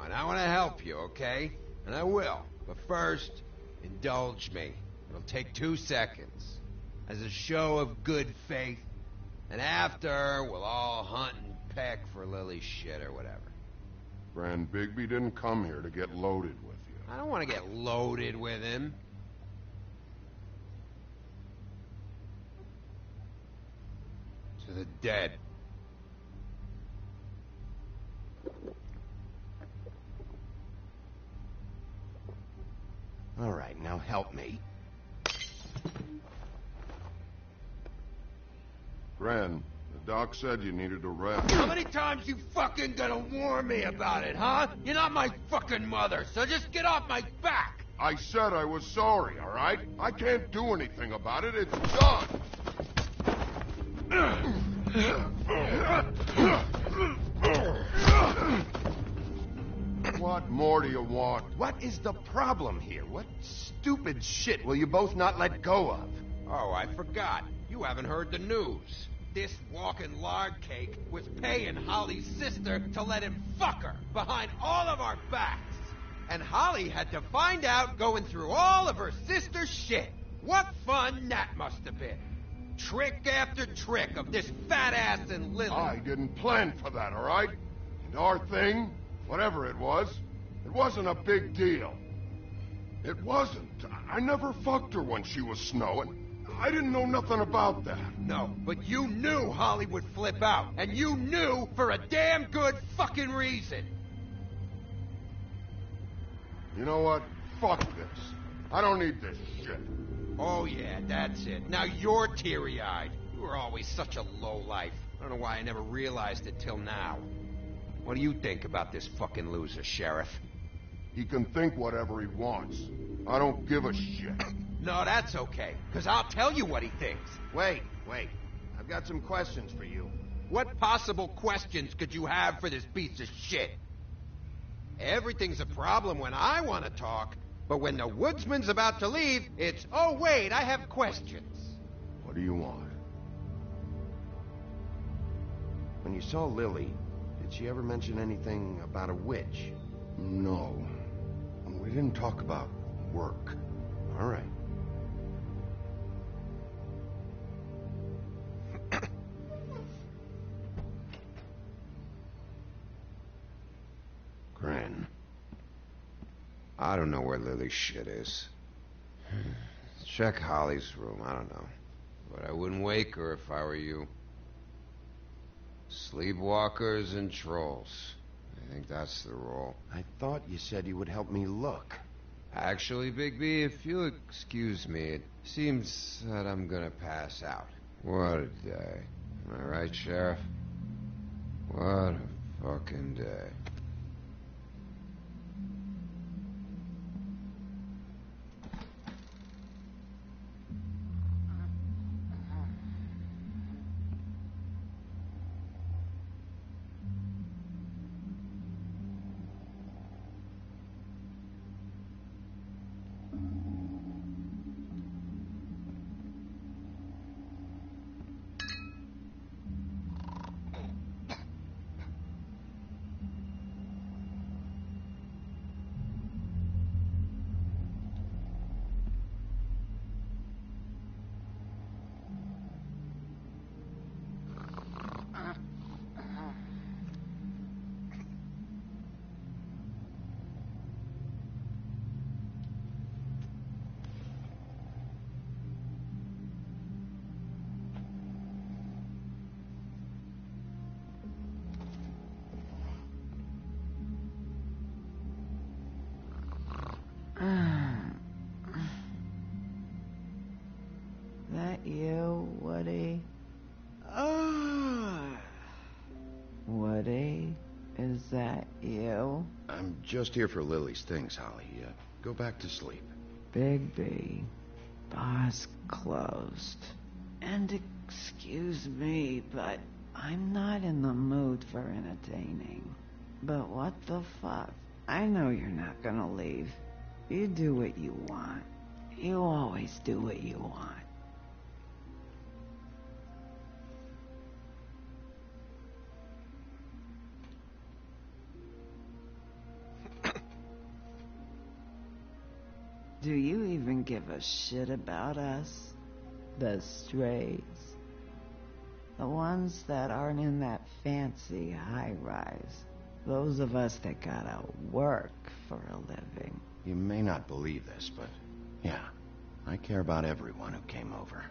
And I want to help you, okay? And I will. But first, indulge me. It'll take 2 seconds. As a show of good faith. And after, we'll all hunt and peck for Lily's shit or whatever. Grand Bigby didn't come here to get loaded with you. I don't want to get loaded with him. To the dead. All right, now help me. Gran, the doc said you needed a rest. How many times you fucking gonna warn me about it, huh? You're not my fucking mother, so just get off my back! I said I was sorry, all right? I can't do anything about it. It's done. What more do you want? What is the problem here? What stupid shit will you both not let go of? Oh, I forgot. You haven't heard the news. This walking lard cake was paying Holly's sister to let him fuck her behind all of our backs. And Holly had to find out going through all of her sister's shit. What fun that must have been. Trick after trick of this fat ass and Lily. I didn't plan for that, all right? And our thing, whatever it wasn't a big deal. It wasn't. I never fucked her when she was snowing. I didn't know nothing about that. No, but you knew Holly would flip out. And you knew for a damn good fucking reason. You know what? Fuck this. I don't need this shit. Oh yeah, that's it. Now you're teary-eyed. You were always such a lowlife. I don't know why I never realized it till now. What do you think about this fucking loser, Sheriff? He can think whatever he wants. I don't give a shit. No, that's okay, because I'll tell you what he thinks. Wait. I've got some questions for you. What possible questions could you have for this piece of shit? Everything's a problem when I want to talk, but when the woodsman's about to leave, it's, oh wait, I have questions. What do you want? When you saw Lily, did she ever mention anything about a witch? No. We didn't talk about work. All right. Gran. I don't know where Lily's shit is. Check Holly's room, I don't know. But I wouldn't wake her if I were you. Sleepwalkers and trolls. I think that's the rule. I thought you said you would help me look. Actually, Bigby, if you'll excuse me, it seems that I'm gonna pass out. What a day. Am I right, Sheriff? What a fucking day. I'm just here for Lily's things, Holly. Go back to sleep. Bigby, bar's closed. And excuse me, but I'm not in the mood for entertaining. But what the fuck? I know you're not gonna leave. You do what you want. You always do what you want. Do you even give a shit about us? The strays? The ones that aren't in that fancy high-rise. Those of us that gotta work for a living. You may not believe this, but yeah, I care about everyone who came over.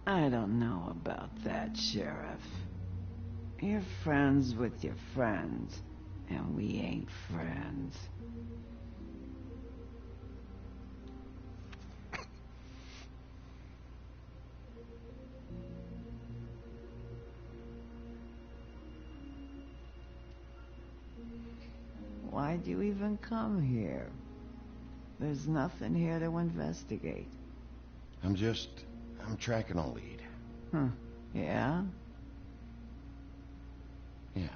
I don't know about that, Sheriff. You're friends with your friends, and we ain't friends. Why'd you even come here? There's nothing here to investigate. I'm tracking a lead. Yeah? Yeah.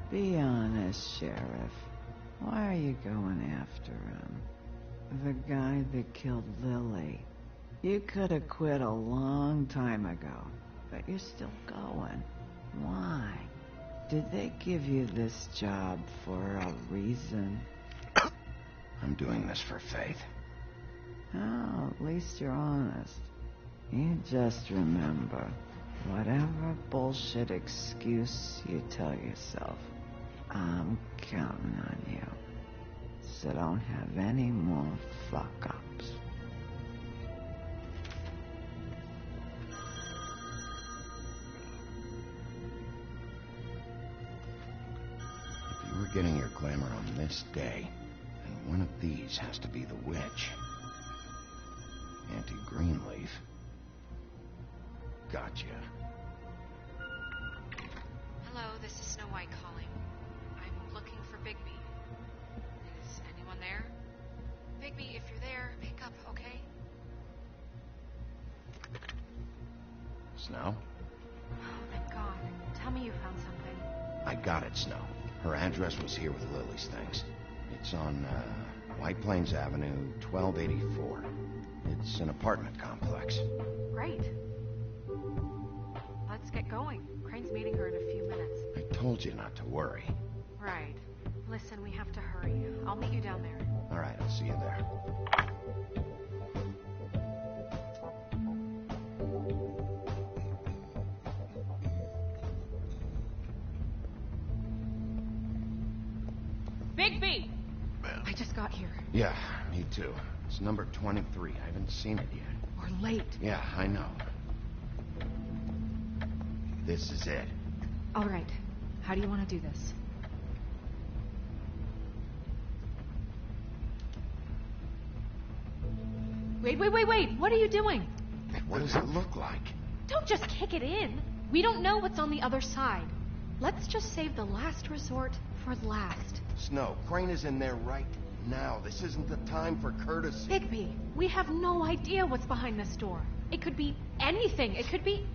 Be honest, Sheriff. Why are you going after him? The guy that killed Lily. You could have quit a long time ago, but you're still going. Why? Did they give you this job for a reason? I'm doing this for Faith. Oh, at least you're honest. You just remember, whatever bullshit excuse you tell yourself, I'm counting on you. So don't have any more fuck-ups. If you were getting your glamour on this day, then one of these has to be the witch. Auntie Greenleaf. Gotcha. Hello, this is Snow White calling. I'm looking for Bigby. Is anyone there? Bigby, if you're there, pick up, okay? Snow? Oh, thank God. Tell me you found something. I got it, Snow. Her address was here with Lily's things. It's on, White Plains Avenue, 1284. It's an apartment complex. Great. Let's get going. Crane's meeting her in a few minutes. I told you not to worry. Right. Listen, we have to hurry. I'll meet you down there. All right, I'll see you there. Bigby! I just got here. Yeah, me too. It's number 23. I haven't seen it yet. We're late. Yeah, I know. This is it. All right. How do you want to do this? Wait. What are you doing? What does it look like? Don't just kick it in. We don't know what's on the other side. Let's just save the last resort for last. Snow, Crane is in there right now. This isn't the time for courtesy. Bigby, we have no idea what's behind this door. It could be anything. It could be...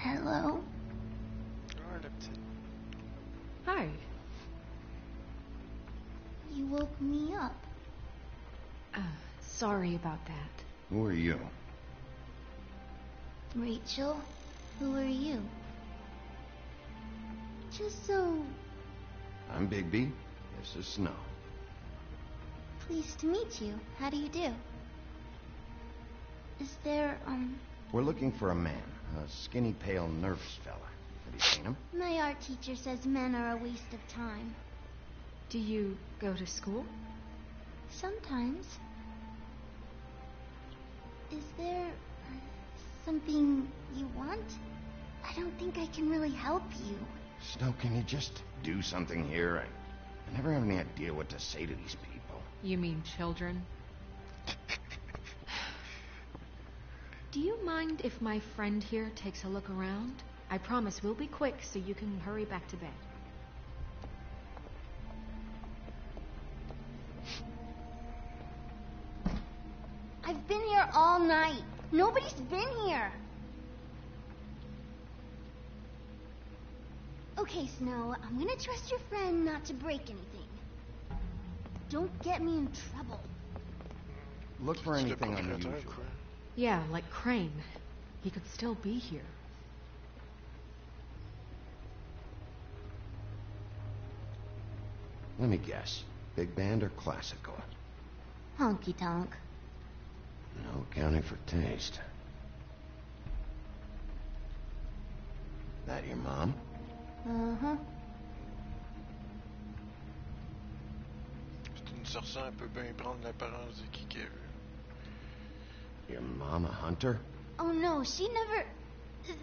Hello? Hi. You woke me up. Sorry about that. Who are you? Rachel, who are you? Just so I'm Bigby. This is Snow. pleased to meet you. How do you do? Is there, We're looking for a man. A skinny, pale, nervous fella. Have you seen him? My art teacher says men are a waste of time. Do you go to school? Sometimes. Is there something you want? I don't think I can really help you. Snow, can you just do something here? I never have any idea what to say to these people. You mean children? Do you mind if my friend here takes a look around? I promise we'll be quick so you can hurry back to bed. I've been here all night. Nobody's been here. Okay, Snow, I'm gonna trust your friend not to break anything. Don't get me in trouble. Look for anything unusual. Yeah, like Crane. He could still be here. Let me guess. Big band or classical? Honky tonk. No accounting for taste. That your mom? Uh-huh. C'est une sorcière, elle peut bien prendre l'apparence de qui qu'elle veut. Your mom a hunter? Oh no, she never...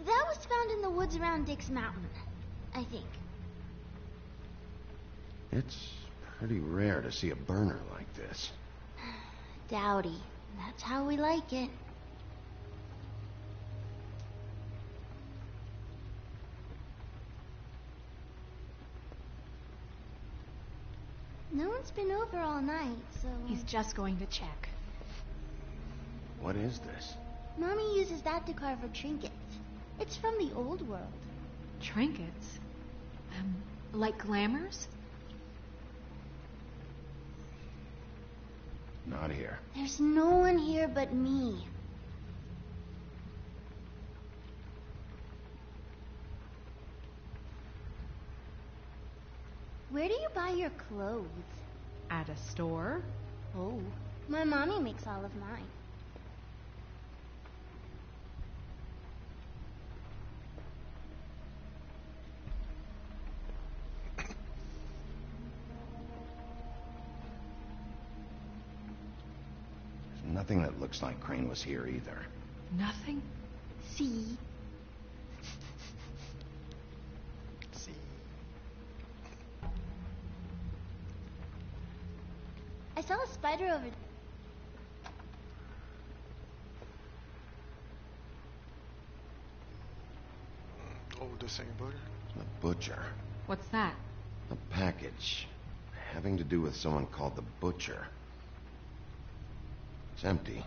That was found in the woods around Dick's Mountain, I think. It's pretty rare to see a burner like this. Dowdy. That's how we like it. No one's been over all night, so... He's just going to check. What is this? Mommy uses that to carve her trinkets. It's from the old world. Trinkets? Like glamours? Not here. There's no one here but me. Where do you buy your clothes? At a store? Oh, my mommy makes all of mine. There's nothing that looks like Crane was here either. Nothing? See? I saw a spider over there. Drôle de symbole. The butcher. What's that? A package having to do with someone called the Butcher. It's empty.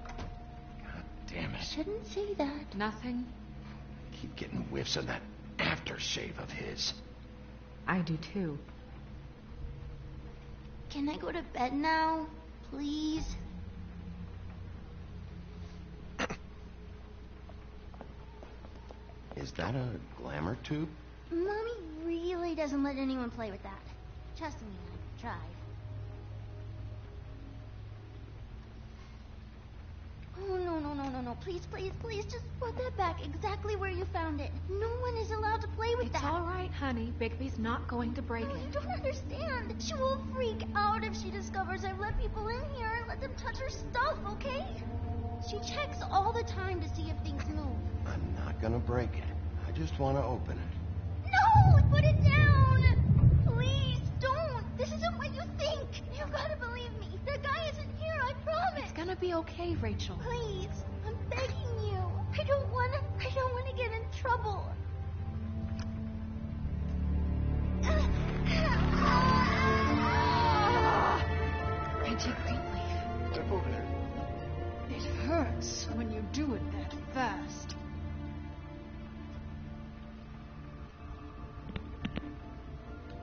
God damn it. Shouldn't say that. Nothing? Keep getting whiffs of that aftershave of his. I do too. Can I go to bed now? Please? Is that a glamour tube? Mommy really doesn't let anyone play with that. Trust me, I've tried. Oh, no. Please, just put that back exactly where you found it. No one is allowed to play with that. It's all right, honey. Bigby's not going to break You it. don't understand. She will freak out if she discovers I've let people in here and let them touch her stuff, okay? She checks all the time to see if things move. I'm not gonna break it. I just want to open it. No! Put it down! Please, don't! This isn't what you think! You've got to believe me. The guy isn't here, I promise! It's gonna be okay, Rachel. Please, I'm begging you. I don't want to get in trouble. Reggie Greenleaf. Step over there. It hurts when you do it that fast.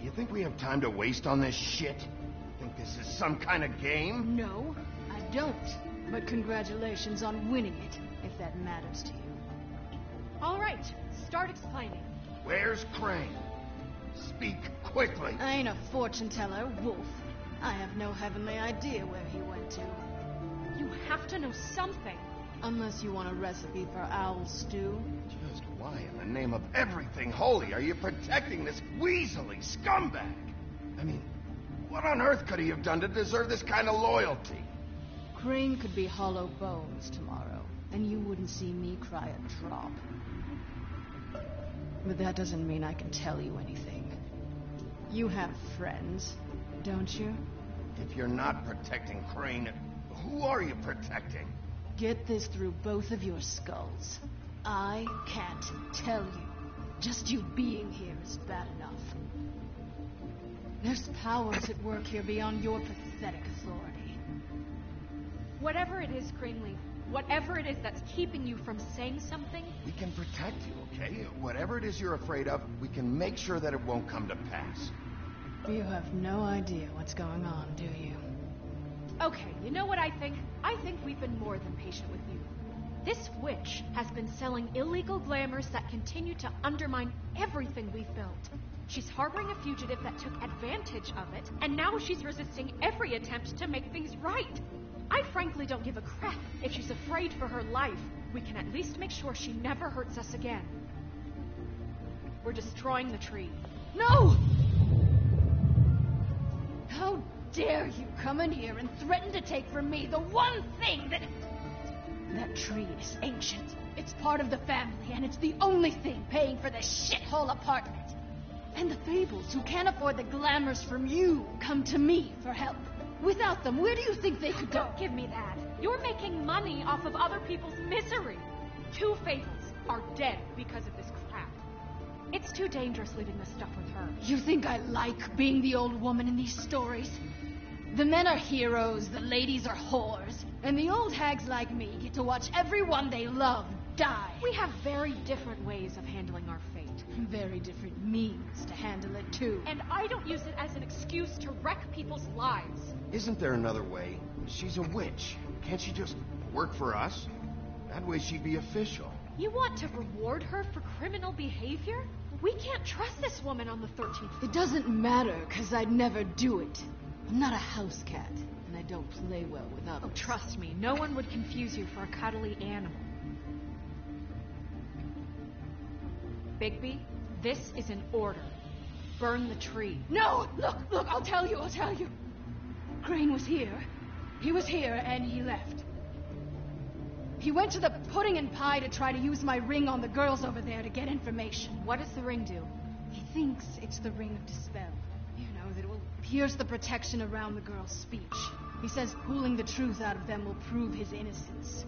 You think we have time to waste on this shit? Think this is some kind of game? No, I don't. But congratulations on winning it, if that matters to you. All right, start explaining. Where's Crane? Speak quickly. I ain't a fortune teller, Wolf. I have no heavenly idea where he went to. You have to know something. Unless you want a recipe for owl stew. Just why in the name of everything holy are you protecting this weaselly scumbag? I mean, what on earth could he have done to deserve this kind of loyalty? Crane could be hollow bones tomorrow, and you wouldn't see me cry a drop. But that doesn't mean I can tell you anything. You have friends, don't you? If you're not protecting Crane, who are you protecting? Get this through both of your skulls. I can't tell you. Just you being here is bad enough. There's powers at work here beyond your pathetic authority. Whatever it is, Greenleaf, whatever it is that's keeping you from saying something... We can protect you, okay? Whatever it is you're afraid of, we can make sure that it won't come to pass. You have no idea what's going on, do you? Okay, you know what I think? I think we've been more than patient with you. This witch has been selling illegal glamours that continue to undermine everything we've built. She's harboring a fugitive that took advantage of it, and now she's resisting every attempt to make things right. I frankly don't give a crap if she's afraid for her life. We can at least make sure she never hurts us again. We're destroying the tree. No! How dare you come in here and threaten to take from me the one thing that... That tree is ancient. It's part of the family, and it's the only thing paying for this shithole apartment. And the Fables, who can't afford the glamours from you, come to me for help. Without them, where do you think they could go? Don't give me that. You're making money off of other people's misery. 2 Fables are dead because of this crap. It's too dangerous leaving this stuff with her. You think I like being the old woman in these stories? The men are heroes, the ladies are whores, and the old hags like me get to watch everyone they love die. We have very different ways of handling our fate. Very different means to handle it, too. And I don't use it as an excuse to wreck people's lives. Isn't there another way? She's a witch. Can't she just work for us? That way she'd be official. You want to reward her for criminal behavior? We can't trust this woman on the 13th floor. It doesn't matter, because I'd never do it. I'm not a house cat, and I don't play well with others. Oh, trust me, no one would confuse you for a cuddly animal. Bigby, this is an order. Burn the tree. No! Look, I'll tell you. Crane was here. He was here, and he left. He went to the pudding and pie to try to use my ring on the girls over there to get information. What does the ring do? He thinks it's the ring of dispel. You know, that it will pierce the protection around the girls' speech. He says pulling the truth out of them will prove his innocence.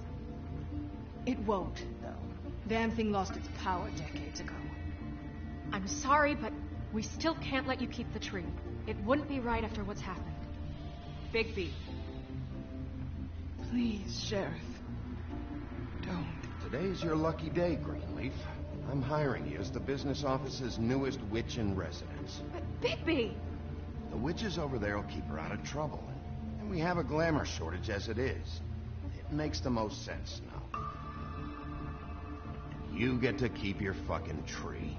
It won't, though. Damn thing lost its power decades ago. I'm sorry, but we still can't let you keep the tree. It wouldn't be right after what's happened. Bigby. Please, Sheriff. Don't. Today's your lucky day, Greenleaf. I'm hiring you as the business office's newest witch in residence. But Bigby! The witches over there will keep her out of trouble. And we have a glamour shortage as it is. It makes the most sense now. You get to keep your fucking tree.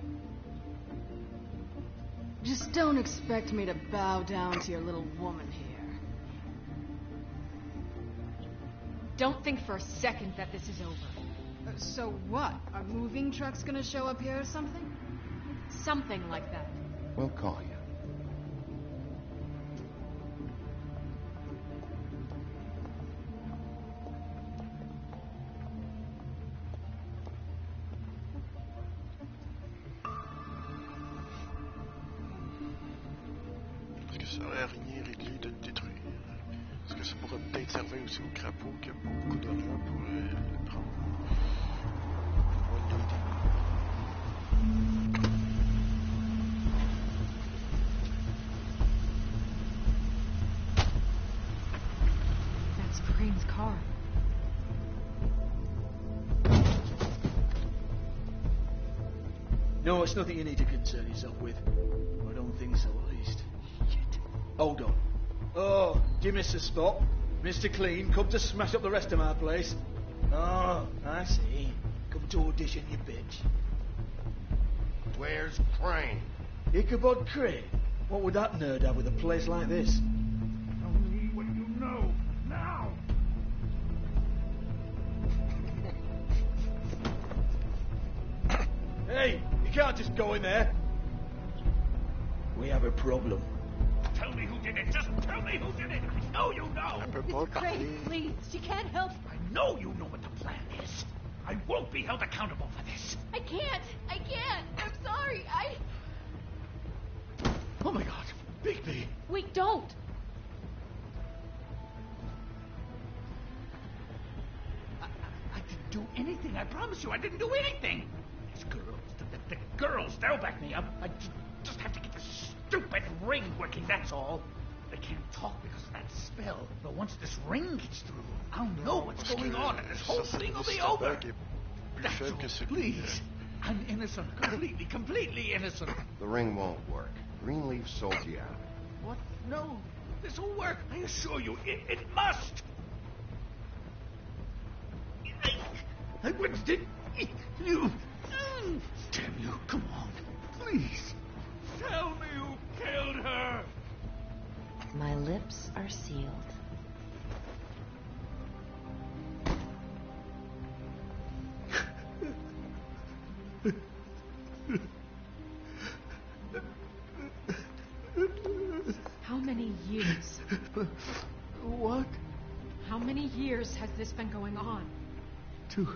Just don't expect me to bow down to your little woman here. Don't think for a second that this is over. So what? Are moving trucks gonna show up here or something? Something like that. We'll call you. Est-ce que ça aurait rien réglé de le détruire? Est-ce que ça pourrait peut-être servir aussi au crapaud qui a beaucoup d'argent pour le prendre? On va l'aider. That's Crane's car. No, it's nothing you need to concern yourself with. I don't think so, at least. Shit. Hold on. Oh, give us a spot. Mr. Clean, come to smash up the rest of my place. Oh, I see. Come to audition, you bitch. Where's Crane? Ichabod Crane? What would that nerd have with a place like this? can't just go in there. We have a problem. Tell me who did it. Just tell me who did it. I know you know. Crane, please. She can't help. I know you know what the plan is. I won't be held accountable for this. I can't. I'm sorry. Oh my God, Bigby. We don't. I didn't do anything. I promise you, I didn't do anything. These girls, the girls, they'll back me up. I just have to get this stupid ring working, that's all. They can't talk because of that spell. But once this ring gets through, I'll know what's going on and this whole thing will be over. That's all, please. I'm innocent. Completely innocent. The ring won't work. Greenleaf sold you out. What? No. This will work. I assure you, it must. I witnessed it. You. Damn you. Come on. Please. Tell me who killed her. My lips are sealed. How many years? What? How many years has this been going on? Too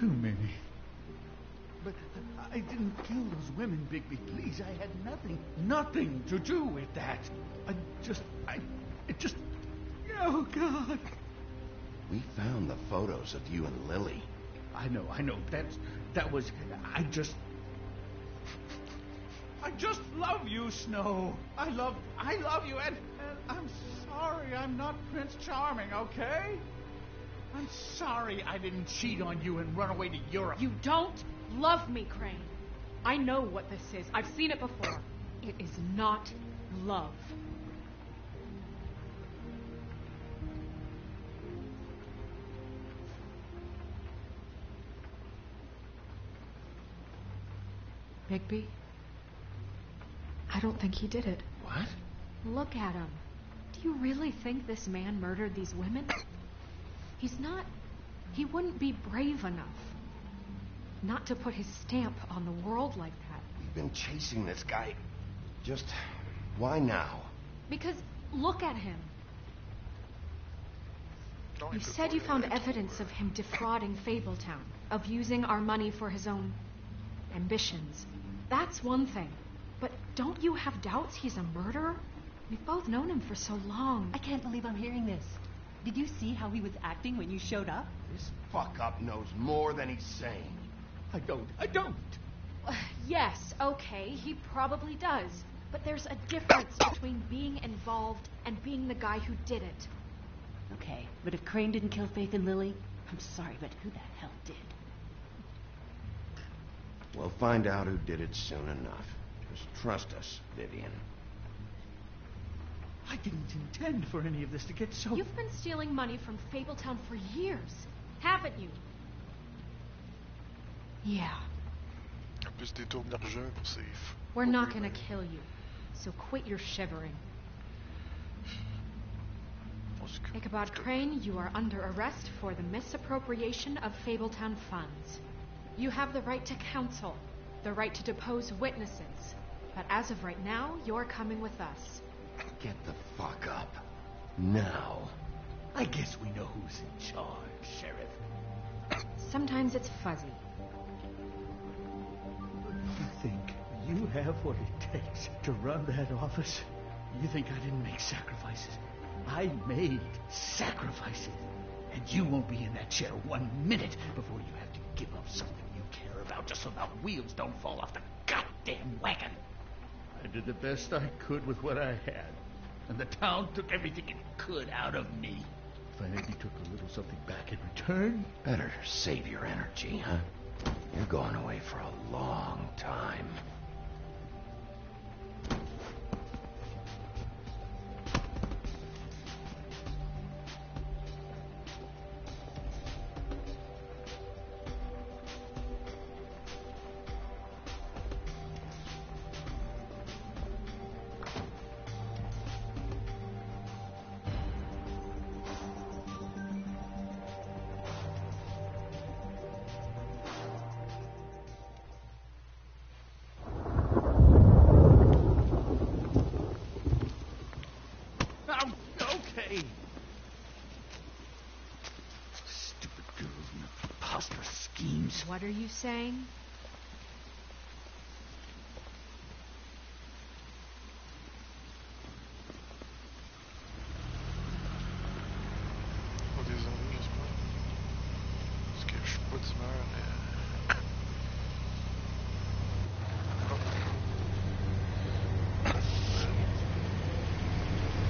many. But I didn't kill those women, Bigby. Please, I had nothing to do with that. Oh, God. We found the photos of you and Lily. I know. I just love you, Snow. I love you, and I'm sorry I'm not Prince Charming, okay? I'm sorry I didn't cheat on you and run away to Europe. You don't love me, Crane. I know what this is. I've seen it before. It is not love. Bigby? I don't think he did it. What? Look at him. Do you really think this man murdered these women? He wouldn't be brave enough not to put his stamp on the world like that. We've been chasing this guy. Just why now? Because look at him. You said you found evidence of him defrauding Fabletown, of using our money for his own ambitions. That's one thing. But don't you have doubts he's a murderer? We've both known him for so long. I can't believe I'm hearing this. Did you see how he was acting when you showed up? This fuck-up knows more than he's saying. I don't. Yes, okay, he probably does. But there's a difference between being involved and being the guy who did it. Okay, but if Crane didn't kill Faith and Lily, I'm sorry, but who the hell did? We'll find out who did it soon enough. Just trust us, Vivian. I didn't intend for any of this to get so... You've been stealing money from Fabletown for years, haven't you? Yeah. We're not gonna kill you, so quit your shivering. Ichabod Crane, you are under arrest for the misappropriation of Fabletown funds. You have the right to counsel, the right to depose witnesses, but as of right now, you're coming with us. Get the fuck up. Now. I guess we know who's in charge, Sheriff. Sometimes it's fuzzy. You think you have what it takes to run that office? You think I didn't make sacrifices? I made sacrifices. And you won't be in that chair 1 minute before you have to give up something you care about just so the wheels don't fall off the goddamn wagon. I did the best I could with what I had. And the town took everything it could out of me. If I maybe took a little something back in return... Better save your energy, huh? You're going away for a long time. What are you saying? Oh, désolé, j'espère. Parce que je suis pas d'humeur.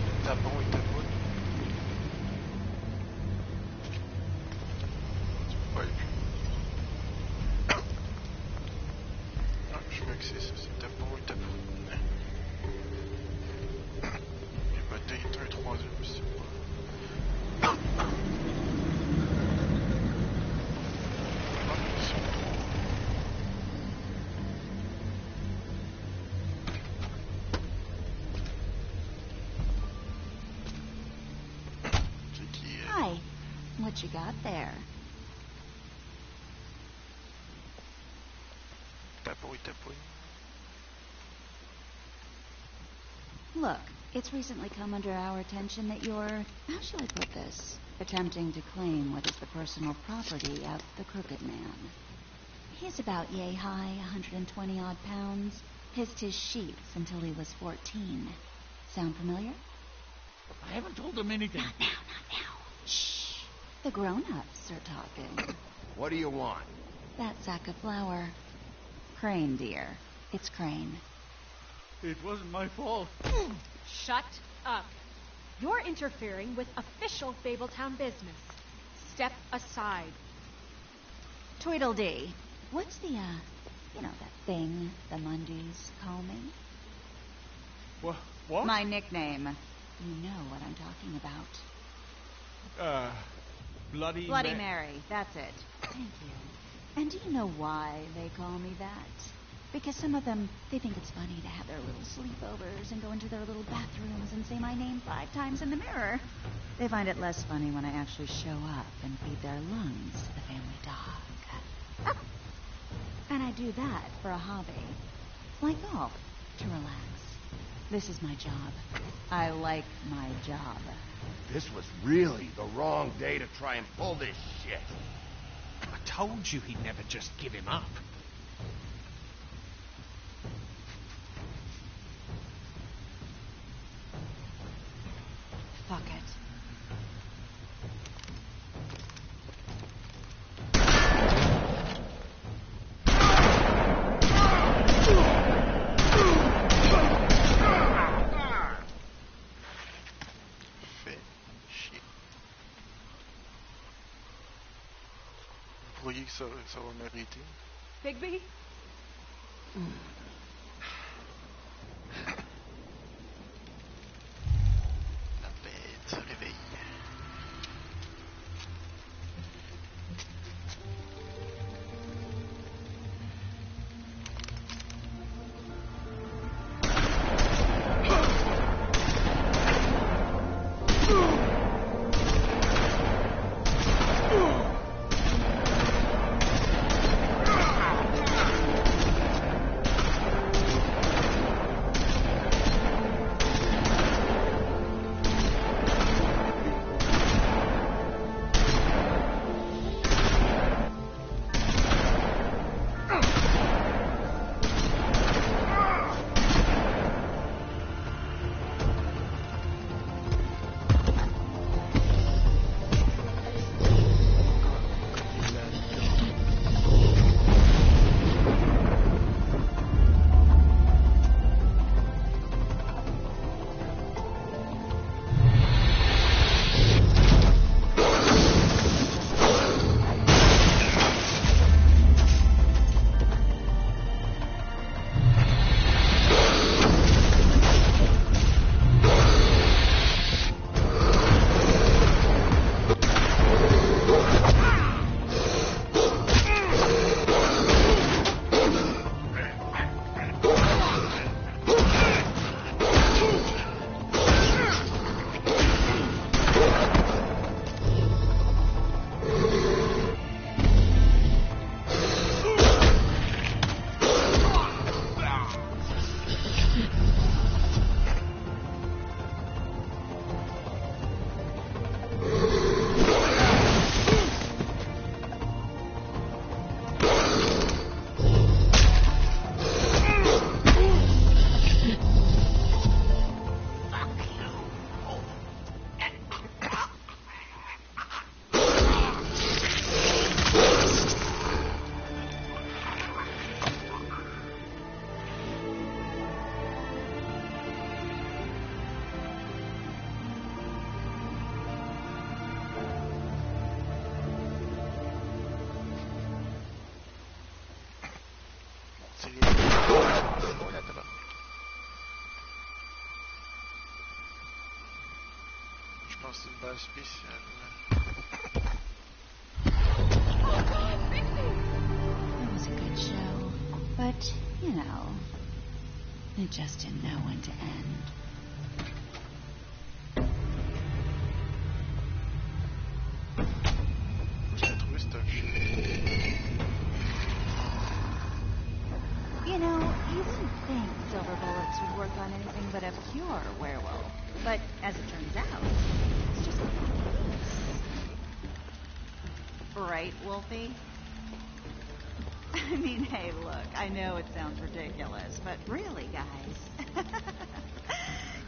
Le tapon est à bout. Ouais, non, je crois que c'est ça, c'est le tapon est à bout. Il va être un troisième aussi. Hi. What you got there? Tapon est à bout. Look, it's recently come under our attention that you're, how shall I put this, attempting to claim what is the personal property of the Crooked Man. He's about yay high, 120 odd pounds, pissed his sheets until he was 14. Sound familiar? I haven't told him anything. Not now, not now. Shh. The grown-ups are talking. What do you want? That sack of flour. Crane, dear. It's Crane. It wasn't my fault. Shut up. You're interfering with official Fabletown business. Step aside. Tweedledee. What's the, you know, that thing the Mundies call me? What? My nickname. You know what I'm talking about. Bloody Mary. That's it. Thank you. And do you know why they call me that? Because some of them, they think it's funny to have their little sleepovers and go into their little bathrooms and say my name 5 times in the mirror. They find it less funny when I actually show up and feed their lungs to the family dog. And I do that for a hobby. Like golf, to relax. This is my job. I like my job. This was really the wrong day to try and pull this shit. I told you he'd never just give him up. Fuck it. Vous croyez que ça va m'arrêter? Bigby? La bête se réveille. pense que c'est une balle spéciale. It was a good show, but, you know, it just didn't know when to end. You know, you wouldn't think silver bullets would work on anything but a pure werewolf. But as it turns out, it's just not the case. Right, Wolfie? I mean, hey, look, I know it sounds ridiculous, but really, guys,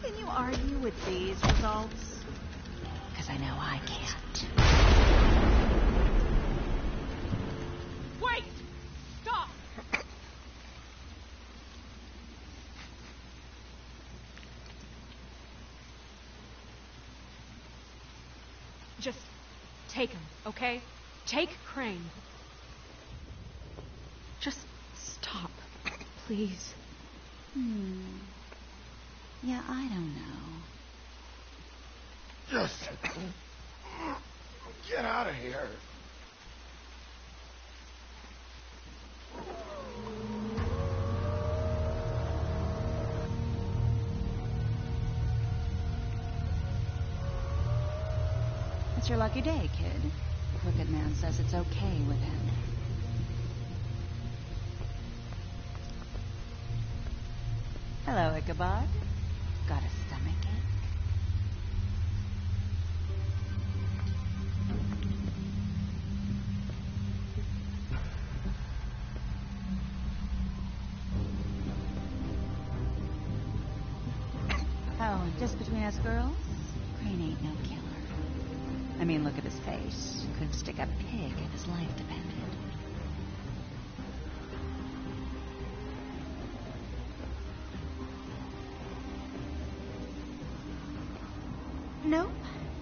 can you argue with these results? Because I know I can't. Wait! Stop! Just take him, okay? Take Crane. Just stop, please. Yeah, I don't know. Just get out of here. It's your lucky day, kid. The Crooked Man says it's okay with him. Hello, Ichabod. Got a stomachache? Oh, and just between us girls, Crane ain't no killer. I mean, look at his face. Could stick a pig if his life depended. Nope,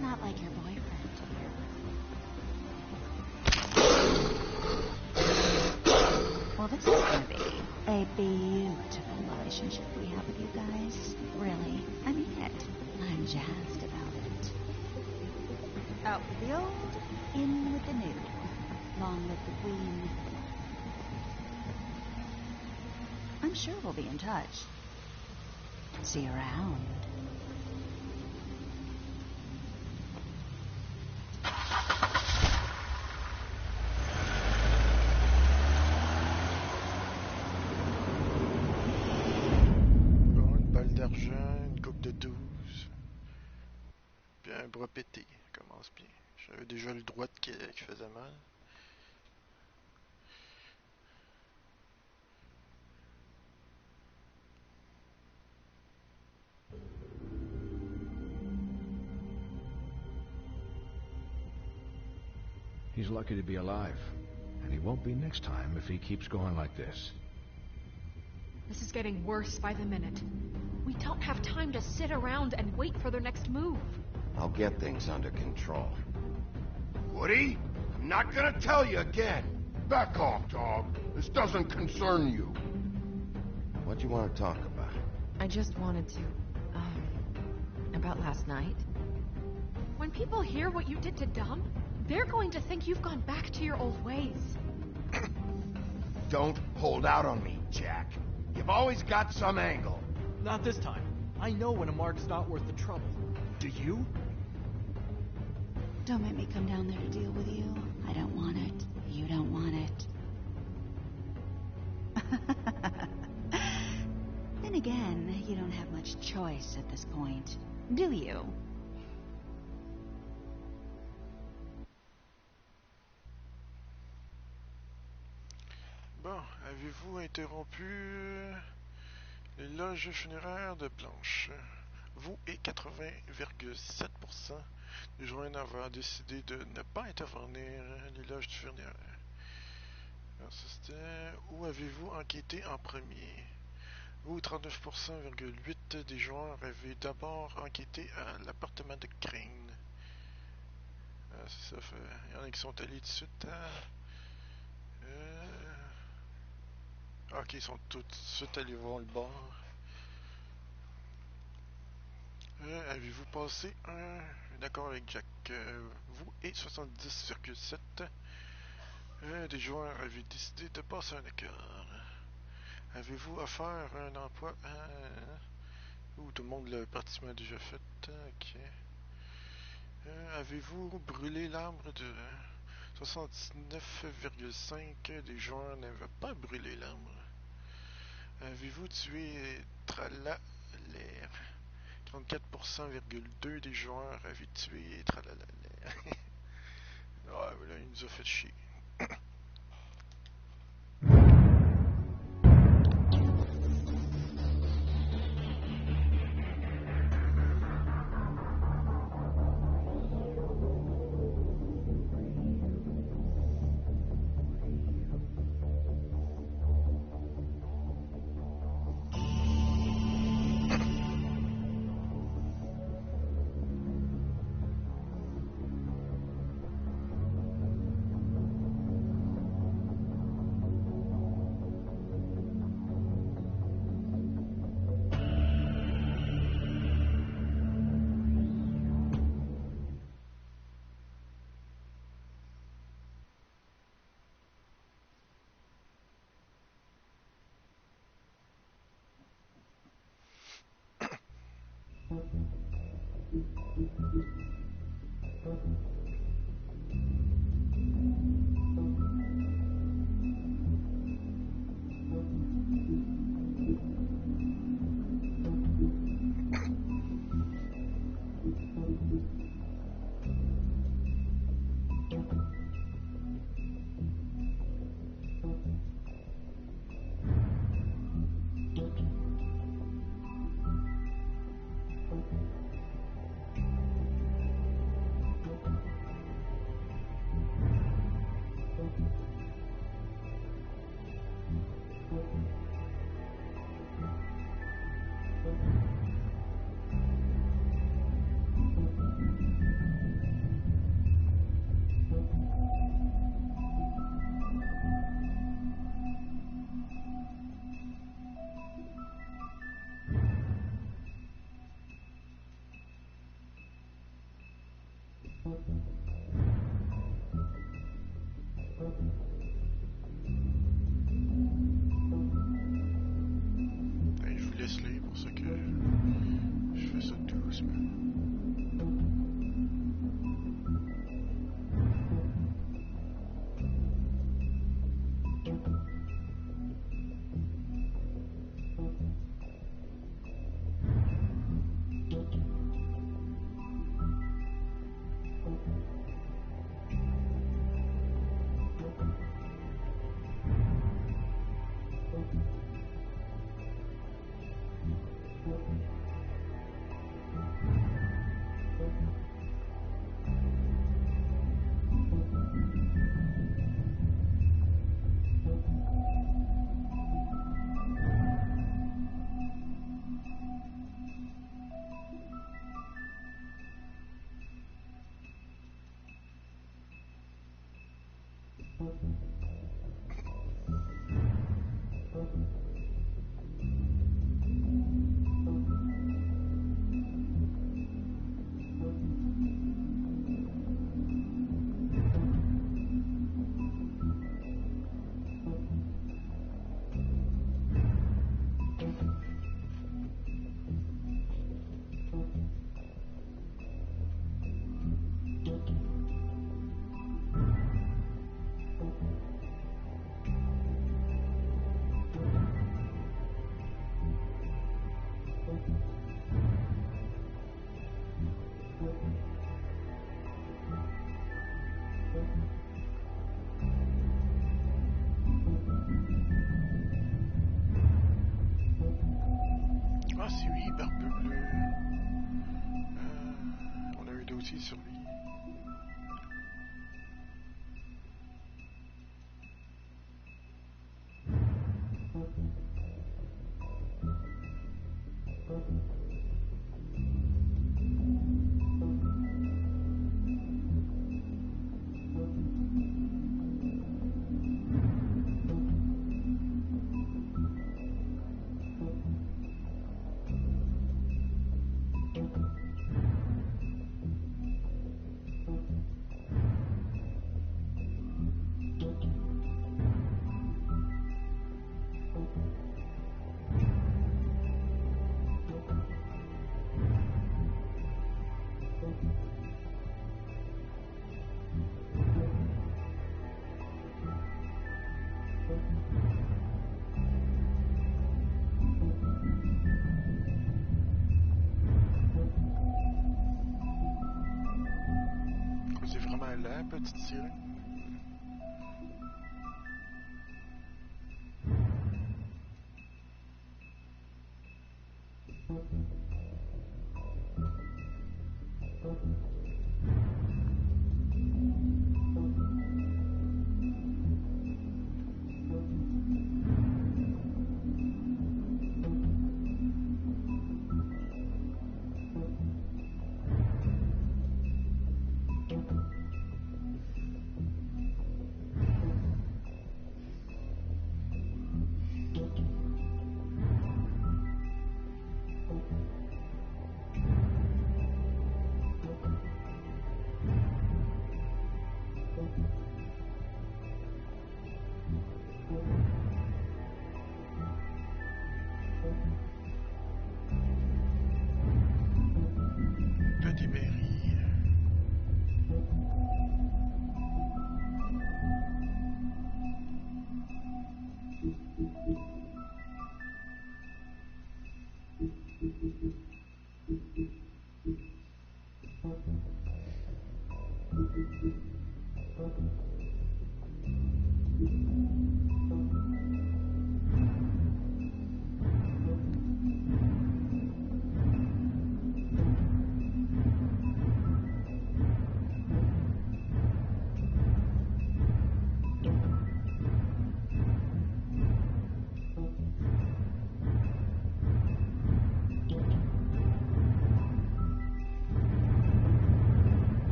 not like your boyfriend here. Well, this is going to be a beautiful relationship we have with you guys. Really, I mean it. I'm jazzed about it. Out with the old, in with the new. Long live the queen. I'm sure we'll be in touch. See you around. Bras pété, commence bien. J'avais déjà le droit qui faisait mal. He's lucky to be alive, and he won't be next time if he keeps going like this. This is getting worse by the minute. We don't have time to sit around and wait for their next move. I'll get things under control. Woody, I'm not gonna tell you again. Back off, dog. This doesn't concern you. What do you want to talk about? I just wanted to, about last night. When people hear what you did to Dom, they're going to think you've gone back to your old ways. Don't hold out on me, Jack. You've always got some angle. Not this time. I know when a mark's not worth the trouble. Do you? Don't make me come down there to deal with you. I don't want it. You don't want it. Then again, you don't have much choice at this point, do you? Bon, avez-vous interrompu l'éloge funéraire de Blanche? Vous et 80,7% des journaux avaient décidé de ne pas intervenir à l'éloge du funéraire. Alors, ça c'était... Où avez-vous enquêté en premier? Vous, 39,8% des joueurs avaient d'abord enquêté à l'appartement de Crane. C'est ça, il y en a qui sont allés tout de suite à... Ok, ils sont tout de suite allés voir le bar. Avez-vous passé d'accord avec Jack. Vous et 70,7 des joueurs avez décidé de passer un écart. Avez-vous offert un emploi ou tout le monde l'a pratiquement déjà fait? Ok. Avez-vous brûlé l'arbre de 79,5 des joueurs n'avaient pas brûlé l'arbre? Avez-vous tué Tralala l'air? 34,2% des joueurs avaient tué Tralala l'air. Ah, là, il nous a fait chier. Je vous laisse lire pour ça que je fais ça doucement. Ah, c'est lui, Barbe Bleue. On a un dossier sur lui. la petite sirène.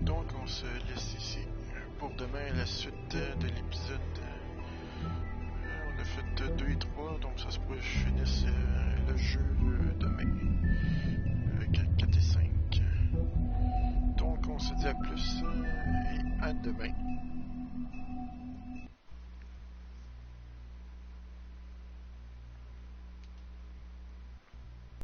Donc on se laisse ici pour demain la suite de l'épisode. On a fait 2 et 3, donc ça se pourrait que je finisse le jeu demain avec 4 et 5. Donc on se dit à plus et à demain.